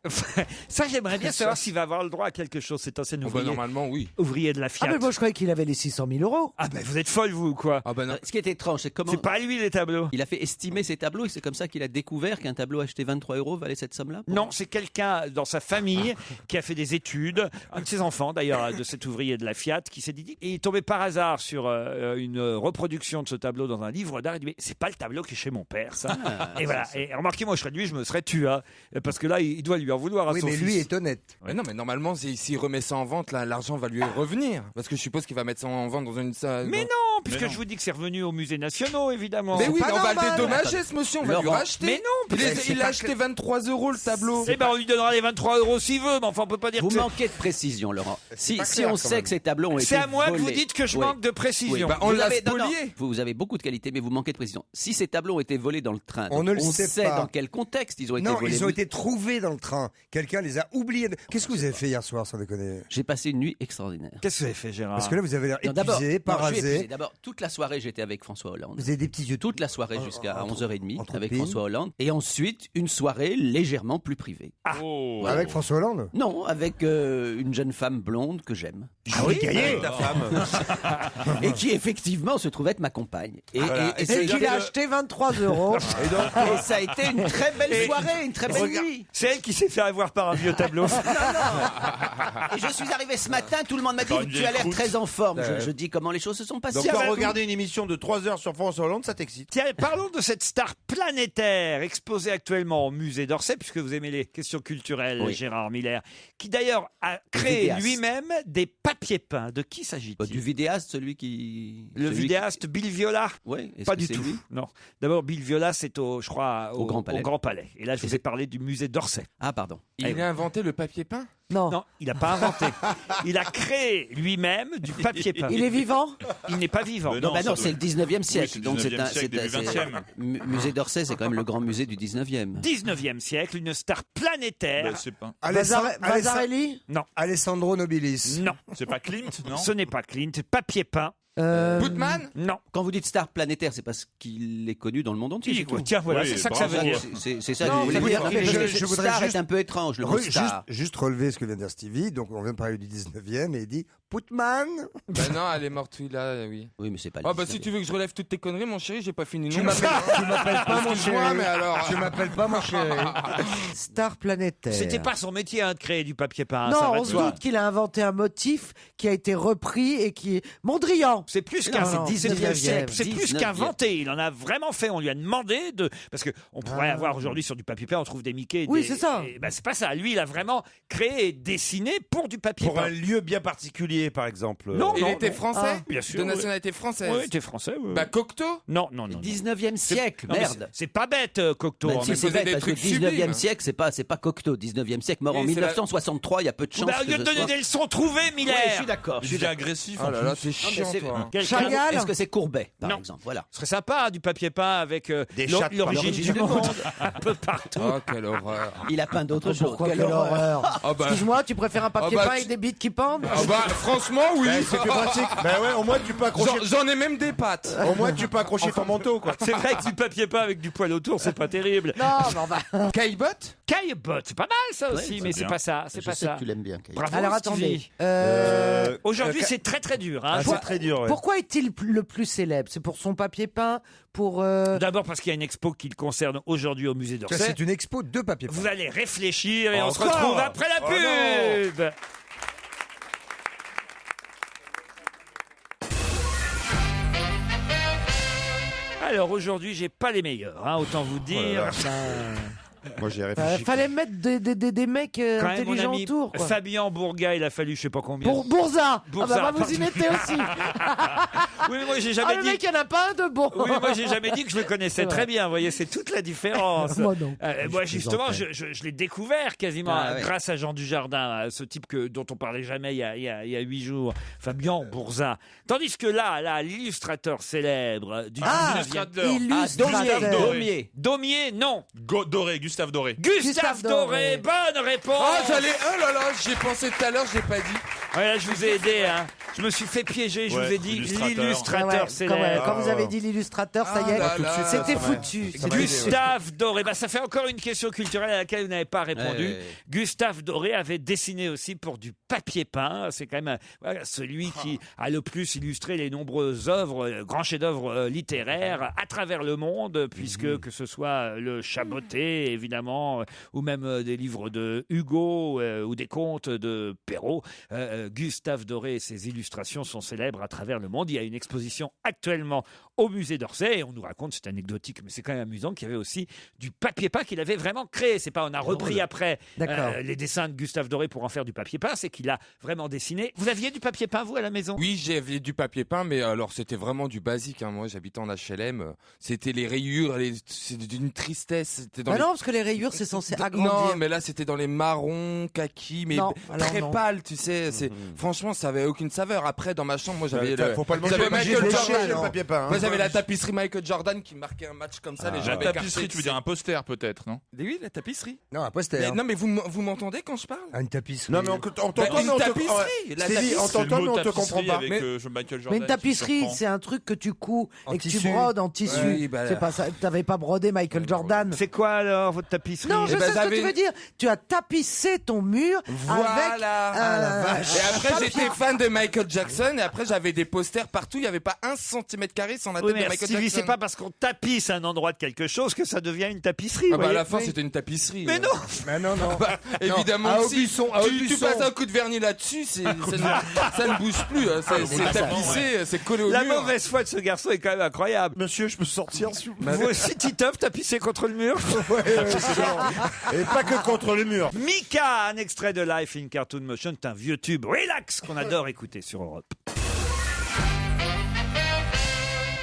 Ça, j'aimerais bien savoir s'il va avoir le droit à quelque chose, cet ancien ouvrier. Normalement, oui. Ouvrier de la Fiat. Ah mais moi je croyais qu'il avait les 600 000 €. Ah ben vous êtes folle vous ou quoi? Ah ben non. Ce qui est étrange, c'est comment... C'est pas lui les tableaux. Il a fait estimer ses tableaux et c'est comme ça qu'il a découvert qu'un tableau acheté 23 € valait cette somme-là? Non, c'est quelqu'un dans sa famille qui a fait des études, un de ses enfants d'ailleurs, de cet ouvrier de la Fiat, qui s'est dit, et il est tombé par hasard sur une reproduction de ce tableau dans un livre d'art. Il dit, mais c'est pas le tableau qui est chez mon père, ça. Et voilà. Et remarquez, moi, je serais lui, je me serais tué, hein, parce que là, il doit lui en vouloir à son mais fils. lui est honnête. Mais non, mais normalement, s'il remet ça en vente, là, l'argent va lui revenir. Parce que je suppose qu'il va mettre ça en vente dans une salle. Mais non, puisque je vous dis que c'est revenu aux musées nationaux, évidemment. Mais oui, pas on va normal. le dédommager, ce monsieur, on va lui racheter. Mais non, il a acheté 23 € le tableau. Eh ben, on lui donnera les 23 € s'il veut, mais enfin, on peut pas dire Vous que manquez de précision, Laurent. Si on sait que ces tableaux ont été c'est à moi que vous volés. dites que je manque de précision. Oui. Bah, on l'a spolié. Vous avez beaucoup de qualité, mais vous manquez de précision. Si ces tableaux ont été volés dans le train, On ne le sait pas. dans quel contexte ils ont été Non, volés. ils ont été trouvés dans le train. Quelqu'un les a oubliés. Qu'est-ce que vous avez fait hier soir, sans déconner? J'ai passé une nuit extraordinaire. Qu'est-ce que vous avez fait, Gérard? Parce que là, vous avez l'air Non, d'abord, épuisé, non, je suis parasé. épuisé. D'abord, toute la soirée, j'étais avec François Hollande. Vous avez des petits yeux. Toute la soirée jusqu'à 11h30 entre avec copines. François Hollande. Et ensuite, une soirée légèrement plus privée. Oh. Avec François Hollande? Non, avec une jeune femme blonde que j'aime. Ah oui, gagné. Ta femme. Et qui effectivement se trouvait être ma compagne. Et Et qu'il a acheté 23 €. et ça a été une très belle soirée, une très belle nuit. C'est elle qui s'est fait avoir par un vieux tableau. Et je suis arrivé ce matin, tout le monde m'a dit Par une tu vieille as l'air croûte. très en forme. Je dis comment les choses se sont passées. Donc, Tiens, quand bah, regarder une émission de 3 heures sur François Hollande, ça t'excite? Tiens, parlons de cette star planétaire exposée actuellement au musée d'Orsay, puisque vous aimez les questions culturelles, Oui. Gérard Miller, qui d'ailleurs a créé vidéaste. lui-même des papiers peints. De qui s'agit-il? Du vidéaste, celui qui. Le vidéaste Bill Viola? Oui, Pas du tout. Non. D'abord, Bill Viola, c'est je crois, Au Grand Palais. Et là, je vous ai parlé du musée d'Orsay. Ah, pardon. Il a inventé le papier peint? Non, il n'a pas inventé. Il a créé lui-même du papier peint. Il est vivant? Il n'est pas vivant. Non, ça c'est le 19e siècle. c'est le Donc 19e siècle, début 20e. Musée d'Orsay, c'est quand même le grand musée du 19e. 19e siècle, une star planétaire. Bah, c'est pas. Vasarely? Non. Alessandro Nobilis. Non. C'est pas Klimt, non? Ce n'est pas Clint. Papier peint. Putman? Non. Quand vous dites star planétaire, c'est parce qu'il est connu dans le monde entier. c'est tout. Tiens, voilà, Oui, c'est ça que ça veut bravo. dire. C'est ça Non, que je voulais mais dire. oui, Non, mais je je voudrais star juste- est un peu étrange, le mot star. Juste relever ce que vient de dire Stevie. Donc, on vient de parler du 19e et il dit Putman. Ben non, elle est morte, oui, là, oui. Oui, mais c'est pas. Oh, bah si tu veux que je relève toutes tes conneries, mon chéri, j'ai pas fini. Tu non. m'appelles pas mon Excuse-moi, chéri. mais alors. Tu m'appelles pas mon chéri. Star planétaire. C'était pas son métier hein, de créer du papier peint. ça Non, va on de se soi. doute qu'il a inventé un motif qui a été repris et qui est Mondrian. Non. C'est plus Non, qu'un non, c'est 19e. c'est plus 19e. qu'inventé. Il en a vraiment fait. On lui a demandé de parce que on pourrait avoir aujourd'hui sur du papier peint, on trouve des Mickey. Oui, des- c'est ça. et ben, c'est pas ça. Lui, il a vraiment créé et dessiné pour du papier Pour peint. un lieu bien particulier, par exemple. Non, Il non, était non. français Bien sûr. De oui. nationalité française Oui, il était français. oui. Bah Cocteau Non, non, non. non. 19e siècle, Non, mais merde. c'est pas bête, Cocteau. Bah, en si, même c'est faisait bête, des parce que trucs 19e sublimes. siècle, c'est pas Cocteau. 19e siècle, mort en Oui, c'est la- 1963, il y a peu de temps. chances. Bah, au lieu de donner des leçons trouvées, Miller. Oui, je suis d'accord. je Il suis est d'accord. agressif. Oh en là là, plus. c'est chiant, c'est- toi. Quelqu'un- Chagall. Est-ce que c'est Courbet, par Non. exemple? Voilà. Ce serait sympa, du papier peint avec Des chattes par l'origine l'origine du du monde monde. un peu partout. Oh, quelle horreur. Il a peint d'autres choses. Pourquoi quelle horreur. Ah bah, Excuse-moi, tu préfères un papier Ah bah, peint avec des bites qui pendent ah bah, franchement, oui. C'est plus pratique. Ben ouais, au moins tu peux accrocher. J'en ai même des pattes. Au moins tu peux accrocher ton manteau, quoi. C'est vrai que du papier peint avec du poil autour, c'est pas terrible. Non, mais on va. Caillebotte Caillebotte, c'est pas mal ça aussi, Ouais, mais c'est c'est bien. pas ça, c'est Je pas sais ça. que tu l'aimes bien, Caillebotte. Bravo, Alors Stevie. attendez. Aujourd'hui, c'est très très dur. Hein. Ah, c'est très dur. Ouais. Pourquoi est-il le plus célèbre? C'est pour son papier peint, pour. D'abord parce qu'il y a une expo qui le concerne aujourd'hui au musée d'Orsay. C'est une expo de papier peint. Vous allez réfléchir et on se Encore retrouve après la Oh pub. Alors aujourd'hui, j'ai pas les meilleurs, hein, autant vous dire. Moi j'ai réfléchi. Fallait mettre des mecs Quand même, mon intelligents ami autour. Quoi. Fabien Bourga, il a fallu je sais pas combien. Bourza. Bourza, Ah bah, vous y pardon. mettez aussi. Oui, mais moi j'ai Ah, jamais le dit. mec, il n'y en a pas un de bon. Oui, moi j'ai jamais dit que je le connaissais C'est vrai. très bien. Vous voyez, c'est toute la différence. Moi, non. Moi justement, je l'ai découvert quasiment Ah, ouais. grâce à Jean Dujardin, ce type dont on parlait jamais il y a 8 jours, Fabien Bourza. Tandis que là, l'illustrateur célèbre du Ah, 19e. illustrateur. Daumier. Daumier, non. Doré, Gustave Doré. Gustave Doré, bonne réponse. Oh là là, j'y ai pensé tout à l'heure, je l'ai pas dit. Voilà, je vous ai aidé. Hein. Je me suis fait piéger. Je Ouais, vous ai dit illustrateur. l'illustrateur célèbre. Quand vous avez dit l'illustrateur, ça y est, Ah là là, c'était ça m'a- foutu. ça m'a aidé, ouais. Gustave Doré, bah, ça fait encore une question culturelle à laquelle vous n'avez pas répondu. Ouais. Gustave Doré avait dessiné aussi pour du papier peint. C'est quand même voilà, celui qui a le plus illustré les nombreuses œuvres, grands chefs-d'œuvre littéraires à travers le monde, puisque que ce soit le Chaboté, évidemment, ou même des livres de Hugo ou des contes de Perrault. Gustave Doré et ses illustrations sont célèbres à travers le monde. Il y a une exposition actuellement au musée d'Orsay et on nous raconte, c'est anecdotique, mais c'est quand même amusant, qu'il y avait aussi du papier peint qu'il avait vraiment créé. C'est pas on a repris après D'accord. les dessins de Gustave Doré pour en faire du papier peint, c'est qu'il a vraiment dessiné. Vous aviez du papier peint, vous, à la maison? Oui, j'avais du papier peint, mais alors c'était vraiment du basique. Hein. Moi, j'habitais en HLM. C'était les rayures, c'est d'une tristesse. C'était dans Bah les... non, parce que les rayures, c'est censé Non, agrandir. mais là, c'était dans les marrons, kaki, mais Non, alors très non. pâle, tu sais. Franchement, ça avait aucune saveur. Après, dans ma chambre, moi, j'avais Faut pas le manger. j'avais Michael Jordan. le papier peint. Moi, j'avais la tapisserie Michael Jordan qui marquait un match comme ça. les gens La avaient tapisserie, écarté, tu veux dire un poster peut-être, non? Oui, la tapisserie. Non, un poster. Mais, non, mais vous m'entendez quand je parle? Ah, une tapisserie. Non mais on t'entend, Bah, mais une on te tapisserie, ouais. la Stevie, tapisserie. on C'est le t'entend mot mais on te tapisserie comprend pas. avec Mais- Michael Jordan. Mais une qui tapisserie, surprend. c'est un truc que tu couds En et que tu tissu. brodes en tissu. Oui, bah, C'est pas ça. T'avais pas brodé Michael Jordan. C'est quoi alors votre tapisserie? Non, je Eh ben, sais ce que j'avais tu veux dire. Tu as tapissé ton mur avec. Voilà. Ah, la vache. Et après, papier. j'étais fan de Michael Jackson. Et après, j'avais des posters partout. Il n'y avait pas 1 cm² sans la tête Oui, de mais Michael Stevie, Jackson. c'est pas parce qu'on tapisse un endroit de quelque chose que ça devient une tapisserie. Ah bah, à voyez. la fin, c'était une tapisserie. Mais non. Mais non, non. Bah, évidemment, à que si Aubusson, à tu Aubusson. passes un coup de vernis là-dessus, ça ne bouge plus. Hein. C'est tapissé, c'est collé au La mur. mauvaise foi de ce garçon est quand même incroyable. Monsieur, je peux sortir s'il vous plaît. Vous aussi, Titeuf, tapissé contre le mur. Et pas que contre le mur. Mika, un extrait de Life in Cartoon Motion, c'est un vieux tube relax qu'on adore écouter sur Europe.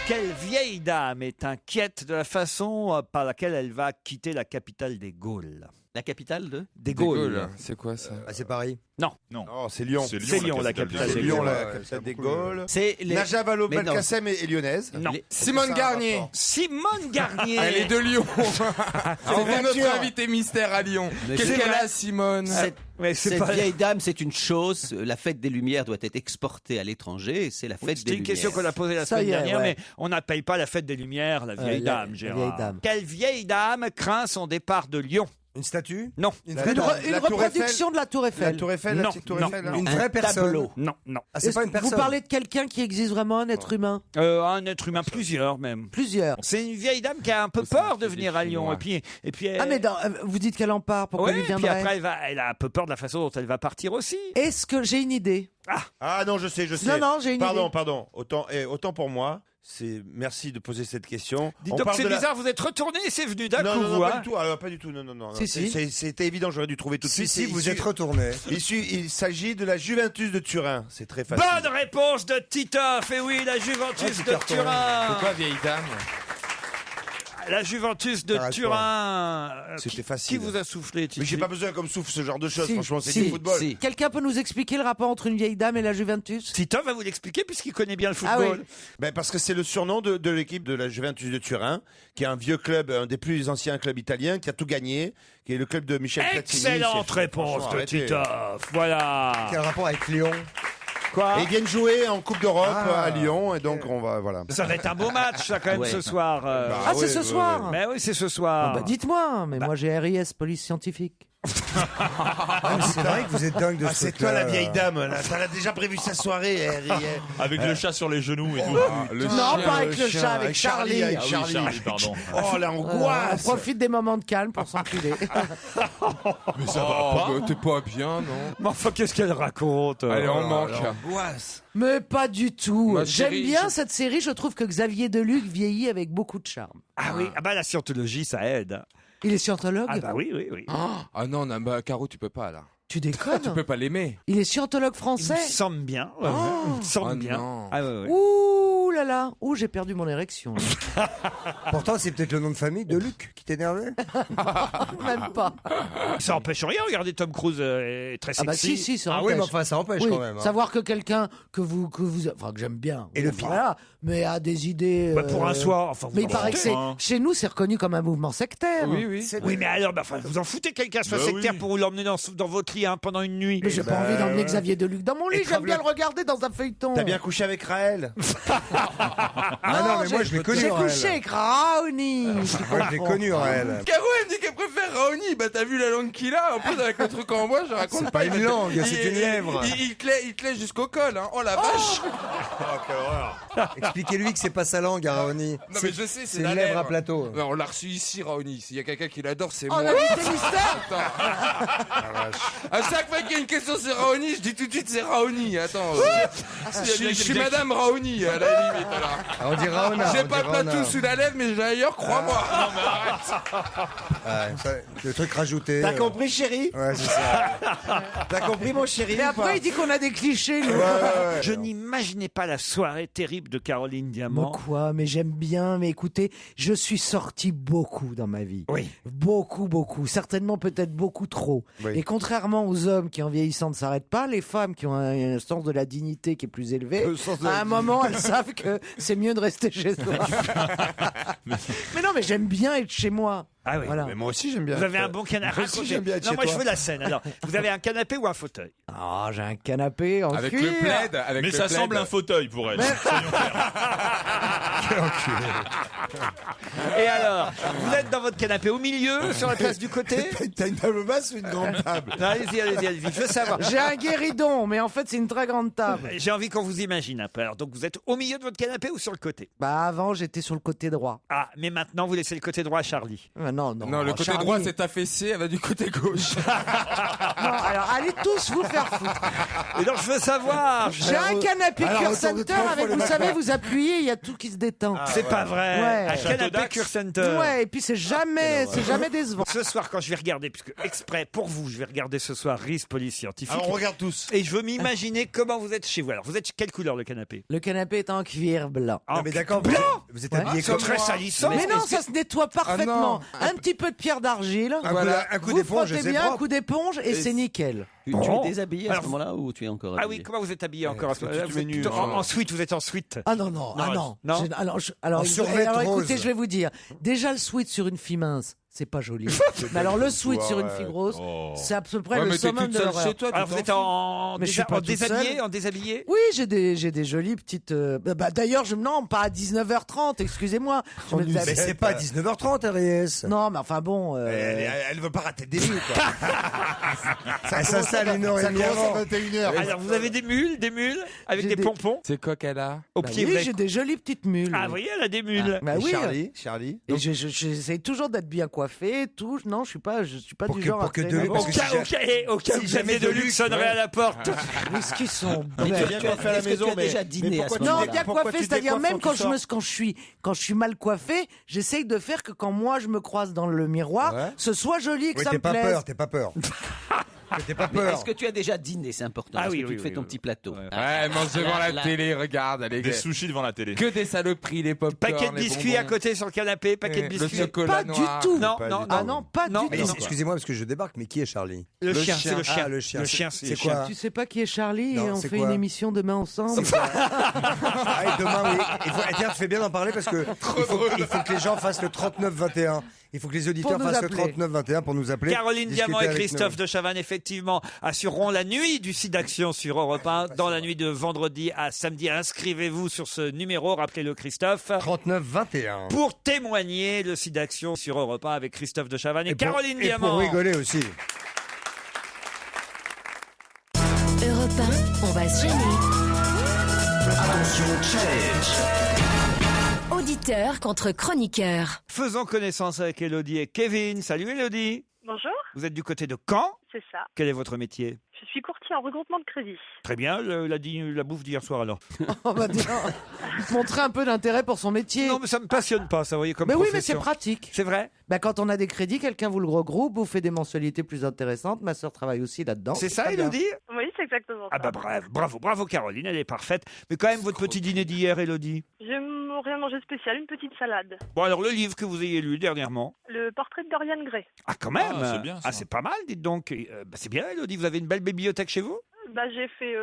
Quelle vieille dame est inquiète de la façon par laquelle elle va quitter la capitale des Gaules? La capitale de Des Des Gaules. Gaules, c'est quoi ça? Ah, c'est pareil. Non. Non. Oh, c'est Lyon. C'est C'est Lyon, la capitale des des Lyon, Gaules. la capitale des Gaules. C'est les... Naja Valo Mais non. Belkacem est lyonnaise. Non. Simone Garnier. Simone Garnier. Elle est de Lyon. C'était notre invité mystère à Lyon. Mais Qu'est-ce c'est qu'elle vrai. a, Simone? Mais c'est Cette pas... vieille dame, c'est une chose. La fête des Lumières doit être exportée à l'étranger. Et c'est la fête C'était des une Lumières. question qu'on a posée la Ça semaine y est, dernière, ouais. mais on n'appelle pas la fête des Lumières la vieille la dame, vieille Gérard. dame. Quelle vieille dame craint son départ de Lyon? Une statue? Non. Une Une reproduction de la Tour Eiffel. La Tour Eiffel, la Non, petite Tour non, Eiffel. non. Une vraie personne? tableau. Non, non. Ah, c'est pas une personne? Vous parlez de quelqu'un qui existe vraiment, un être humain? Un être humain, plusieurs même. Plusieurs. C'est une vieille dame qui a un peu peur de venir à Lyon. Et puis Ah, mais vous dites qu'elle en part, pourquoi ouais, elle puis viendrait? après, elle a un peu peur de la façon dont elle va partir aussi. Est-ce que j'ai une idée? Ah non, je sais. Non, j'ai une idée. Pardon. Autant pour moi. Merci de poser cette question. Dites donc, c'est bizarre, vous êtes retourné et c'est venu d'un coup, non, hein. pas du tout. Alors, pas du tout. Non. Si. C'était évident, j'aurais dû trouver tout de suite. Si, vous êtes retourné. Il s'agit de la Juventus de Turin. C'est très facile. Bonne réponse de Titoff. Et oui, la Juventus de Turin. Pourquoi vieille dame? La Juventus de Arrête Turin. C'était facile. Qui vous a soufflé, Titi? Mais j'ai pas besoin comme souffle ce genre de choses. Si, Franchement, c'est si, du football. si. Quelqu'un peut nous expliquer le rapport entre une vieille dame et la Juventus? Titoff va vous l'expliquer puisqu'il connaît bien le Ah football. oui. Parce que c'est le surnom de l'équipe de la Juventus de Turin, qui est un vieux club, un des plus anciens clubs italiens, qui a tout gagné, qui est le club de Michel Platini. Excellente réponse de Titoff. Voilà. Quel rapport avec Lyon? Quoi? Et ils viennent jouer en Coupe d'Europe à Lyon, et donc on va, voilà. Ça va être un beau match, ça, quand même, Ouais. ce soir. Ah, c'est ce soir? Mais oui, c'est ce soir. Bah, dites-moi, mais moi j'ai RIS, police scientifique. C'est vrai que vous êtes dingue de ce C'est toi truc-là. la vieille dame, là. T'as déjà prévu sa soirée, Avec le chat sur les genoux et tout. Non, pas avec le chat, avec Charlie. avec Ah oui, Charlie. Charlie, pardon. Oh, On l'angoisse. profite des moments de calme pour s'enculer. Mais ça va pas. T'es pas bien, non? Mais enfin, qu'est-ce qu'elle raconte? Allez, on manque. Mais pas du tout. Ma J'aime chérie, bien cette série, je trouve que Xavier Deluc vieillit avec beaucoup de charme. Ah oui, ah bah la scientologie, ça aide. Il est scientologue? Ah bah oui. Ah non, Caro, tu peux pas, là. Tu déconnes? Tu peux pas l'aimer. Il est scientologue Il français? me semble bien. Ouais, il me semble Oh bien. non. Ah ouais. Ouh là là, ouh, j'ai perdu mon érection. Pourtant, c'est peut-être le nom de famille de Luc qui t'énervait. Même pas. Ça empêche rien, regardez, Tom Cruise est très Ah bah sexy. si, ça Ah oui, mais empêche. enfin, ça empêche Oui, quand même. hein. savoir que quelqu'un enfin que j'aime bien, Et le voilà, mais a des idées. Bah, pour un soir, enfin, vous Mais il en paraît que foutez, c'est hein. chez nous, c'est reconnu comme un mouvement sectaire. Oui. Oui, mais alors, bah, enfin, vous en foutez que quelqu'un soit Bah sectaire oui. pour vous l'emmener dans votre lit pendant une nuit. Mais j'ai pas envie d'emmener Xavier Deluc dans mon lit. J'aime bien le regarder dans un feuilleton. T'as bien couché avec Raël? Ah non, mais moi, je l'ai connu, J'ai Raël. couché avec Raoni. Moi, je l'ai connu, Raël. Caro, elle me dit qu'elle préfère Raoni. Bah, t'as vu la langue qu'il a? En plus, avec le truc en bois, je raconte C'est pas une langue, c'est une lèvre. Il te lait jusqu'au col, hein. Oh la vache! Expliquez-lui que c'est pas sa langue, Raoni. Non, mais je sais, C'est une lèvre à plateau. Non, on l'a reçu ici, Raoni. S'il y a quelqu'un qui l'adore, c'est Oh, moi. l'invité mystère. À chaque fois qu'il y a une question sur Raoni, je dis tout de suite c'est Raoni. Attends, je suis Madame Raoni à la limite. Alors. Ah, on dit Raona. J'ai on pas dit le plateau Raona. sous la lèvre, mais j'ai ailleurs, crois-moi. Ouais, ça, le truc rajouté. T'as compris, chérie? Ouais, c'est ça. T'as compris, mon chéri? Et ou pas après, il dit qu'on a des clichés. Nous. Je n'imaginais pas la soirée terrible de Caroline Mais Diamant. quoi? Mais j'aime bien. Mais écoutez, je suis sorti beaucoup dans ma vie. Oui. Beaucoup. Certainement, peut-être beaucoup trop. Oui. Et contrairement aux hommes qui, en vieillissant, ne s'arrêtent pas, les femmes qui ont un sens de la dignité qui est plus élevé, à un moment, elles savent que c'est mieux de rester chez soi. Mais non, mais j'aime bien être chez moi. Ah oui. Voilà. Mais moi aussi, j'aime bien. Vous avez un bon canapé. Moi aussi, j'aime bien être Non, chez moi, toi. je veux la scène. Alors, vous avez un canapé ou un fauteuil? Ah, j'ai un canapé en Avec cuir. le plaid. Avec Mais le ça plaid. semble un fauteuil pour elle. Soyons clairs. Et alors, vous êtes dans votre canapé au milieu, sur la place du côté? T'as une table basse ou une grande table? Non, allez-y. Je veux savoir. J'ai un guéridon, mais en fait, c'est une très grande table. J'ai envie qu'on vous imagine un peu. Alors, donc, vous êtes au milieu de votre canapé ou sur le côté? Bah, avant, j'étais sur le côté droit. Ah, mais maintenant, vous laissez le côté droit à Charlie. Non. Non, le côté Charlie. droit c'est affaissé, elle va du côté gauche. Non, alors, allez tous vous faire foutre. Et donc, je veux savoir. J'ai un canapé Alors, Cure autour de Center trois fois avec, le vous matin. savez, vous appuyez, il y a tout qui se détend. C'est pas vrai. Ouais. Un Château canapé d'Axe. Cure Center. Ouais, et puis c'est jamais décevant. Ce soir, quand je vais regarder, puisque exprès pour vous, je vais regarder ce soir Riz Police Scientifique. Alors on regarde tous. Et je veux m'imaginer comment vous êtes chez vous. Alors, vous êtes quelle couleur le canapé? Le canapé est en cuir blanc. Non, mais d'accord, vous êtes Ouais. habillé C'est comme très moi. salissant. Mais non, ça se nettoie parfaitement. Un petit peu de pierre d'argile. Un coup Vous d'éponge, frottez c'est bien un propre. coup d'éponge et c'est nickel. Tu Bon. es déshabillé à Alors, ce moment-là ou tu es encore Ah habillé? oui, comment vous êtes habillé encore à ce parce que moment-là? tu Vous te êtes mets nu, plutôt hein. en suite, vous êtes en suite. Ah non. Non. Alors, En survêt alors, rose. écoutez, je vais vous dire. Déjà, le sweat sur une fille mince, c'est pas joli. Mais alors le sweat sur une fille grosse, c'est à peu près Ouais, le mais t'es summum toute de seule l'horreur. chez toi, tu Alors vous t'en êtes fous. en Mais je suis pas toute déshabillé, seule. en déshabillé. Oui, j'ai des jolies petites. D'ailleurs, non, pas à 19h30, excusez-moi. Je me Mais c'est pas à 19h30, Ariès. Non, mais enfin bon. Elle veut pas rater le début, quoi. Ça s'installe 1h30 avant. 21h. Alors vous avez des mules avec J'ai des des- pompons C'est quoi qu'elle a? au Bah pied oui, vrai. j'ai des jolies petites mules. Ah, vous voyez, elle a des mules. Bah Et oui. Charlie. Et j'essaye toujours d'être bien coiffé, tout. Non, je suis pas Pour du que- genre pour à que traîner. de- parce Au que cas, si au cas, au cas où si jamais jamais de luxe sonnerait à la porte. Qu'est-ce qu'ils sont Mais bons. tu as- bien coiffé à la est-ce que maison, tu as mais- déjà dîné mais à ce pourquoi tu Non, moment-là bien Pourquoi coiffé, tu c'est-à-dire décoiffes même quand quand tu je suis mal coiffé, j'essaye de faire que quand moi je me croise dans le miroir, Ouais. ce soit joli, que Oui, ça t'es me pas plaise. peur, t'es pas peur. T'es pas Mais peur. est-ce que tu as déjà dîné? C'est important. Ah Est-ce oui, que tu oui, te fais oui, ton oui. petit plateau? Ouais, elle mange devant la télé, regarde, elle est Des sushis devant la télé. que des saloperies, les pop Paquet de biscuits à côté sur le canapé, paquet de Le biscuits. chocolat Pas du noir. tout. Non, Pas non, du non. Ah non, pas Non, du Mais tout. excusez-moi parce que je débarque, mais qui est Charlie? Le chien, c'est le chien. Ah, le chien. Le chien, c'est C'est le chien. quoi? Tu sais pas qui est Charlie Non, et on c'est fait quoi une émission demain ensemble. Ah, et demain, oui. Tiens, tu fais bien d'en parler parce que il faut que les gens fassent le 39-21. Il faut que les auditeurs Pour nous fassent le appeler. 39-21 pour nous appeler. Caroline discuter Diamant et avec Christophe nous. de Chavannes, effectivement, assureront la nuit du site d'action sur Europe 1 dans la nuit de vendredi à samedi. Inscrivez-vous sur ce numéro, rappelez-le Christophe, 39-21. pour témoigner le site d'action sur Europe 1 avec Christophe de Chavannes et, Caroline et Diamant. pour rigoler aussi. Europe 1, on va se gêner. Attention, challenge. Auditeur contre chroniqueur. Faisons connaissance avec Elodie et Kevin. Salut Elodie. Bonjour, Vous êtes du côté de Caen. c'est ça. Quel est votre métier? Je suis courtier en regroupement de crédit. Très bien, la bouffe d'hier soir alors. Oh, bah, dis donc. Montrer un peu d'intérêt pour son métier. Non mais ça me passionne pas, ça, vous voyez, comme Mais oui, mais c'est profession. pratique. C'est vrai? Bah, quand on a des crédits, quelqu'un vous le regroupe, vous fait des mensualités plus intéressantes. Ma sœur travaille aussi là-dedans. C'est ça, très bien. Elodie? Oui, c'est exactement ça. Ah bah bravo Caroline, elle est parfaite. Mais quand même, votre petit dîner d'hier, Elodie. J'ai rien mangé de spécial, une petite salade. Bon alors, le livre que vous ayez lu dernièrement. Le portrait de Dorian Gray. Ah quand même. Ah, c'est bien, ça. Ah, c'est pas mal, dites donc. C'est bien, Elodie, vous avez une belle bibliothèque chez vous? Bah, j'ai fait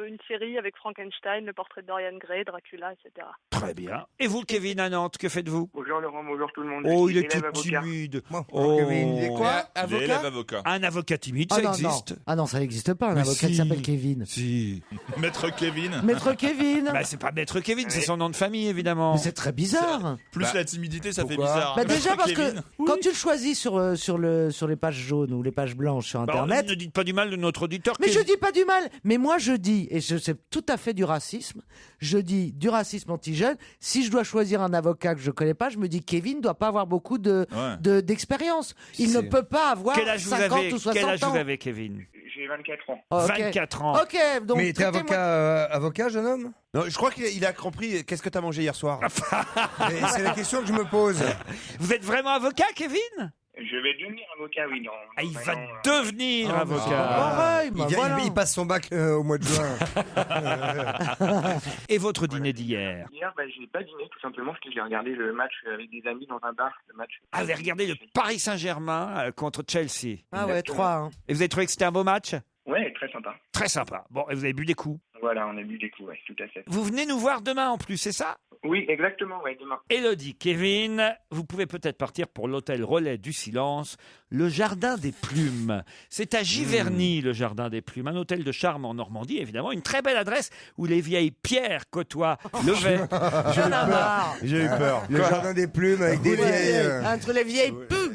une série avec Frankenstein, le portrait de Dorian Gray, Dracula, etc. Très bien. Et vous, Kevin, à Nantes, que faites-vous? Bonjour Laurent, bonjour tout le monde. Oh, Je il suis est tout élève avocat. timide. Moi, Oh. Kevin, il est quoi? Il est élève avocat. Un avocat timide, Ah ça non, existe. non. Ah non, ça n'existe pas, un Mais avocat qui si. s'appelle Kevin. Si. Maître Kevin. Maître Kevin. Bah, c'est pas Maître Kevin, c'est son nom de famille, évidemment. Mais c'est très bizarre. Plus la timidité, ça fait pourquoi bizarre. Bah Maître déjà parce Kevin. que quand tu le choisis sur les pages jaunes ou les pages blanches sur Bah, Internet, ne dites pas du mal de notre auditeur. mais je Kevin. dis pas du mal. Mais moi je dis, et c'est tout à fait du racisme, je dis du racisme anti-jeune. Si je dois choisir un avocat que je connais pas, je me dis Kevin doit pas avoir beaucoup d'expérience. Il ne peut pas avoir Quel âge vous 50 avez, ou 60 quel âge ans. vous avez, Kevin? J'ai 24 ans. Ok. 24 ans. Ok, donc Mais t'es traitez-moi- avocat, jeune homme? Non, je crois qu'il a compris. Qu'est-ce que t'as mangé hier soir? Mais c'est la question que je me pose. Vous êtes vraiment avocat, Kevin? Je vais devenir avocat, oui. Ah, il va devenir avocat. Pareil, Il, bah vient- voilà. il passe son bac au mois de juin. Et votre dîner d'hier? Hier, j'ai pas dîné tout simplement parce que j'ai regardé le match avec des amis dans un bar. Le match. Ah, vous avez regardé le Paris Saint-Germain contre Chelsea. Ah ouais, 3. Hein. Et vous avez trouvé que c'était un beau match? Ouais, très sympa. Très sympa. Bon, et vous avez bu des coups. Voilà, on a bu des coups, ouais, tout à fait. Vous venez nous voir demain en plus, c'est ça? Oui, exactement, ouais, demain. Élodie, Kevin, vous pouvez peut-être partir pour l'hôtel Relais du Silence, le Jardin des Plumes. C'est à Giverny, le Jardin des Plumes, un hôtel de charme en Normandie, évidemment, une très belle adresse où les vieilles pierres côtoient le verre. J'en ai marre. J'ai eu peur. Le jardin des plumes avec des vieilles. Entre les vieilles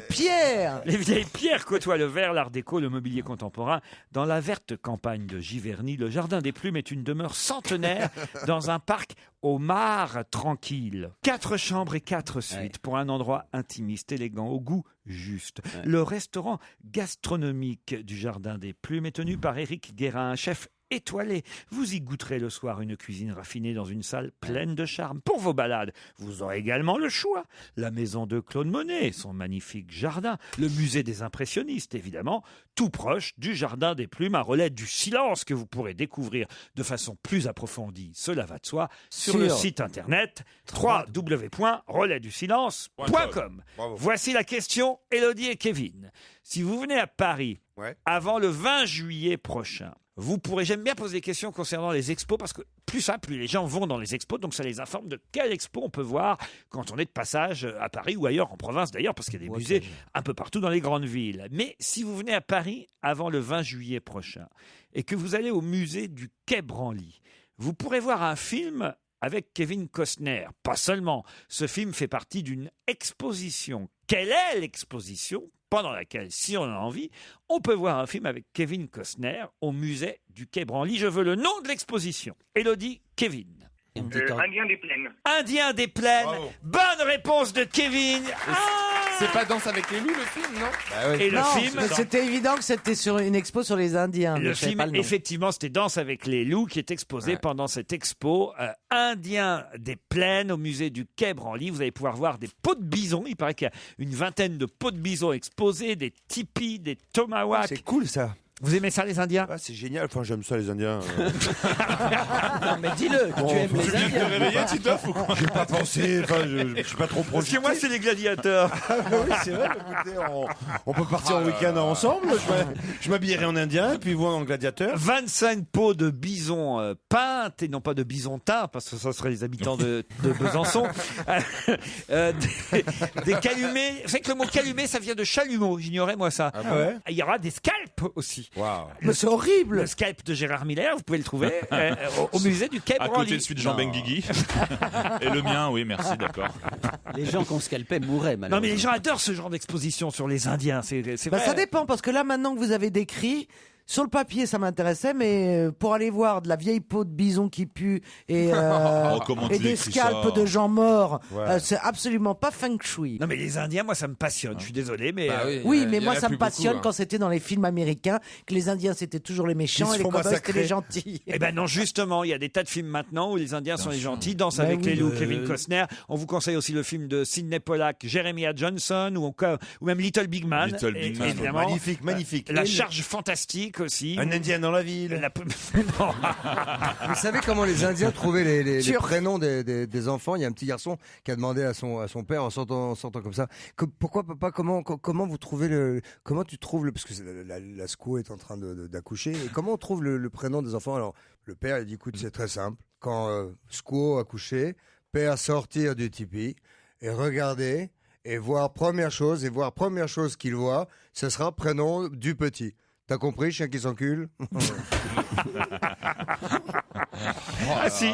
pierres. Les vieilles pierres côtoient le verre, l'art déco, le mobilier contemporain. Dans la verte campagne de Giverny, le Jardin des Plumes est une demeure centenaire dans un parc au mar tranquille. 4 chambres et 4 suites pour un endroit intimiste, élégant, au goût juste. Le restaurant gastronomique du Jardin des Plumes est tenu par Éric Guérin, un chef étoilé. Vous y goûterez le soir une cuisine raffinée dans une salle pleine de charme. Pour vos balades, vous aurez également le choix. La maison de Claude Monet, son magnifique jardin, le musée des impressionnistes, évidemment, tout proche du Jardin des Plumes, un relais du silence que vous pourrez découvrir de façon plus approfondie, cela va de soi, sur le site internet www.relaisdusilence.com. Bravo. Voici la question, Élodie et Kevin. Si vous venez à Paris avant le 20 juillet prochain, vous pourrez, j'aime bien poser des questions concernant les expos parce que plus simple, plus les gens vont dans les expos, donc ça les informe de quelle expo on peut voir quand on est de passage à Paris ou ailleurs, en province d'ailleurs, parce qu'il y a des musées un peu partout dans les grandes villes. Mais si vous venez à Paris avant le 20 juillet prochain et que vous allez au musée du Quai Branly, vous pourrez voir un film avec Kevin Costner. Pas seulement, ce film fait partie d'une exposition. Quelle est l'exposition pendant laquelle, si on a envie, on peut voir un film avec Kevin Costner au musée du Quai Branly? Je veux le nom de l'exposition. Élodie, Kevin. Indien des plaines. Indien des plaines. Bravo. Bonne réponse de Kevin. C'est pas Danse avec les loups le film, non? Et le film, c'était évident que c'était sur une expo sur les Indiens. le film, effectivement, c'était Danse avec les loups qui est exposé pendant cette expo Indien des plaines au musée du Quai Branly. Vous allez pouvoir voir des peaux de bison. Il paraît qu'il y a une vingtaine de peaux de bison exposées, des tipis, des tomahawks. C'est cool ça. Vous aimez ça, les Indiens? C'est génial. Enfin, j'aime ça, les Indiens. Non, mais dis-le, que tu aimes les Tu viens de te Indiens. réveiller, Titoff, ou quoi? J'ai pas pensé. Enfin, je suis pas trop Parce projeté. que moi, c'est les gladiateurs. Oui, c'est vrai. Écoutez, on peut partir en week-end ensemble. Je m'habillerai en Indien et puis vous en gladiateur. 25 peaux de bison peintes et non pas de bisontin, parce que ça serait les habitants de Besançon. Des calumets. Vous savez que le mot calumet, ça vient de chalumeau. J'ignorais, moi, ça. ouais. Il y aura des scalps aussi. Waouh. Mais c'est horrible. Le scalp de Gérard Miller, vous pouvez le trouver au musée du Quai À Branly. côté de celui de Jean Benguigui. Et le mien, oui, merci, d'accord. Les gens qu'on scalpait mouraient, malheureusement. Non, mais les gens adorent ce genre d'exposition sur les Indiens. C'est Bah, vrai. ça dépend, parce que là, maintenant que vous avez décrit, sur le papier, ça m'intéressait, mais pour aller voir de la vieille peau de bison qui pue et, comment et tu des écris scalps ça de gens morts, Ouais. c'est absolument pas feng shui. Non, mais les Indiens, moi, ça me passionne. Je suis désolé, mais. Oui, mais il y en moi, a ça me plus beaucoup, passionne hein. quand c'était dans les films américains, que les Indiens, c'était toujours les méchants Ils se et les font cowboys, c'était massacrer. les gentils. Eh ben non, justement, il y a des tas de films maintenant où les Indiens sont les gentils, Danse Ben avec oui, les loups, Kevin Costner. On vous conseille aussi le film de Sidney Pollack, Jeremiah Johnson, ou même Little Big Man. Little Big Man. Évidemment. Magnifique, magnifique. La charge fantastique aussi. Un Indien dans la ville. Non. Vous savez comment les Indiens trouvaient les prénoms des enfants? Il y a un petit garçon qui a demandé à son père en sortant comme ça. Pourquoi papa? Comment vous trouvez comment tu trouves parce que la SCO est en train d'accoucher. Et comment on trouve le prénom des enfants? Alors le père il dit écoute, c'est très simple. Quand SCO a couché, père sortir du tipi et regarder et voir première chose qu'il voit, ce sera prénom du petit. T'as compris, chien qui s'encule? Ah si.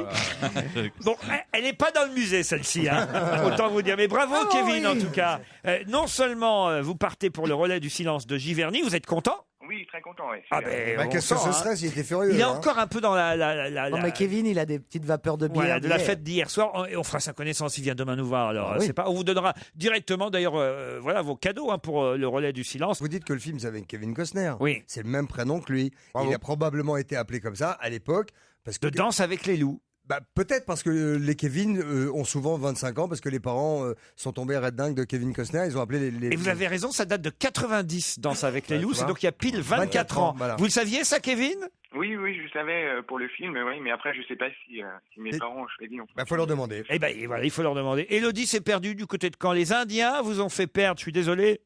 Bon, elle n'est pas dans le musée celle-ci, hein. Autant vous dire. Mais bravo Kevin en tout cas. Non seulement vous partez pour le relais du silence de Giverny, vous êtes content? Oui, très content. Ouais. Ah ben, Bah, on qu'est-ce que sent, ce hein. serait s'il était furieux? Il est hein encore un peu dans Non, mais Kevin, il a des petites vapeurs de bière. Voilà, de la d'hier. fête d'hier soir. Et on fera sa connaissance, il vient demain nous voir. Alors, Ah oui. c'est pas, on vous donnera directement d'ailleurs voilà, vos cadeaux pour le relais du silence. Vous dites que le film c'est avec Kevin Costner. Oui. C'est le même prénom que lui. Il a probablement été appelé comme ça à l'époque. Parce que De Danse avec les loups. Bah, peut-être parce que les Kevin ont souvent 25 ans parce que les parents sont tombés red dingue de Kevin Costner. Ils ont appelé les. Et vous avez raison, ça date de 90, Danse avec les Ouais, loups. tu C'est vois. donc il y a pile 24 ans. voilà. Vous le saviez ça, Kevin? Oui, je savais pour le film, oui, mais après, je sais pas si mes parents ont choisi. Bah, faut leur demander. Eh ben voilà, il faut leur demander. Élodie s'est perdue du côté de Caen. Les Indiens vous ont fait perdre, je suis désolé.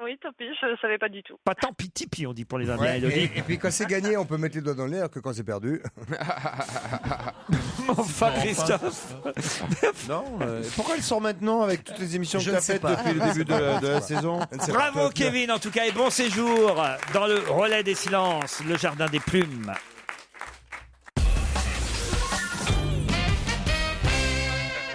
Oui, tant pis, je savais pas du tout. Pas tant pis, tipi, on dit pour les Indiens, Ouais, Élodie. et puis quand c'est gagné, on peut mettre les doigts dans l'air que quand c'est perdu. Enfin, Christophe. Non, pourquoi elle sort maintenant avec toutes les émissions que Je tu as ne sais faites pas. depuis le début de la saison? Bravo Kevin, en tout cas, et bon séjour dans le relais des silences, le jardin des plumes.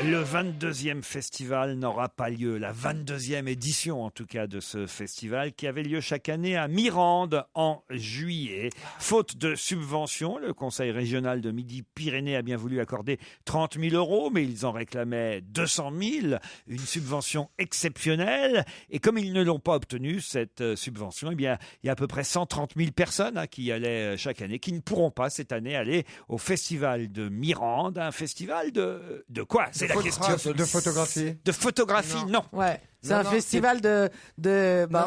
Le 22e festival n'aura pas lieu, la 22e édition en tout cas de ce festival qui avait lieu chaque année à Mirande en juillet. Faute de subventions, le conseil régional de Midi-Pyrénées a bien voulu accorder 30 000 €, mais ils en réclamaient 200 000, une subvention exceptionnelle. Et comme ils ne l'ont pas obtenue, cette subvention, eh bien, il y a à peu près 130 000 personnes qui y allaient chaque année, qui ne pourront pas cette année aller au festival de Mirande, un festival de quoi? C'est la question. De photographie. De photographie, non. Ouais. C'est Non, un non, festival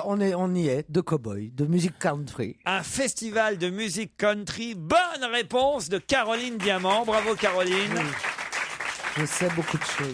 on y est, de cow-boy, de musique country. Un festival de musique country. Bonne réponse de Caroline Diamant. Bravo Caroline. Je sais beaucoup de choses.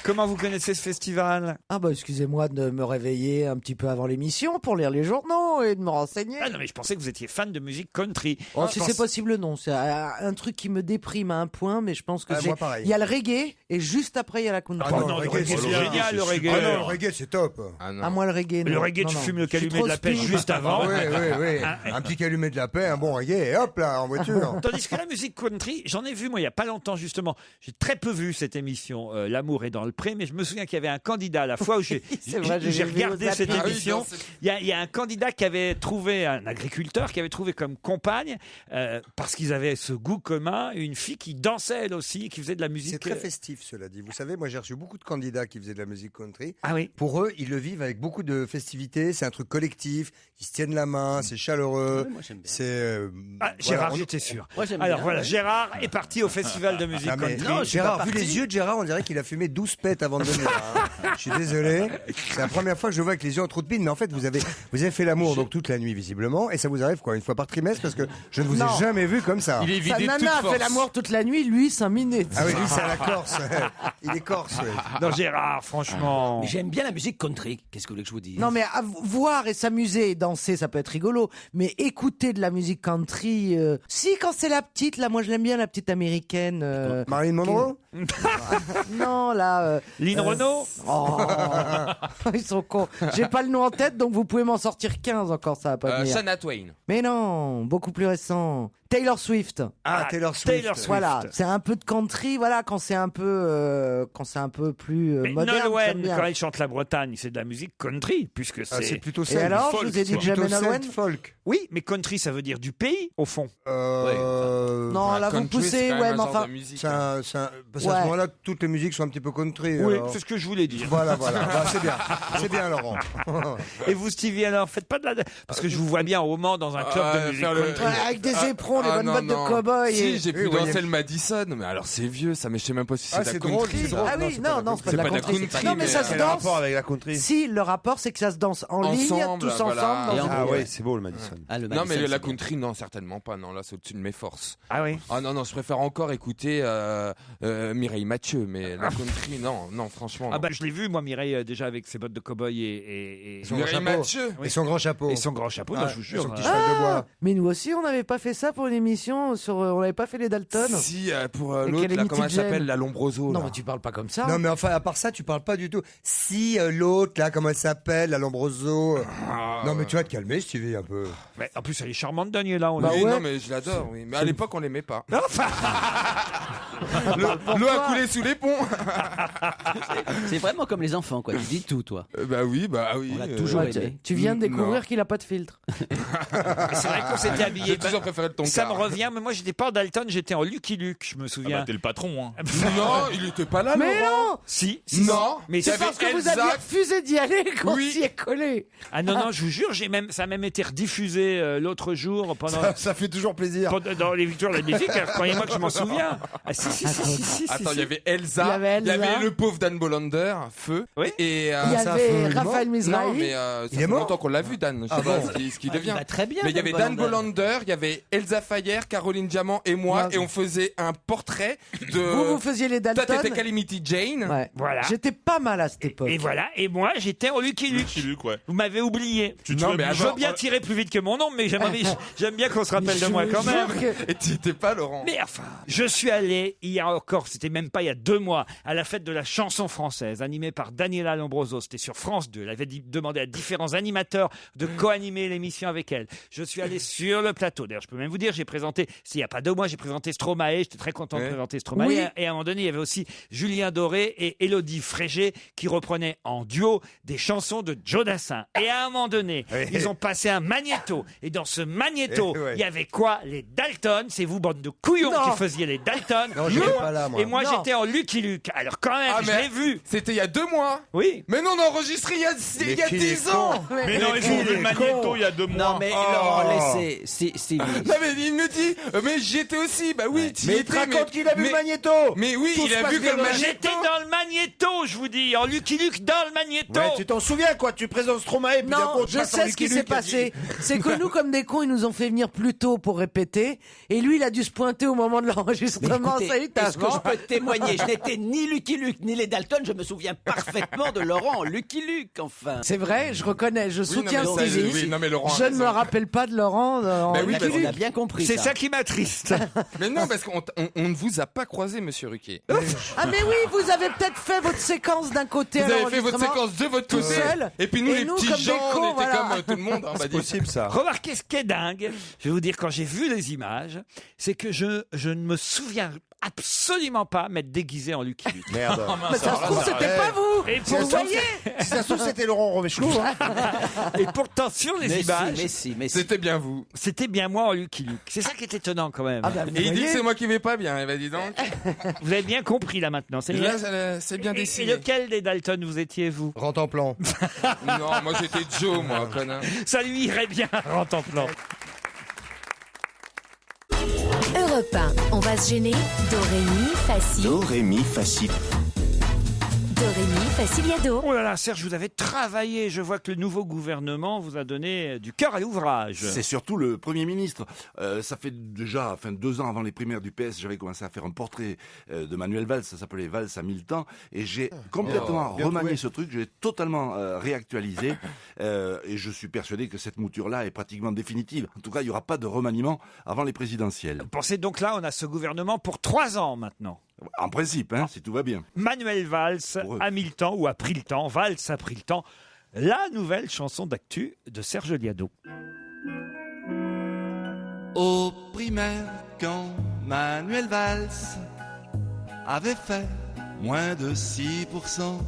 Comment vous connaissez ce festival? Ah bah excusez-moi de me réveiller un petit peu avant l'émission pour lire les journaux et de me renseigner. Ah non, mais je pensais que vous étiez fan de musique country. Oh, si c'est possible, non. C'est un truc qui me déprime à un point, mais je pense que moi, pareil. il y a le reggae et juste après il y a la country. Ah non, le reggae, c'est génial, le reggae. Ah non, le reggae, c'est top. Ah, moi, le reggae, non. Le reggae, tu Non, fumes non. le Je suis calumet trop de la pêche speed. juste avant. Oui. Un petit calumet de la paix, un bon reggae, et hop là, en voiture. Tandis que la musique country, j'en ai vu moi il y a pas longtemps justement. J'ai très peu vu cette émission L'amour est dans le pré, mais je me souviens qu'il y avait un candidat la fois où j'ai regardé cette émission. Il y a un candidat qui avait trouvé un agriculteur qui avait trouvé comme compagne parce qu'ils avaient ce goût commun une fille qui dansait elle aussi, qui faisait de la musique. C'est très festif, cela dit. Vous savez, moi j'ai reçu beaucoup de candidats qui faisaient de la musique country. Ah oui. Pour eux, ils le vivent avec beaucoup de festivité. C'est un truc collectif. Ils se tiennent la main. C'est chaleureux. Ouais, moi, j'aime bien. C'est. Gérard, j'étais sûr. Moi, j'aime Alors bien, voilà, ouais. Gérard est parti au festival de musique Ah, mais country. non, Gérard, vu les yeux de Gérard, on dirait qu'il a fumé 12 pets avant de venir. Hein. Je suis désolé. C'est la première fois que je vois que les yeux ont trop de pines. Mais en fait, vous avez fait l'amour donc toute la nuit visiblement, et ça vous arrive quoi, une fois par trimestre, parce que je ne vous ai jamais vu comme ça. Il est Sa vidé de toute nana a force. fait l'amour toute la nuit, lui 5 minutes. Ah oui, lui c'est à la Corse. Il est corse. Ouais. Non, Gérard, franchement. Mais j'aime bien la musique country. Qu'est-ce que vous voulez que je vous dise? Non mais voir et s'amuser et danser ça peut être rigolo, mais écouter de la musique country, si quand c'est la petite là, moi je l'aime bien la petite américaine. Marilyn Monroe. Non là. Lynn Renaud. Oh, ils sont cons. J'ai pas le nom en tête donc vous pouvez m'en sortir 15 encore, ça va pas venir. Shania Twain. Mais non, beaucoup plus récent. Taylor Swift. Ah, Taylor Swift. Taylor Swift. Voilà, c'est un peu de country, voilà, quand c'est un peu plus Mais moderne. j'aime Nolwenn, bien. quand il chante la Bretagne, c'est de la musique country, puisque Ah, c'est c'est. plutôt Et ça. alors, je vous ai dit que j'aimais Nolwenn. folk. Oui, mais country, ça veut dire du pays, au fond. Non, là vous country, c'est poussez, quand même ouais, un mais genre enfin. de musique. Parce qu'à ce moment-là, toutes les musiques sont un petit peu country. Oui, alors. c'est ce que je voulais dire. Voilà. Bah, c'est bien, Laurent. Et vous, Stevie, alors, faites pas de la. Parce que je vous vois bien au Mans dans un club de musique faire le- country. Ouais, avec des éperons, les Ah, bonnes non, bottes non. de cow-boy. Si, et- j'ai pu Oui, danser voyez. le Madison, mais alors c'est vieux, ça, mais je sais même pas si c'est Ah, de la c'est country. drôle, c'est drôle. Ah oui, c'est non, pas non, c'est pas de la country. country, Non, mais ça mais se Quel danse. rapport avec la country? Si, le rapport, c'est que ça se danse en ligne, Ensemble, tous voilà. ensemble. Et Dans en un- Ah groupe. ouais, c'est beau le Madison. Ah, le Non, Madison, mais c'est la bien. country, non, certainement pas. Non, là, c'est au-dessus de mes forces. Ah oui. Ah non, je préfère encore écouter Mireille Mathieu, mais la country, non, franchement. Ah non. bah je l'ai vu moi Mireille déjà avec ses bottes de cow-boy et Son Mireille chapeau. Mathieu. Et son grand chapeau. et son grand chapeau, Ah, non, je vous jure. son petit hein. cheval de bois. Mais nous aussi, on n'avait pas fait ça pour une émission sur. On n'avait pas fait les Dalton. Si, pour Et l'autre, quelle là, est comment elle Mitty s'appelle, Jane la Lombroso. Non, là. mais tu parles pas comme ça. Non, mais enfin, à part ça, tu parles pas du tout. Si l'autre, là, comment elle s'appelle, la Lombroso. Non, mais tu vas te calmer, Stevie, un peu. Mais en plus elle est charmante Daniela. On Bah Oui, ouais. non, mais je l'adore, oui. Mais à l'époque, on l'aimait pas. Enfin, L'eau a coulé sous les ponts. C'est vraiment comme les enfants, quoi. Tu dis tout, toi. Bah oui. On l'a toujours Ouais, aimé. tu viens de découvrir Non. qu'il a pas de filtre. c'est vrai qu'on s'était habillé. J'ai toujours préféré le ton Ça me revient, mais moi j'étais pas en Dalton, j'étais en Lucky Luke, je me Ah souviens. bah, t'es le patron, hein. Non, il était pas là, Mais Laurent. non Si, Non. mais C'est Il y avait parce que vous Elsa. aviez refusé d'y aller quand Oui. s'y est collé. Ah non, je vous jure, ça a même été rediffusé l'autre jour pendant. Ça fait toujours plaisir. Dans les victoires de la musique, alors, croyez-moi que je m'en souviens. Ah si. Attends, il y avait Il y Elsa, avait Elsa. le pauvre Dan Bolander, feu. Oui. Et Il y ça, avait il est mort Raphaël non, Mizrahi. mais ça Il fait est mort longtemps qu'on l'a vu, Dan. Je sais Ah pas bon ce qu'il devient. Il va très bien. Mais il y avait Dan Bolander, il y avait Elsa Fayer, Caroline Diamant et moi, Ouais. et on faisait un portrait de. Vous faisiez les Toi, Dalton. t'étais Calamity Jane. Ouais. Voilà. J'étais pas mal à cette époque. Et voilà, et moi j'étais en Lucky Luke. Lucky Luke, ouais. Vous m'avez oublié. Non, mais Je veux attends, bien tirer plus vite que mon nom, mais j'aime bien qu'on se rappelle de moi quand même. Et tu étais pas Laurent. Mais enfin, je suis allé hier encore, c'était même pas il y a 2 mois, à la fête de la chanson française, animée par Daniela Lombroso. C'était sur France 2. Elle avait demandé à différents animateurs de co-animer l'émission avec elle. Je suis allé sur le plateau. D'ailleurs, je peux même vous dire, j'ai présenté, s'il y a pas 2 mois, j'ai présenté Stromae. J'étais très content de Ouais. présenter Stromae. Oui. Et à un moment donné, il y avait aussi Julien Doré et Élodie Frégé qui reprenaient en duo des chansons de Joe Dassin. Et à un moment donné, ils ont passé un magnéto. Et dans ce magnéto, Ouais. il y avait quoi? Les Dalton. C'est vous, bande de couillons, Non. qui faisiez les Dalton. Non, j'étais pas là, moi. Et moi, Non. j'étais en Lucky Luke. Alors quand même, Ah, je mais- l'ai vu. C'était il y a 2 mois. Oui. Mais non, on a enregistré il y a qui est 10 ans. Mais non, ils ont vu le magnéto il y a 2 mois. Non, mais Laurent, laissez. C'est Non, mais il me dit, mais j'y étais aussi. Bah oui, tu y Mais il étais. te raconte qu'il a vu le magnéto. Mais oui, Tout il se a passe vu bien que le dans la- magnéto. J'étais dans le magnéto. je vous dis, en Lucky Luke dans le magnéto. Ouais, tu t'en souviens quoi? Tu présentes Stromae, puis d'un Non, coup, je sais ce qui s'est passé. C'est que nous, comme des cons, ils nous ont fait venir plus tôt pour répéter. Et lui, il a dû se pointer au moment de l'enregistrement. Écoutez, Ça y est, est-ce que je peux témoigner? Je n'étais ni Lucky Luke ni les Dalton. Je me souviens parfaitement de Laurent en Lucky Luke, enfin. C'est vrai, je reconnais, je soutiens non, mais ça, Stevie. oui, non, mais Laurent a Je ne raison. me rappelle pas de Laurent en Ben oui, Lucky parce Luke. On a bien compris. C'est ça qui m'attriste. Mais non, parce qu'on ne vous a pas croisé, monsieur Ruquier. Ah mais oui, vous avez peut-être fait votre séquence d'un côté. Vous à avez fait votre l'enregistrement, séquence de votre tout côté. seul. Et puis nous, les nous, petits comme gens, des on cons, était voilà. comme tout le monde. On va C'est dire. possible ça. Remarquez ce qui est dingue. Je vais vous dire, quand j'ai vu les images, c'est que je ne me souviens absolument pas m'être déguisé en Lucky Luke. Merde. Mais ça se trouve, c'était pas vous. Et Si ça se trouve, voyez. Si ça se trouve, c'était Laurent Romeshko. Hein. Et pourtant, sur les Mais images, si. C'était bien vous. c'était bien moi en Lucky Luke. C'est ça qui est étonnant quand même. Ah bah, vous Et il dit voyez. que c'est moi qui vais pas bien. Eh ben, dis donc. Vous avez bien compris là maintenant. C'est Là, bien. c'est bien Et dessiné. lequel des Dalton vous étiez, vous? Rentre en plan. Non, moi j'étais Joe, moi, connard. Ça lui irait bien, rentre en plan. Europe 1, on va se gêner. Do, ré, mi, facile. Do, ré, mi, facile. Do, ré, mi, faciliado. Oh là là, Serge, vous avez travaillé. Je vois que le nouveau gouvernement vous a donné du cœur à l'ouvrage. C'est surtout le Premier ministre. Ça fait déjà 2 ans avant les primaires du PS, j'avais commencé à faire un portrait de Manuel Valls, ça s'appelait Valls à 1000 temps, et j'ai complètement bien remanié trouvé. ce truc, j'ai totalement réactualisé, et je suis persuadé que cette mouture-là est pratiquement définitive. En tout cas, il n'y aura pas de remaniement avant les présidentielles. Pensez donc là, on a ce gouvernement pour 3 ans maintenant. En principe, hein, si tout va bien. Manuel Valls a mis le temps ou a pris le temps. Valls a pris le temps. La nouvelle chanson d'actu de Serge Liado. Au primaire, quand Manuel Valls avait fait moins de 6%,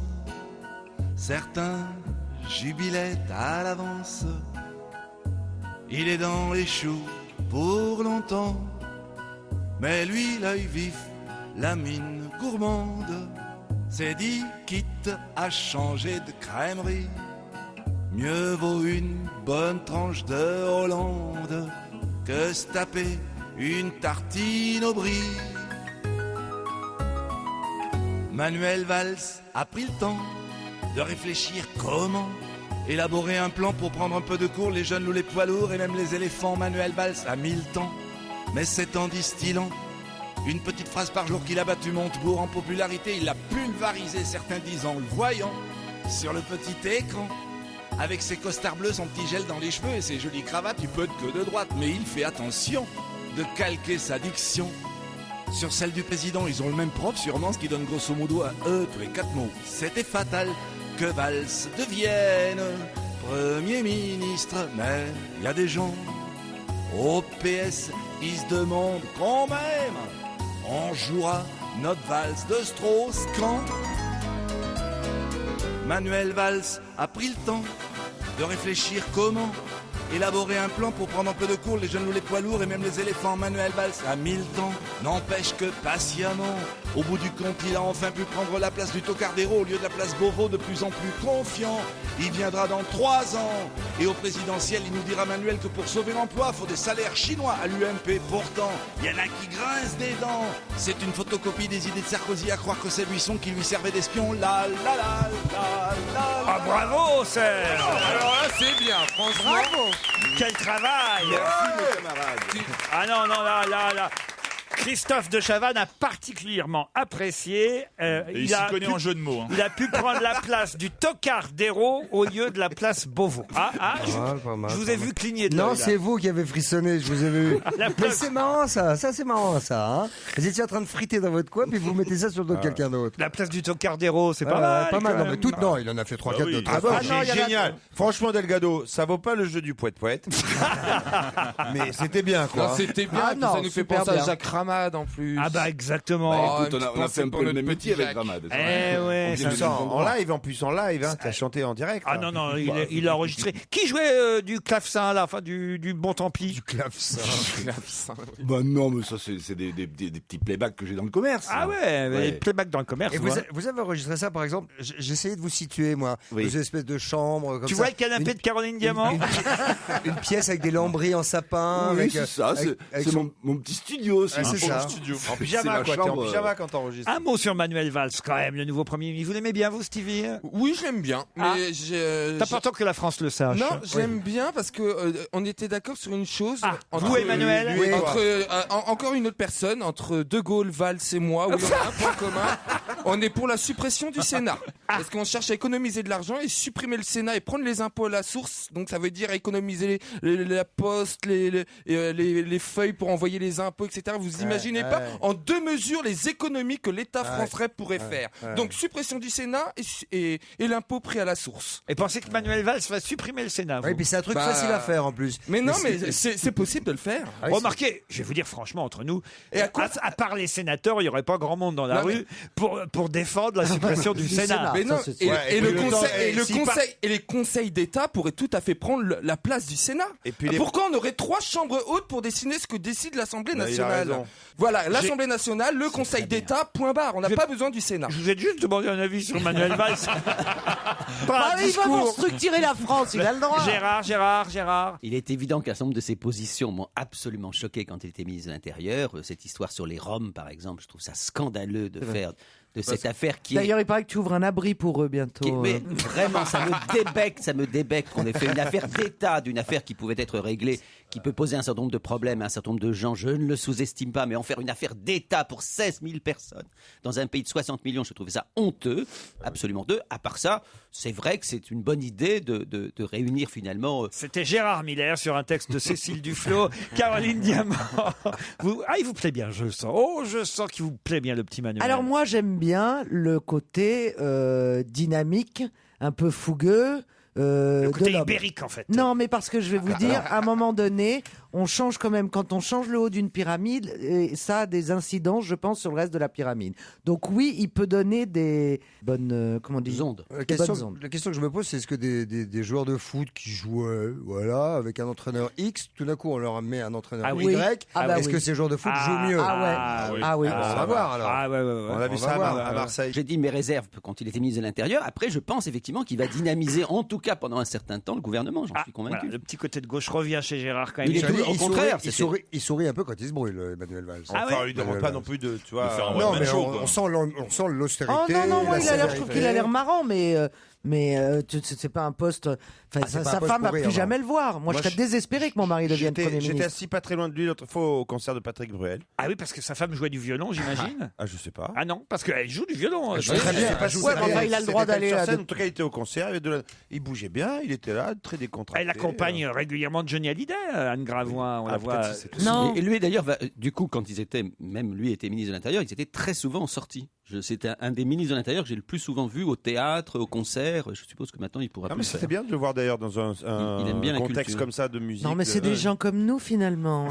certains jubilaient à l'avance. Il est dans les choux pour longtemps, mais lui, l'œil vif, la mine gourmande, s'est dit quitte à changer de crèmerie, mieux vaut une bonne tranche de Hollande que se taper une tartine au brie. Manuel Valls a pris le temps de réfléchir comment élaborer un plan pour prendre un peu de cours les jeunes ou les poids lourds et même les éléphants. Manuel Valls a mis le temps, mais c'est en distillant une petite phrase par jour qu'il a battu Montebourg en popularité. Il l'a pulvérisé, certains disent en le voyant sur le petit écran. Avec ses costards bleus, son petit gel dans les cheveux et ses jolies cravates, il peut être que de droite, mais il fait attention de calquer sa diction sur celle du président. Ils ont le même prof sûrement, ce qui donne grosso modo à eux tous les 4 mots. C'était fatal que Valls devienne Premier ministre, mais il y a des gens au PS qui se demandent quand même on jouera notre valse de Strauss-Kahn. Manuel Valls a pris le temps de réfléchir comment élaborer un plan pour prendre un peu de cours les jeunes ou les poids lourds et même les éléphants. Manuel Valls a mis le temps, n'empêche que patiemment, au bout du compte, il a enfin pu prendre la place du Tocardero au lieu de la place Beauvau, de plus en plus confiant. Il viendra dans 3 ans et au présidentiel, il nous dira Manuel que pour sauver l'emploi, faut des salaires chinois à l'UMP. Pourtant, il y en a qui grincent des dents. C'est une photocopie des idées de Sarkozy, à croire que c'est Buisson qui lui servait d'espion. La la la la la. Ah bravo Serge. Alors là, c'est bien, franchement. Bravo. Quel travail. Ah non, là. Christophe de Chavannes a particulièrement apprécié. Il s'y connaît en jeu de mots. Hein. Il a pu prendre la place du Tocardero au lieu de la place Beauvau. Je vous ai vu cligner de Non, l'œil, c'est là. vous qui avez frissonné, je vous ai vu. La Mais place- c'est marrant ça c'est marrant ça. Hein. Vous étiez en train de friter dans votre coin, puis vous mettez ça sur le dos de quelqu'un d'autre. La place du Tocardero, c'est Ouais, pas mal. Pas mal, quand non, mais même. toutes, non, il en a fait 3-4 oui. de Ah bon, très non, il y en a- génial. Franchement, Delgado, ça vaut pas le jeu du poète-poète. Mais c'était bien, quoi. Non, c'était bien, Ah puis non, ça nous fait super penser bien. à Jacques Ramade en plus. Ah bah exactement. Bah, Écoute, on a fait un peu le même métier avec Ramade. Eh ouais, En ça- plus, en live, en live, hein. T'as chanté en direct. Ah là. non, il a enregistré. Qui jouait du clavecin là, enfin du bon tant pis. Du clavecin. Bah non, mais ça, c'est des petits playbacks que j'ai dans le commerce. Ah ouais, mais les playback dans le commerce. Et tu vois. vous avez enregistré ça, par exemple, j'essayais de vous situer, moi, Oui. dans une espèce de chambre. Comme Tu ça. vois le canapé de Caroline Diamant Une pièce avec des lambris en sapin. Oui, avec, c'est ça, avec c'est son- mon petit studio. Si Ouais, vous c'est ça. En pyjama, quoi. T'es en pyjama quand t'enregistres. Un mot sur Manuel Valls, quand même, le nouveau Premier ministre. Vous l'aimez bien, vous, Stevie? Oui, je l'aime bien. Mais c'est important que la France le sache. Non, j'aime bien parce que on était d'accord sur une chose. Vous, Emmanuel? Encore une autre personne, entre De Gaulle, Valls et moi, où il y a un point commun. On est pour la suppression du Sénat. Parce qu'on cherche à économiser de l'argent et supprimer le Sénat et prendre les impôts à la source. Donc ça veut dire économiser la poste, les feuilles pour envoyer les impôts, etc. Vous imaginez pas en 2 mesures les économies que l'État français pourrait faire. Donc suppression du Sénat et l'impôt pris à la source. Et pensez que Manuel Valls va supprimer le Sénat? Oui, puis c'est un truc facile à faire en plus. Mais non, mais c'est possible de le faire. Remarquez, je vais vous dire franchement entre nous, à part les sénateurs, il n'y aurait pas grand monde dans la rue pour défendre la suppression du Sénat. Mais non, les conseils d'État pourraient tout à fait prendre la place du Sénat. Et puis pourquoi on aurait 3 chambres hautes pour décider ce que décide l'Assemblée nationale? Voilà, l'Assemblée nationale, le Conseil d'État, point barre. On n'a pas besoin du Sénat. Je vous ai juste demandé un avis sur Manuel Valls. Il va pour structurer la France, il a le droit. Gérard. Il est évident qu'un certain nombre de ses positions m'ont absolument choqué quand il était ministre de l'Intérieur. Cette histoire sur les Roms, par exemple, je trouve ça scandaleux de faire de cette affaire qui D'ailleurs, il paraît que tu ouvres un abri pour eux bientôt. Mais vraiment, ça me débecte qu'on ait fait une affaire d'État d'une affaire qui pouvait être réglée, qui peut poser un certain nombre de problèmes à un certain nombre de gens. Je ne le sous-estime pas, mais en faire une affaire d'État pour 16 000 personnes dans un pays de 60 millions, je trouvais ça honteux, absolument honteux. À part ça, c'est vrai que c'est une bonne idée de réunir finalement... C'était Gérard Miller sur un texte de Cécile Duflot, Caroline Diamant. Il vous plaît bien, je le sens. Oh, je sens qu'il vous plaît bien, le petit Manuel. Alors moi, j'aime bien le côté dynamique, un peu fougueux. Le côté ibérique, en fait. Non, mais parce que je vais vous dire, à un moment donné, on change quand même, quand on change le haut d'une pyramide, et ça a des incidences, je pense, sur le reste de la pyramide. Donc oui, il peut donner des bonnes, ondes. La question que je me pose, c'est est-ce que des joueurs de foot qui jouent avec un entraîneur X, tout d'un coup on leur met un entraîneur Y, est-ce que ces joueurs de foot jouent mieux? On va voir alors. On a vu ça à Marseille. J'ai dit mes réserves quand il était ministre de l'Intérieur. Après, je pense effectivement qu'il va dynamiser, en tout cas pendant un certain temps, le gouvernement, j'en suis convaincu. Voilà, le petit côté de gauche revient chez Gérard quand même. Au contraire, il sourit un peu quand il se brûle, Emmanuel Valls. Enfin, il ne demande pas non plus de, tu vois. Non, mais on sent l'austérité. Oh non, moi, je trouve qu'il a l'air marrant, mais c'est pas un poste. Sa femme va plus jamais le voir. Moi, je serais désespéré que mon mari devienne Premier ministre. J'étais assis pas très loin de lui l'autre fois au concert de Patrick Bruel. Ah oui, parce que sa femme jouait du violon, j'imagine. Je sais pas. Ah non, parce qu'elle joue du violon. Très bien. Il a le droit d'aller. En tout cas, il était au concert. Il bougeait bien. Il était là, très décontracté. Elle accompagne régulièrement Johnny Hallyday, Anne Gravoin. On la voit. Non. Et lui, d'ailleurs, du coup, quand même lui était ministre de l'Intérieur, ils étaient très souvent sortis. C'était un des ministres de l'Intérieur que j'ai le plus souvent vu au théâtre, au concert. Je suppose que maintenant il pourra plus. Mais c'était bien de le voir d'ailleurs dans un contexte comme ça de musique. Non, mais c'est des gens comme nous finalement.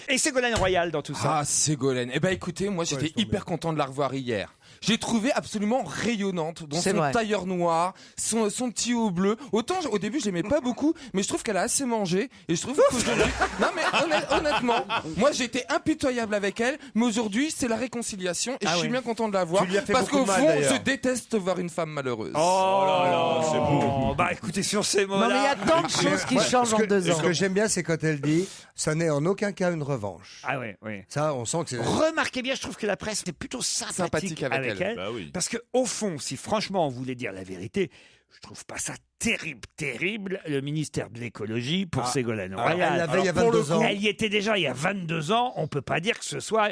Et Ségolène Royal dans tout ça. Ah, Ségolène. Eh ben écoutez, moi j'étais hyper content de la revoir hier. J'ai trouvé absolument rayonnante dans son tailleur noir, son petit haut bleu. Autant au début je l'aimais pas beaucoup, mais je trouve qu'elle a assez mangé et je trouve qu'aujourd'hui, non mais honnêtement, moi j'étais impitoyable avec elle, mais aujourd'hui c'est la réconciliation et je suis bien content de la voir parce qu'au fond je déteste voir une femme malheureuse. Oh là là, c'est beau. Bah écoutez, sur ces mots-là. Non mais il y a tant de choses qui changent en 2 ans. Ce que j'aime bien, c'est quand elle dit ça n'est en aucun cas une revanche. Ah oui. Ça, on sent que c'est. Remarquez bien, je trouve que la presse était plutôt sympathique avec elle. Bah oui. Parce que au fond, si franchement on voulait dire la vérité, je trouve pas ça terrible, le ministère de l'écologie pour Ségolène Royal. Elle l'avait il y a 22 ans. Elle y était déjà il y a 22 ans. On peut pas dire que ce soit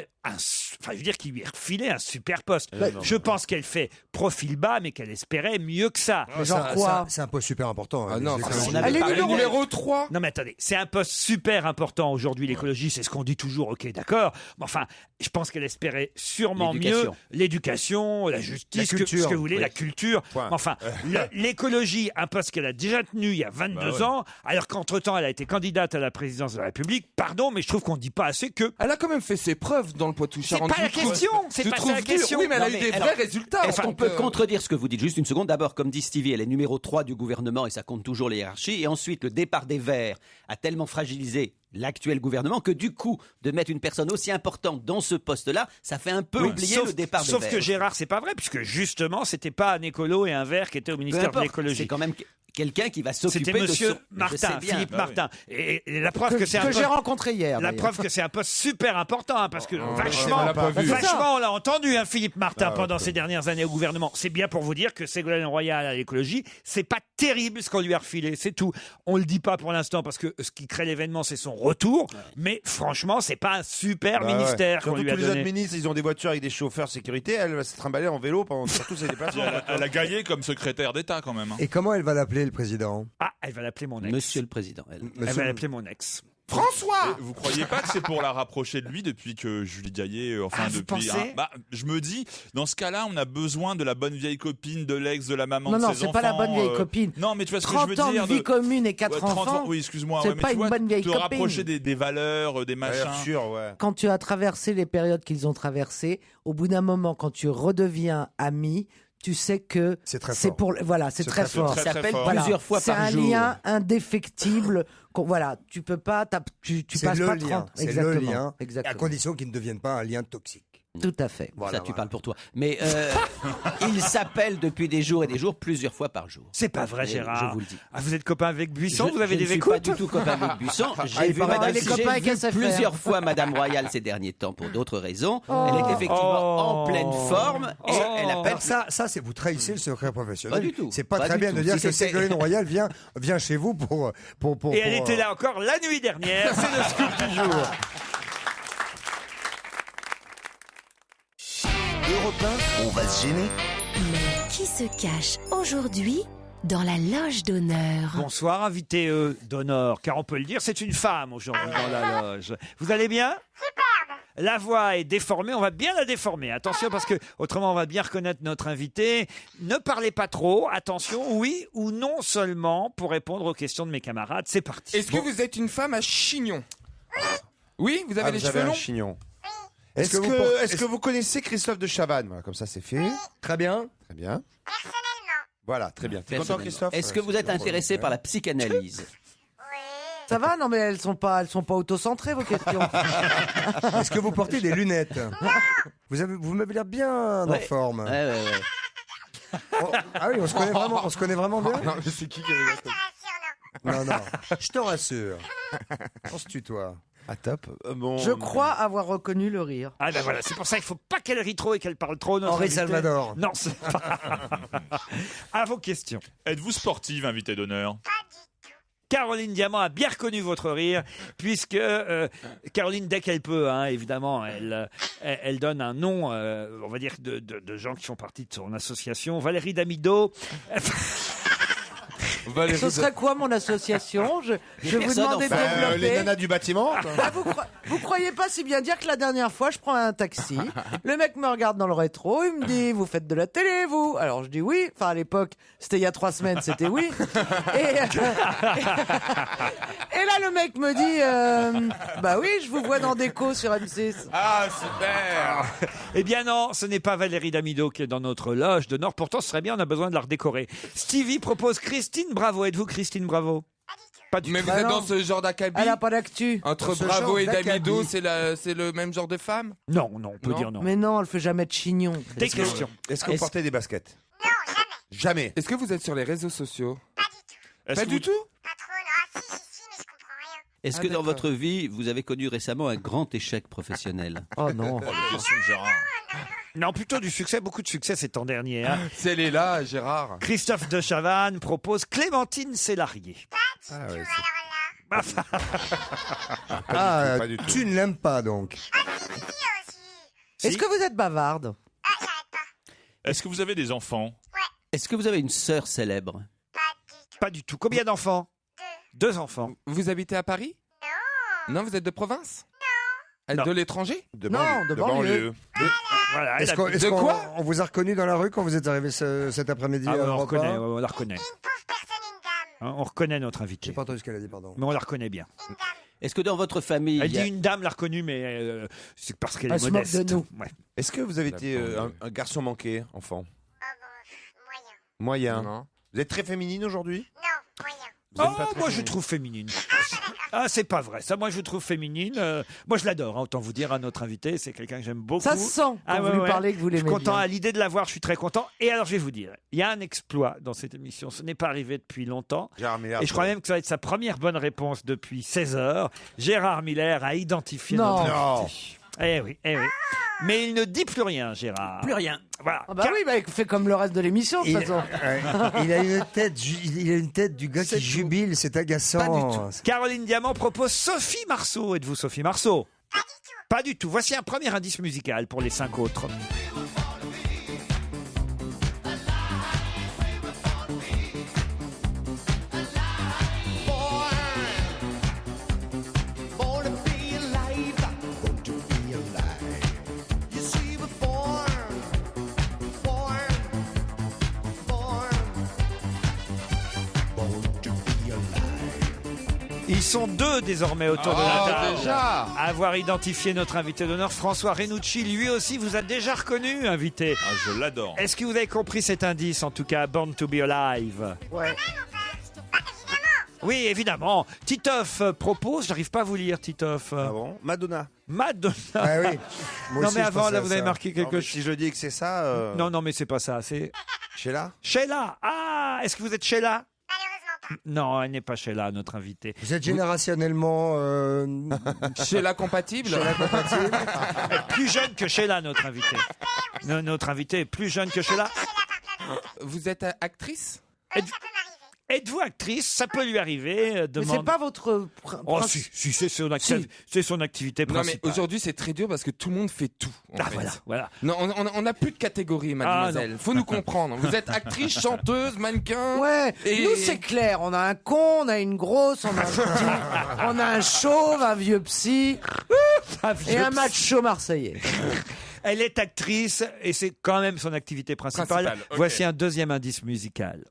qu'il lui ait refilé un super poste. Je pense qu'elle fait profil bas, mais qu'elle espérait mieux que ça. Mais genre quoi? C'est un poste super important. Elle est numéro 3. Non mais attendez, c'est un poste super important aujourd'hui, l'écologie, c'est ce qu'on dit toujours, ok d'accord. Mais enfin, je pense qu'elle espérait sûrement mieux l'éducation, la justice, ce que vous voulez, la culture. Enfin, l'écologie, un poste qu'elle a déjà tenu il y a 22 ans, alors qu'entre-temps elle a été candidate à la présidence de la République. Pardon, mais je trouve qu'on ne dit pas assez que... Elle a quand même fait ses preuves dans le Poitou-Charentes. C'est pas la question, c'est pas ça la question. Oui, mais elle a eu des vrais résultats. Est-ce qu'on peut contredire ce que vous dites? Juste une seconde. D'abord, comme dit Stevie, elle est numéro 3 du gouvernement et ça compte toujours les hiérarchies. Et ensuite, le départ des Verts a tellement fragilisé l'actuel gouvernement que du coup, de mettre une personne aussi importante dans ce poste-là, ça fait un peu oublier le départ des Verts. Sauf que Gérard, c'est pas vrai, puisque justement, c'était pas un écolo et un Vert qui étaient au ministère de l'écologie. C'est quand même quelqu'un qui va s'occuper C'était de monsieur son... Je Martin, sais bien. Philippe Martin. Et la preuve que c'est un que poste... j'ai rencontré hier. La d'ailleurs. preuve que c'est un poste super important, hein, parce que on vachement, l'a pas vu. vachement, on l'a entendu, hein, Philippe Martin, pendant ces dernières années au gouvernement. C'est bien pour vous dire que Ségolène Royal à l'écologie, c'est pas terrible ce qu'on lui a refilé, c'est tout. On le dit pas pour l'instant parce que ce qui crée l'événement, c'est son retour. Mais franchement, c'est pas un super ministère qu'on Surtout lui a tous les donné. autres ministres, ils ont des voitures avec des chauffeurs sécurité. Elle va se trimballer en vélo pendant tous ses déplacements. Elle a gagné comme secrétaire d'État quand même. hein. Et comment elle va l'appeler, le président? Ah, elle va l'appeler mon ex. Monsieur le Président. Elle va l'appeler mon ex. François. Et vous croyez pas que c'est pour la rapprocher de lui depuis que Julie Gaillet, enfin vous depuis, pensez je me dis, dans ce cas-là, on a besoin de la bonne vieille copine, de l'ex, de la maman Non, de non, ses c'est enfants. pas la bonne vieille copine. Non, mais tu vois ce que je veux 30 ans dire. de vie commune et 4 Ouais, 30 enfants. Oui, excuse-moi. C'est ouais, mais pas tu une vois, bonne vieille te copine. rapprocher des valeurs, des machins. Bien sûr, ouais. Quand tu as traversé les périodes qu'ils ont traversées, au bout d'un moment, quand tu redeviens ami, tu sais que C'est très fort. pour voilà, c'est très fort. très, Ça s'appelle fort. plusieurs fois C'est par un jour. lien indéfectible. Voilà, tu peux pas, tu C'est passes le pas lien. 30. C'est Exactement. le lien. À Exactement. condition qu'il ne devienne pas un lien toxique. Tout à fait. Voilà, Ça, tu voilà. parles pour toi. Mais il s'appelle depuis des jours et des jours, plusieurs fois par jour. C'est pas vrai, Et Gérard. Je vous le dis. Ah, vous êtes copain avec Buisson, Je- vous avez je des ne suis écoutes pas du tout copain avec Buisson. J'ai il vu, paraît Madame, qu'il est copain avec j'ai vu SFR. plusieurs fois Madame Royal ces derniers temps pour d'autres raisons. Oh. Elle est effectivement en Oh. pleine forme et elle appelle. Alors ça, c'est vous trahissez le secret professionnel. Pas du tout. C'est pas Pas très du bien tout. de dire Si que c'était- Ségolène Royal vient chez vous pour Et elle était là encore la nuit dernière. C'est le scoop du jour. Europe 1, on va se gêner. Mais qui se cache aujourd'hui dans la loge d'honneur? Bonsoir, invité d'honneur, car on peut le dire, c'est une femme aujourd'hui dans la loge. Vous allez bien? Superbe. La voix est déformée, on va bien la déformer. Attention, parce que autrement on va bien reconnaître notre invité. Ne parlez pas trop, attention, oui ou non seulement pour répondre aux questions de mes camarades. C'est parti. Est-ce que vous êtes une femme à chignon? Oui, vous avez les vous avez cheveux un longs? chignon. Est-ce Est-ce que que vous connaissez Christophe de Chavannes? Voilà, comme ça, c'est fait. Très bien. Très bien. Voilà, très bien. T'es content, Personnellement. Christophe? Est-ce que vous êtes intéressé par la psychanalyse? Ça va? Non, mais elles sont pas auto-centrées, vos questions. Est-ce que vous portez des lunettes? Vous m'avez l'air bien en Ouais. forme. Ouais. Ah oui, on se connaît vraiment bien. Non, je sais qui avait Non, non. Je te rassure. On se tutoie. Ah, top. Bon. Je crois avoir reconnu le rire. Ah ben voilà, c'est pour ça qu'il faut pas qu'elle rit trop et qu'elle parle trop. notre Henri invité. Salvador. Non, c'est pas. À vos questions. Êtes-vous sportive, invité d'honneur? Caroline Diamant a bien reconnu votre rire, puisque Caroline, dès qu'elle peut, hein, évidemment, elle donne un nom, on va dire, de gens qui font partie de son association. Valérie Damido. Ce serait quoi mon association? Je vous demandais de développer. Les nanas du bâtiment. Ah, vous croyez pas si bien dire que la dernière fois, je prends un taxi, le mec me regarde dans le rétro, il me dit, vous faites de la télé, vous? Alors je dis oui, enfin à l'époque, c'était il y a 3 semaines, c'était oui. Et là le mec me dit, bah oui, je vous vois dans Déco sur M6. Ah, super. Eh bien non, ce n'est pas Valérie Damido qui est dans notre loge de Nord. Pourtant, ce serait bien, on a besoin de la redécorer. Stevie propose Christine Bravo. Êtes-vous Christine Bravo? Pas du Mais tout. vous êtes non. dans ce genre d'acabit? Elle a pas d'actu. Entre Ce Bravo genre et Damido, d'acabit. c'est le même genre de femme? Non, on peut Non. dire non. Mais non, elle fait jamais de chignon. Des questions. Est-ce que vous portez des baskets? Non, jamais. Est-ce que vous êtes sur les réseaux sociaux? Est-ce Pas que du vous- tout? Est-ce Ah, que dans d'accord. votre vie, vous avez connu récemment un grand échec professionnel? Oh non. Oh, les questions de Gérard. Non, plutôt du succès, beaucoup de succès ces temps derniers. Hein. Si elle est là, Gérard. Christophe de Chavannes propose Clémentine Sélarié. Ah, ouais, Ah, pas du tout. tu ne l'aimes pas donc. Est-ce que vous êtes bavarde? Est-ce que vous avez des enfants? Est-ce que vous avez une sœur célèbre? Pas du tout. Combien d'enfants? 2 enfants. Vous habitez à Paris? Non, vous êtes de province? Non. De l'étranger? De Non, banlieue. de banlieue. Voilà. elle Est-ce a- qu'on- De quoi on vous a reconnu dans la rue quand vous êtes arrivé cet après-midi Ah, à ouais, on Europe reconnaît, 1? on la reconnaît. Hein, on reconnaît notre J'ai invité. pas entendu ce qu'elle a dit, pardon. Mais on la reconnaît bien. Est-ce que dans votre famille, Elle il y a- dit une dame l'a reconnue, mais c'est parce qu'elle Elle est se moque modeste. de nous. Ouais. Est-ce que vous avez été un garçon manqué, enfant? Moyen. Non. Vous êtes très féminine aujourd'hui? Oh, moi je trouve féminine. Ah, c'est pas vrai. Ça, moi, je vous trouve féminine. Moi, je l'adore. Autant vous dire, à notre invité, c'est quelqu'un que j'aime beaucoup. Ça se sent quand vous lui parlez que vous l'aimez Je suis content bien. à l'idée de la voir. Je suis très content. Et alors, je vais vous dire, il y a un exploit dans cette émission. Ce n'est pas arrivé depuis longtemps. Gérard Miller, Et je crois même que ça va être sa première bonne réponse depuis 16 heures. Gérard Miller a identifié Non. notre Non. invité. Eh oui, eh oui. Mais il ne dit plus rien, Gérard. Plus rien. Voilà. Ah bah oui, bah, il fait comme le reste de l'émission, de toute façon. Il a une tête du gars qui jubile, c'est agaçant. Pas du tout. Caroline Diamant propose Sophie Marceau. Êtes-vous Sophie Marceau? Pas du tout. Voici un premier indice musical pour les 5 autres. Ils sont 2 désormais autour de la table déjà à avoir identifié notre invité d'honneur. François Renucci, lui aussi, vous a déjà reconnu, invité. Ah, je l'adore. Est-ce que vous avez compris cet indice, en tout cas, Born to be Alive? Ouais. Oui, évidemment. Titoff propose, j'arrive pas à vous lire, Titoff. Ah bon? Madonna. Madonna. Ah oui. Moi Non, aussi, mais je avant, pensais là, à vous avez ça. marqué quelque chose. Si je dis que c'est ça. Non, non, mais c'est pas ça. C'est Sheila? Sheila. Ah, est-ce que vous êtes Sheila? Non, elle n'est pas Sheila, notre invitée. Vous êtes générationnellement Sheila compatible. Sheila compatible. Elle est plus jeune que Sheila, notre invitée. Notre invitée est plus jeune que Sheila. Vous êtes actrice? Êtes-vous actrice? Ça peut lui arriver. Mais c'est pas votre. Oh, si, c'est son, c'est son activité Non, mais principale. aujourd'hui, c'est très dur parce que tout le monde fait tout. en fait. Voilà. Non, on n'a plus de catégorie, mademoiselle. Faut nous comprendre. Vous êtes actrice, chanteuse, mannequin. Ouais, Et- nous c'est clair, on a un con, on a une grosse, on a un petit, on a un chauve, un vieux psy et un macho marseillais. Elle est actrice et c'est quand même son activité principale. Principale, ok. Voici un deuxième indice musical.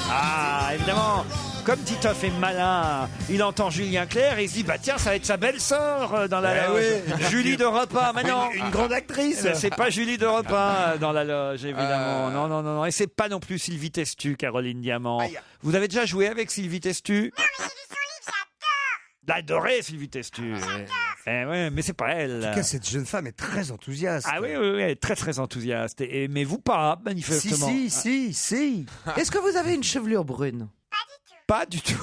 Ah, évidemment. Comme Titoff est malin, il entend Julien Clerc et il se dit bah tiens, ça va être sa belle-sœur dans la loge. Julie de Repas, mais non, Une grande actrice. c'est pas Julie de Repas dans la loge, évidemment. Non. Et c'est pas non plus Sylvie Testu, Caroline Diamant. Vous avez déjà joué avec Sylvie Testu? L'adoré Sylvie Testu. Ouais, mais c'est pas elle. En tout cas, cette jeune femme est très enthousiaste. Ah oui, elle est très très enthousiaste. Mais vous pas, manifestement. Si. Est-ce que vous avez une chevelure brune? Pas du tout.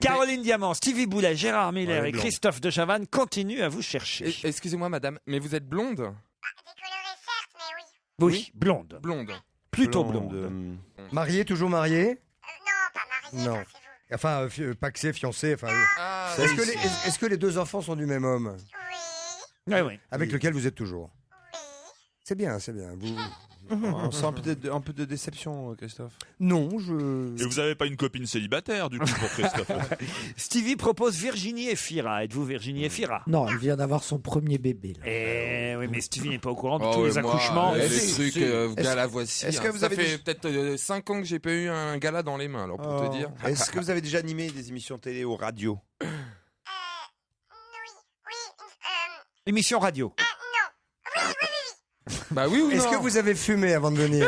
Caroline Diamant, Stevie Boulet, Gérard Miller et blonde. Christophe de Chavannes continuent à vous chercher. Excusez-moi, madame, mais vous êtes blonde? Oui, blonde. Blonde. Plutôt blonde. Mariée, toujours mariée? Non. Enfin, paxé, fiancé. Enfin, Ah, est-ce que les 2 enfants sont du même homme? Oui. Avec lequel vous êtes toujours? C'est bien. On sent peut-être un peu de déception, Christophe. Non, Et vous avez pas une copine célibataire, du coup, pour Christophe? Stevie propose Virginie Efira. Êtes-vous Virginie Efira? Non, elle vient d'avoir son premier bébé. Là. Oui, mais Stevie n'est pas au courant de Oh, tous les moi, accouchements. les Si, trucs, si. gala voici. est-ce que hein. vous Ça avez fait des- peut-être 5 ans que j'ai pas eu un gala dans les mains, alors pour te dire. Est-ce que vous avez déjà animé des émissions télé ou radio? Émission radio. Bah oui ou non? Est-ce que vous avez fumé avant de venir?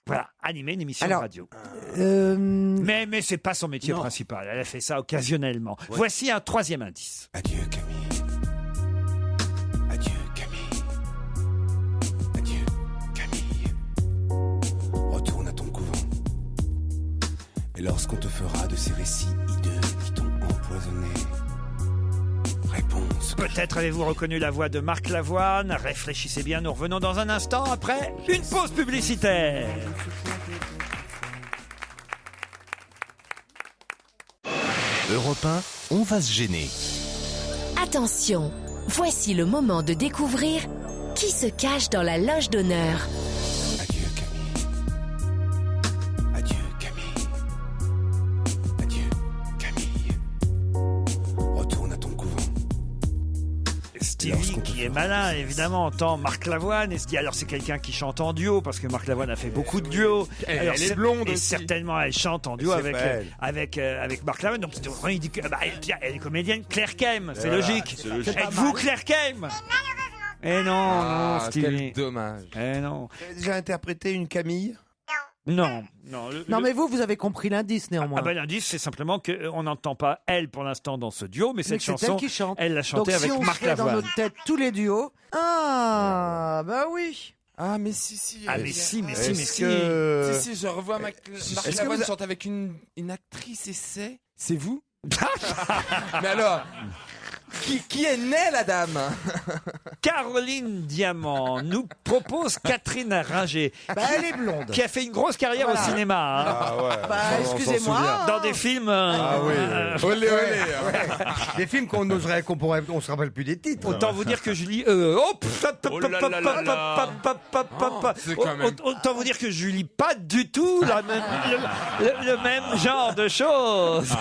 Voilà, animer une émission Alors, de radio. Euh, Mais c'est pas son métier Non. principal. Elle a fait ça occasionnellement. Voici un troisième indice. Adieu Camille. Adieu Camille. Adieu Camille. Retourne à ton couvent. Et lorsqu'on te fera de ces récits hideux qui t'ont empoisonné, réponse. Peut-être avez-vous reconnu la voix de Marc Lavoine. Réfléchissez bien, nous revenons dans un instant après une pause publicitaire. Europe 1, on va se gêner. Attention, voici le moment de découvrir qui se cache dans la loge d'honneur. Adieu Camille. Adieu Camille. Adieu Camille. Retourne à ton couvent. Stevie, qui est malin, évidemment, entend Marc Lavoine et se dit alors c'est quelqu'un qui chante en duo, parce que Marc Lavoine a fait beaucoup de duos. Elle est blonde et aussi. certainement elle chante en duo C'est avec, pas elle. avec Marc Lavoine. Donc il dit que elle est comédienne, Claire Kem, c'est Voilà, logique. c'est logique. Êtes-vous Claire Kem? Eh non, Stevie. Quel dommage. Eh non. Vous avez déjà interprété une Camille? Non. Non, mais vous avez compris l'indice néanmoins. Ah ben l'indice, c'est simplement qu'on n'entend pas elle pour l'instant dans ce duo, mais cette c'est chanson, elle qui chante. elle l'a chantée Donc, avec si on Marc fait dans Lavoine. notre tête tous les duos. Ah, bah oui. Ah, mais si. Ah, mais si. Si, je revois Marc Est-ce que Lavoine vous- chante avec une actrice et c'est vous? Mais alors, qui est née la dame? Caroline Diamant nous propose Catherine Ringer, Bah, elle est blonde. qui a fait une grosse carrière Voilà. au cinéma. Hein. Ah ouais. Bah, on s'en excusez-moi. souvient. Dans des films. Ah oui. Olé, olé. Des films qu'on se rappelle plus des titres. Autant vous dire que Julie. Autant vous dire que Julie, pas du tout le même genre de choses.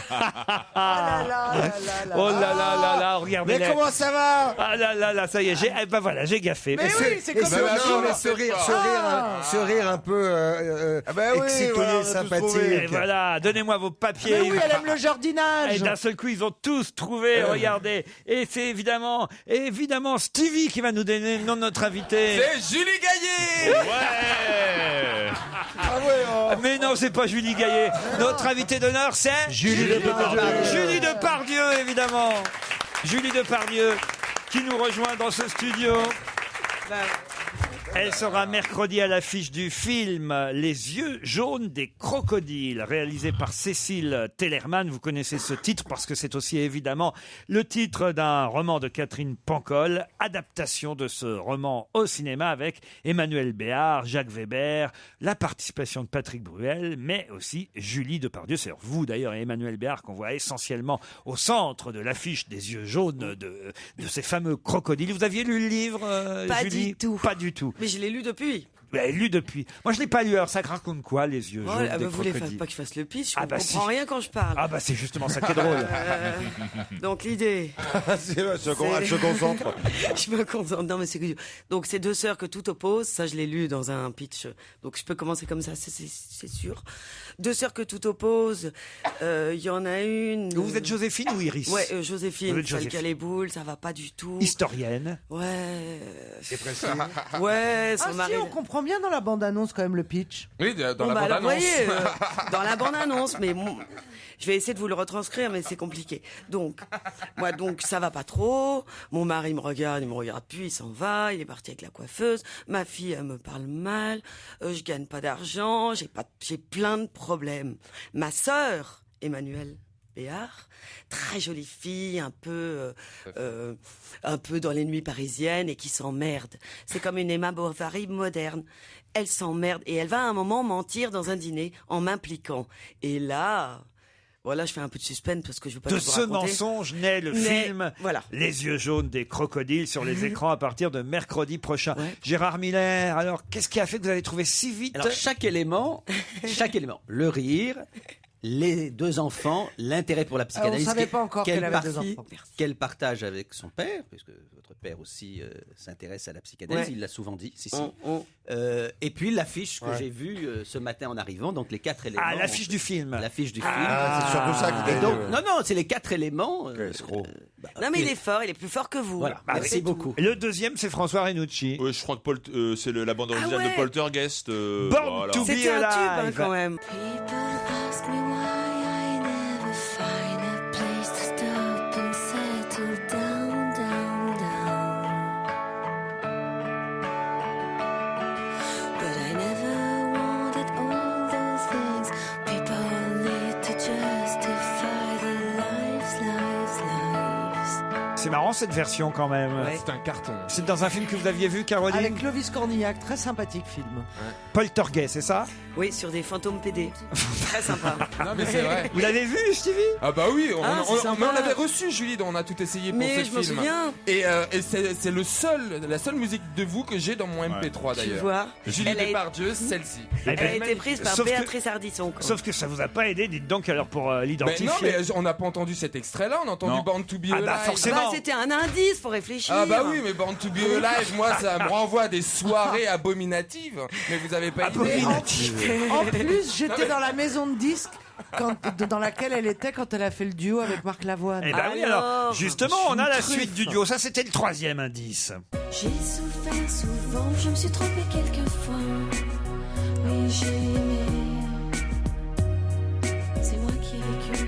Oh là là là là, regardez. Mais comment ça va? Ah là là là, ça y est, j'ai gaffé. Mais oui, c'est comme ce rire un peu excité, voilà, on a tous sympathique. trouvé. Et voilà, donnez-moi vos papiers. Mais oui, elle aime le jardinage. Et d'un seul coup, ils ont tous trouvé, regardez. Et c'est évidemment Stevie qui va nous donner le nom de notre invité. C'est Julie Gaillet. Ouais. Mais non, c'est pas Julie Gaillet. Notre invité d'honneur, c'est Julie Depardieu. Julie Depardieu, évidemment. Julie Depardieu qui nous rejoint dans ce studio. Elle sera mercredi à l'affiche du film Les yeux jaunes des crocodiles, réalisé par Cécile Tellerman. Vous connaissez ce titre parce que c'est aussi évidemment le titre d'un roman de Catherine Pancol, adaptation de ce roman au cinéma avec Emmanuel Béard, Jacques Weber, la participation de Patrick Bruel, mais aussi Julie Depardieu. C'est vous d'ailleurs et Emmanuel Béard qu'on voit essentiellement au centre de l'affiche des yeux jaunes de ces fameux crocodiles. Vous aviez lu le livre, Pas Julie? du tout. Pas du tout. Mais je l'ai lu depuis. Vous l'avez lu depuis. Moi, je l'ai pas lu. Alors, ça raconte quoi, les yeux jaunes des Vous voulez crocodiles? pas que je fasse le pitch? Ah Je bah comprends si. rien quand je parle. Ah bah c'est justement ça qui est drôle. Donc l'idée. Elle se concentre. Je me concentre. Non mais c'est que donc c'est deux sœurs que tout oppose. Ça je l'ai lu dans un pitch. Donc je peux commencer comme ça, c'est sûr. Deux sœurs que tout oppose. Il y en a une. Vous êtes Joséphine ou Iris? Ouais, Vous Joséphine. êtes Celle Joséphine. qui a les boules, ça va pas du tout. Historienne. Ouais. Dépressive. Ouais, son Ah mari. si, on comprend bien dans la bande-annonce quand même le pitch. Oui, dans Bon, la bah, alors, bande-annonce. voyez, dans la bande-annonce, mais bon, je vais essayer de vous le retranscrire, mais c'est compliqué. Donc, moi, donc, ça va pas trop. Mon mari il me regarde plus, il s'en va, il est parti avec la coiffeuse. Ma fille, elle me parle mal, je gagne pas d'argent, j'ai plein de problèmes. Ma sœur, Emmanuelle Béard, très jolie fille, un peu dans les nuits parisiennes et qui s'emmerde. C'est comme une Emma Bovary moderne. Elle s'emmerde et elle va à un moment mentir dans un dîner en m'impliquant. Et là, voilà, je fais un peu de suspense parce que je veux pas De tout vous ce raconter. mensonge naît le Mais, film voilà. Les yeux jaunes des crocodiles sur les écrans à partir de mercredi prochain. Gérard Miller, alors qu'est-ce qui a fait que vous avez trouvé si vite? Alors chaque élément, le rire, les deux enfants, l'intérêt pour la psychanalyse. Ah, on savait pas encore qu'elle avait deux partie enfants. qu'elle partage avec son père, puisque votre père aussi s'intéresse à la psychanalyse, Ouais. il l'a souvent dit. Si. On- Et puis l'affiche que Ouais. j'ai vue ce matin en arrivant, donc les 4 éléments. Ah, l'affiche du film. L'affiche du film. Ah, c'est surtout ça que Et vous donc, avez- non, c'est les 4 éléments. Non mais il est fort, il est plus fort que vous. Voilà, Bah, merci c'est tout. beaucoup. Le deuxième, c'est François Renucci. Ouais, je crois que c'est la bande originale ouais. de Poltergeist. Born voilà. to be C'était un tube hein, alive. quand même. People ask me why I never find a place to stop and settle down, down, down. But I never wanted all those things people need to justify the lives. C'est marrant cette version quand même. C'est un carton. C'est dans un film que vous aviez vu, Caroline? Avec Clovis Cornillac, très sympathique film. Poltergeist, c'est ça? Oui, sur des fantômes PD. Très sympa. Non mais c'est vrai. Vous l'avez vu, Stevie? Ah bah oui, c'est sympa. mais on l'avait reçu Julie, on a tout essayé pour Mais ce je me film. souviens. Et c'est la seule musique de vous que j'ai dans mon MP3 Tu d'ailleurs. vois, Julie elle a- Depardieu, celle-ci. Elle a été prise par Sauf que- Béatrice Ardisson. quoi. Sauf que ça vous a pas aidé, dites donc, alors pour Mais l'identifier. non, mais on n'a pas entendu cet extrait-là, on a entendu Non. Born to be Ah Alive. bah forcément. Bah, c'était un indice, faut réfléchir. Ah bah oui, mais Born to be Alive, moi, ça me renvoie à des soirées abominatives. Mais vous avez pas idée. En plus, j'étais dans la maison de disques dans laquelle elle était quand elle a fait le duo avec Marc Lavoine. Eh ben oui, alors, justement, on a la suite du duo. Ça, c'était le 3e indice. J'ai souffert souvent, je me suis trompée quelquefois. Oui, j'ai aimé. C'est moi qui ai vécu.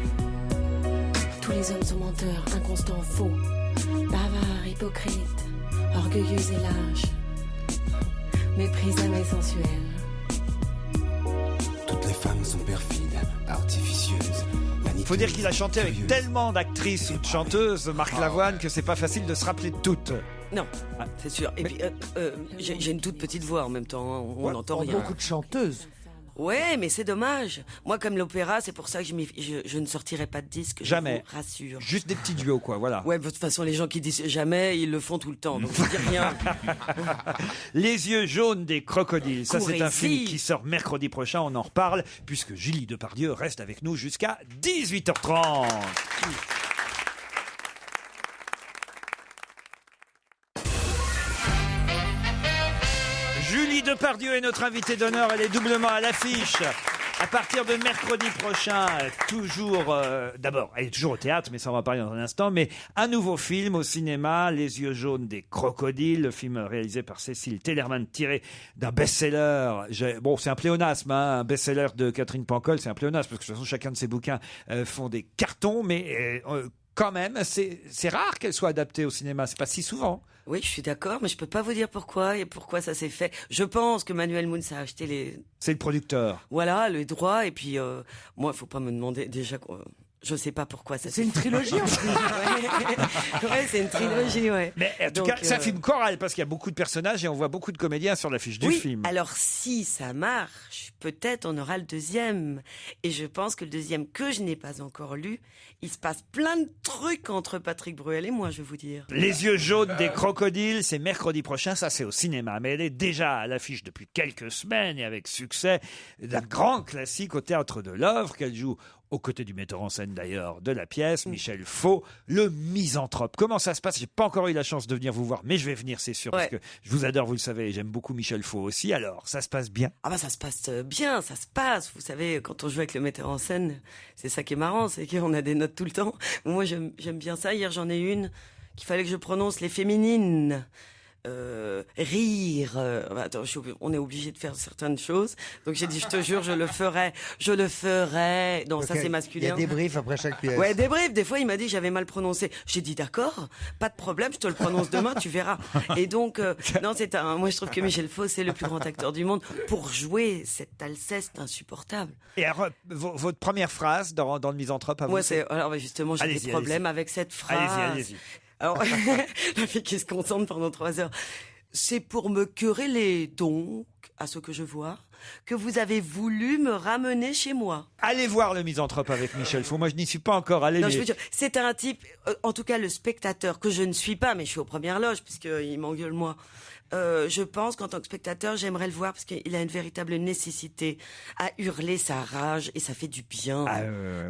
Tous les hommes sont menteurs, inconstants, faux, bavards, hypocrites, orgueilleux et lâches, méprisés mais sensuels. Toutes les femmes sont perfides, artificieuses. Faut dire qu'il a chanté avec tellement d'actrices ou de chanteuses, Marc Lavoine, que c'est pas facile de se rappeler de toutes. Non, c'est sûr. Et puis, j'ai une toute petite voix en même temps, hein, on n'entend rien. Beaucoup de chanteuses. Ouais, mais c'est dommage. Moi, comme l'opéra, c'est pour ça que je ne sortirai pas de disque. Jamais. Je vous rassure. Juste des petits duos, quoi, voilà. Ouais, de toute façon, les gens qui disent jamais, ils le font tout le temps. Donc, je dis rien. Les yeux jaunes des crocodiles. Ça, c'est un Courez-y. film qui sort mercredi prochain. On en reparle, puisque Julie Depardieu reste avec nous jusqu'à 18h30. Julie Depardieu est notre invitée d'honneur. Elle est doublement à l'affiche. À partir de mercredi prochain, toujours, d'abord, elle est toujours au théâtre, mais ça on va parler dans un instant, mais un nouveau film au cinéma, Les yeux jaunes des crocodiles, le film réalisé par Cécile Tellerman, tiré d'un best-seller. Bon, c'est un pléonasme, hein, un best-seller de Catherine Pancol, c'est un pléonasme, parce que de toute façon, chacun de ses bouquins font des cartons, mais quand même, c'est rare qu'elle soit adaptée au cinéma, c'est pas si souvent. Oui, je suis d'accord, mais je peux pas vous dire pourquoi et pourquoi ça s'est fait. Je pense que Manuel Moons a acheté les... C'est le producteur. Voilà, les droits, et puis moi, faut pas me demander déjà... Je sais pas pourquoi ça. C'est une trilogie en plus. Ouais, c'est une trilogie, ouais. Mais en tout cas, c'est un film choral parce qu'il y a beaucoup de personnages et on voit beaucoup de comédiens sur l'affiche du film. Alors si ça marche, peut-être on aura le deuxième. Et je pense que le deuxième que je n'ai pas encore lu, il se passe plein de trucs entre Patrick Bruel et moi, je vais vous dire. Les yeux jaunes des crocodiles, c'est mercredi prochain, ça c'est au cinéma. Mais elle est déjà à l'affiche depuis quelques semaines et avec succès d'un grand classique au Théâtre de l'Œuvre qu'elle joue aux côtés du metteur en scène d'ailleurs de la pièce, Michel Faux, le misanthrope. Comment ça se passe? J'ai pas encore eu la chance de venir vous voir, mais je vais venir, c'est sûr, parce que je vous adore, vous le savez, et j'aime beaucoup Michel Faux aussi. Alors, ça se passe bien? Ah bah ça se passe bien, ça se passe. Vous savez, quand on joue avec le metteur en scène, c'est ça qui est marrant, c'est qu'on a des notes tout le temps. Moi, j'aime bien ça. Hier, j'en ai une qu'il fallait que je prononce les féminines. Rire. Attends, on est obligé de faire certaines choses. Donc j'ai dit, je te jure, je le ferai. Non, ça c'est masculin. Il y a des briefs après chaque pièce. Ouais, des briefs. Des fois, il m'a dit que j'avais mal prononcé. J'ai dit, d'accord, pas de problème, je te le prononce demain, tu verras. Et donc, non, moi je trouve que Michel Faux, c'est le plus grand acteur du monde pour jouer cet Alceste insupportable. Et alors, votre première phrase dans le misanthrope à vous? Moi, alors justement, j'ai des problèmes avec cette phrase. Allez-y. Alors, la fille qui se concentre pendant 3 heures. C'est pour me quereller donc, à ce que je vois, que vous avez voulu me ramener chez moi. Allez voir le misanthrope avec Michel Faux. Moi, je n'y suis pas encore allé. Non, mais... je veux dire, c'est un type, en tout cas le spectateur, que je ne suis pas, mais je suis aux premières loges, puisqu'il m'engueule moi. Je pense qu'en tant que spectateur, j'aimerais le voir parce qu'il a une véritable nécessité à hurler sa rage et ça fait du bien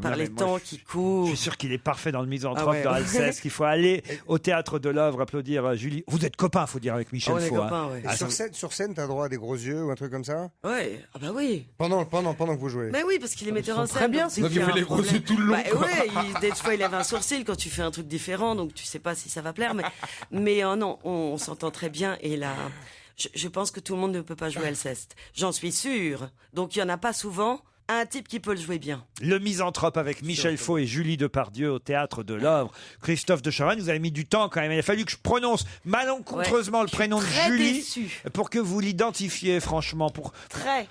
par les temps qui courent. Je suis sûr qu'il est parfait dans le misanthrope, dans Alceste, qu'il faut aller au Théâtre de l'Œuvre applaudir Julie. Vous êtes copains, faut dire, avec Michel Faux. Copains, ouais. Sur scène, t'as droit à des gros yeux ou un truc comme ça? Ouais, ah bah oui. Pendant que vous jouez. Mais oui, parce qu'il est metteur en scène. Très bien, c'est Donc il fait les gros yeux tout le long. Des fois, il lève un sourcil quand tu fais un truc différent, donc tu sais pas si ça va plaire. Mais non, on s'entend très bien et là. Je pense que tout le monde ne peut pas jouer Alceste. J'en suis sûre. Donc il y en a pas souvent un type qui peut le jouer bien. Le misanthrope avec Michel Faux et Julie Depardieu au Théâtre de l'Œuvre. Christophe de Chavannes, vous avez mis du temps quand même. Il a fallu que je prononce malencontreusement le prénom de Julie pour que vous l'identifiez, franchement. Très.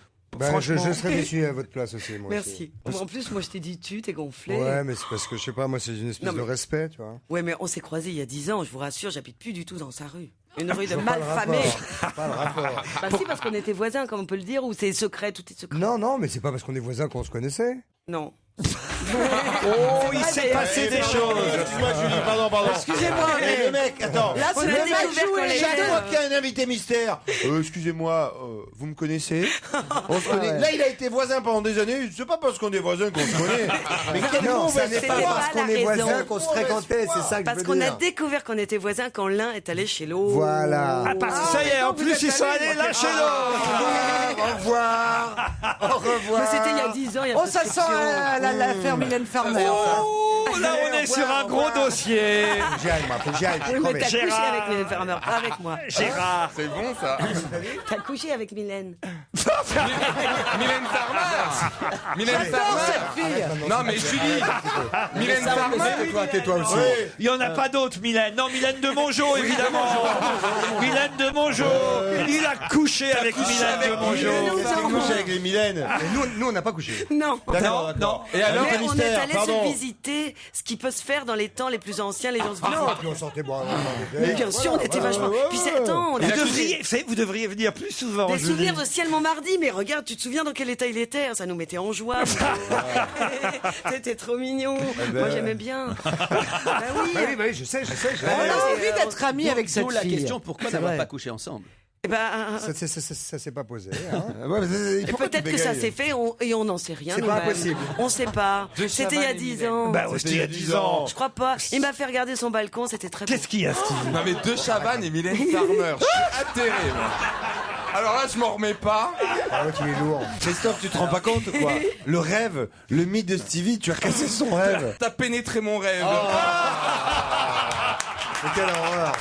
Je serais déçu à votre place aussi. Moi Merci. Aussi. En plus, moi je t'ai dit t'es gonflé. Ouais, mais c'est parce que je sais pas, moi c'est une espèce de respect, tu vois. Ouais, mais on s'est croisés il y a 10 ans, je vous rassure, j'habite plus du tout dans sa rue. Une rue de malfamés. Pas le rapport. Bah si, parce qu'on était voisins, comme on peut le dire, ou c'est secret, tout est secret. Non, mais c'est pas parce qu'on est voisins qu'on se connaissait. Non. Oh, il s'est passé des choses. Excuse-moi, Julie, pardon. Excusez-moi, Eh, mais- le mec, attends. Là, c'est Le le mec mec joué. chaque fois qu'il y a un invité mystère. Excusez-moi, vous me connaissez? On se connaît. ouais. Là, il a été voisin pendant des années. C'est pas parce qu'on est voisins qu'on se connaît. Mais quel Non, ça mauvais n'est pas foi. parce qu'on est voisins qu'on se fréquentait, c'est ça que Parce je veux qu'on a dire. découvert qu'on était voisins quand l'un est allé chez l'autre. Voilà. Ah, parce que ça y est, en plus, ils sont allés l'un chez l'autre. Au revoir. Au revoir. Mais c'était il y a 10 ans, il y a Oh, ça sent l'affaire Mylène Farmer. Oh, là, on est sur un gros dossier. Faut que j'y aille, moi, faut que j'y aille. Oui, mais t'as couché Gérard. avec Mylène Farmer, pas avec moi. Gérard. C'est bon ça. T'as couché avec Mylène. Mylène Farmer. Mylène J'adore cette Farmer. fille. Non mais Julie. Mylène Farmer. Tais-toi aussi. Il n'y en a pas d'autres, Mylène. Non, Mylène de Mongeau, évidemment. Mylène de Mongeau. Il a couché avec Mylène de Mongeau. Qu'est-ce qu'il couche avec les Mylènes? Et nous, on n'a pas couché. Non. D'accord, Non, d'accord. Et alors, Mais on est allé pardon. se visiter ce qui peut se faire dans les temps les plus anciens, les gens se Non, visitent. puis on sortait boire. Mais bien sûr, on était vachement. Puis attends, on a Vous devriez venir plus souvent, des Julie. souvenirs de Ciel Montmardi, mais regarde, tu te souviens dans quel état il était? Ça nous mettait en joie. C'était trop mignon. Moi, j'aimais bien. Bah oui. Bah oui, je sais. On a envie d'être amis avec cette D'où la fille. question, pourquoi C'est n'avoir vrai. pas couché ensemble? Eh ben, Ça s'est pas posé. Hein. et peut-être que ça s'est fait et on n'en sait rien. C'est pas nous-mêmes. impossible. On sait pas. De C'était il y a Chavannes et 10 Mylène. ans. Bah, c'était il y a 10 ans. Je crois pas. Il m'a fait regarder son balcon, c'était très beau. Qu'est-ce qu'il y a, Steve? Non mais De Chavannes et Mylène Farmer. Je suis atterré. moi. Alors là, je m'en remets pas. Ah, l'autre, il est lourd. Christophe, tu te rends pas compte, quoi? Le rêve, le mythe de Stevie, tu as cassé son rêve. T'as pénétré mon rêve. Mais quelle horreur.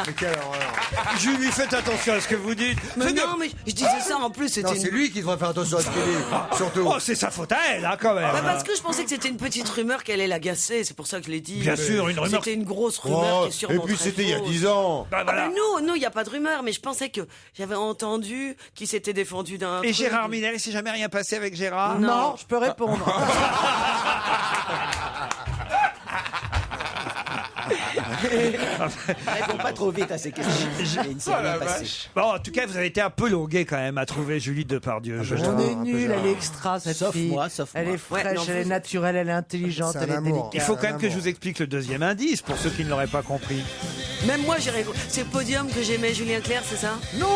Mais quelle horreur. Julie, faites attention à ce que vous dites. Mais non, mais je disais ça en plus, Non, c'était c'est une... lui qui devrait faire attention à ce qu'il dit. Surtout. Oh, c'est sa faute à elle, hein, quand même. Bah, parce que je pensais que c'était une petite rumeur qu'elle allait l'agacer, c'est pour ça que je l'ai dit. Bien sûr, une rumeur. C'était une grosse rumeur Oh, qui est sûrement et puis très c'était il y a fausse. 10 ans. Bah, voilà. Mais nous, il n'y a pas de rumeur, mais je pensais que j'avais entendu qu'il s'était défendu d'un. Et truc. Gérard Miller, il s'est jamais rien passé avec Gérard? Non, je peux répondre. Réponds pas trop vite à ces questions. Il ne s'est rien passé. Bon, en tout cas, vous avez été un peu longué quand même à trouver Julie Depardieu. je On trouve. est nuls, elle est extra cette Sauf fille. moi, sauf Elle moi. est fraîche, Ouais, non, elle est vous- naturelle, elle est intelligente, C'est un elle est amour. délicate. Il faut quand même que je vous explique le deuxième indice pour ceux qui ne l'auraient pas compris. Même moi, j'ai rien compris. C'est le podium que j'aimais, Julien Clerc, c'est ça? Non,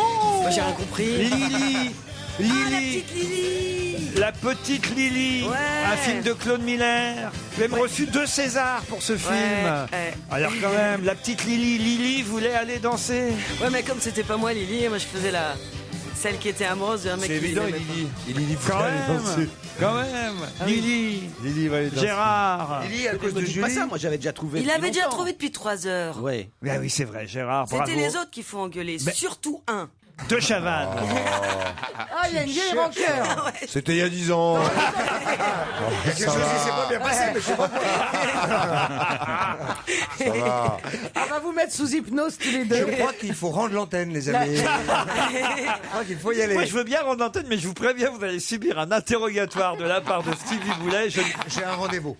Moi, j'ai rien compris. Lily. Ah, la Lily. petite Lily. La petite Lily, Ouais. un film de Claude Miller. Vous avez même reçu 2 Césars pour ce film. ouais. Alors quand même, la petite Lily, Lily voulait aller danser. Ouais, mais comme c'était pas moi, Lily, moi, je faisais celle qui était amoureuse d'un mec C'est qui évident, l'aimait Lily. pas. Lily Quand va aller même, danser. quand même. Lily, Lily va aller danser. Gérard. Lily, à Ne cause me de dites pas Julie. ça, moi j'avais déjà trouvé. Il depuis avait déjà longtemps. trouvé depuis 3 heures. Ouais. Ah oui, c'est vrai, Gérard, bravo. C'était les autres qu'il faut engueuler, Mais- surtout un. De Chavannes. Ah, il y a une vieille rancœur. C'était il y a 10 ans. Quelque chose qui s'est pas bien passé, mais je sais pas Ça va. On va vous mettre sous hypnose tous les deux. Je crois qu'il faut rendre l'antenne, les amis. Je crois qu'il faut y aller. Moi, je veux bien rendre l'antenne, mais je vous préviens, vous allez subir un interrogatoire de la part de Stevie Boulet. J'ai un rendez-vous.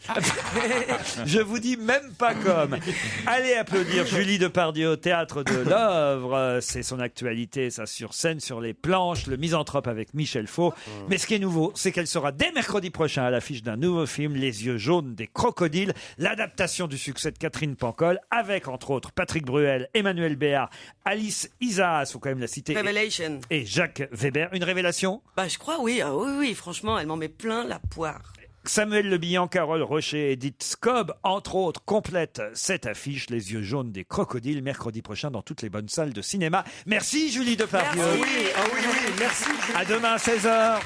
Je vous dis même pas comme. Allez applaudir Julie Depardieu au Théâtre de l'Œuvre. C'est son actualité, ça sur scène, sur les planches, Le Misanthrope avec Michel Faux. Mais ce qui est nouveau, c'est qu'elle sera dès mercredi prochain à l'affiche d'un nouveau film, Les yeux jaunes des crocodiles, l'adaptation du succès de Catherine Pancol, avec entre autres Patrick Bruel, Emmanuel Béard, Alice Isaac, faut quand même la citer, Revelation. et Jacques Weber. Une révélation? Bah, je crois, oui. Ah, oui, franchement, elle m'en met plein la poire. Samuel Le Bihan, Carole Rocher, Edith Scob, entre autres, complètent cette affiche, Les yeux jaunes des crocodiles, mercredi prochain dans toutes les bonnes salles de cinéma. Merci Julie Depardieu. Merci. Oui, merci. À demain à 16h.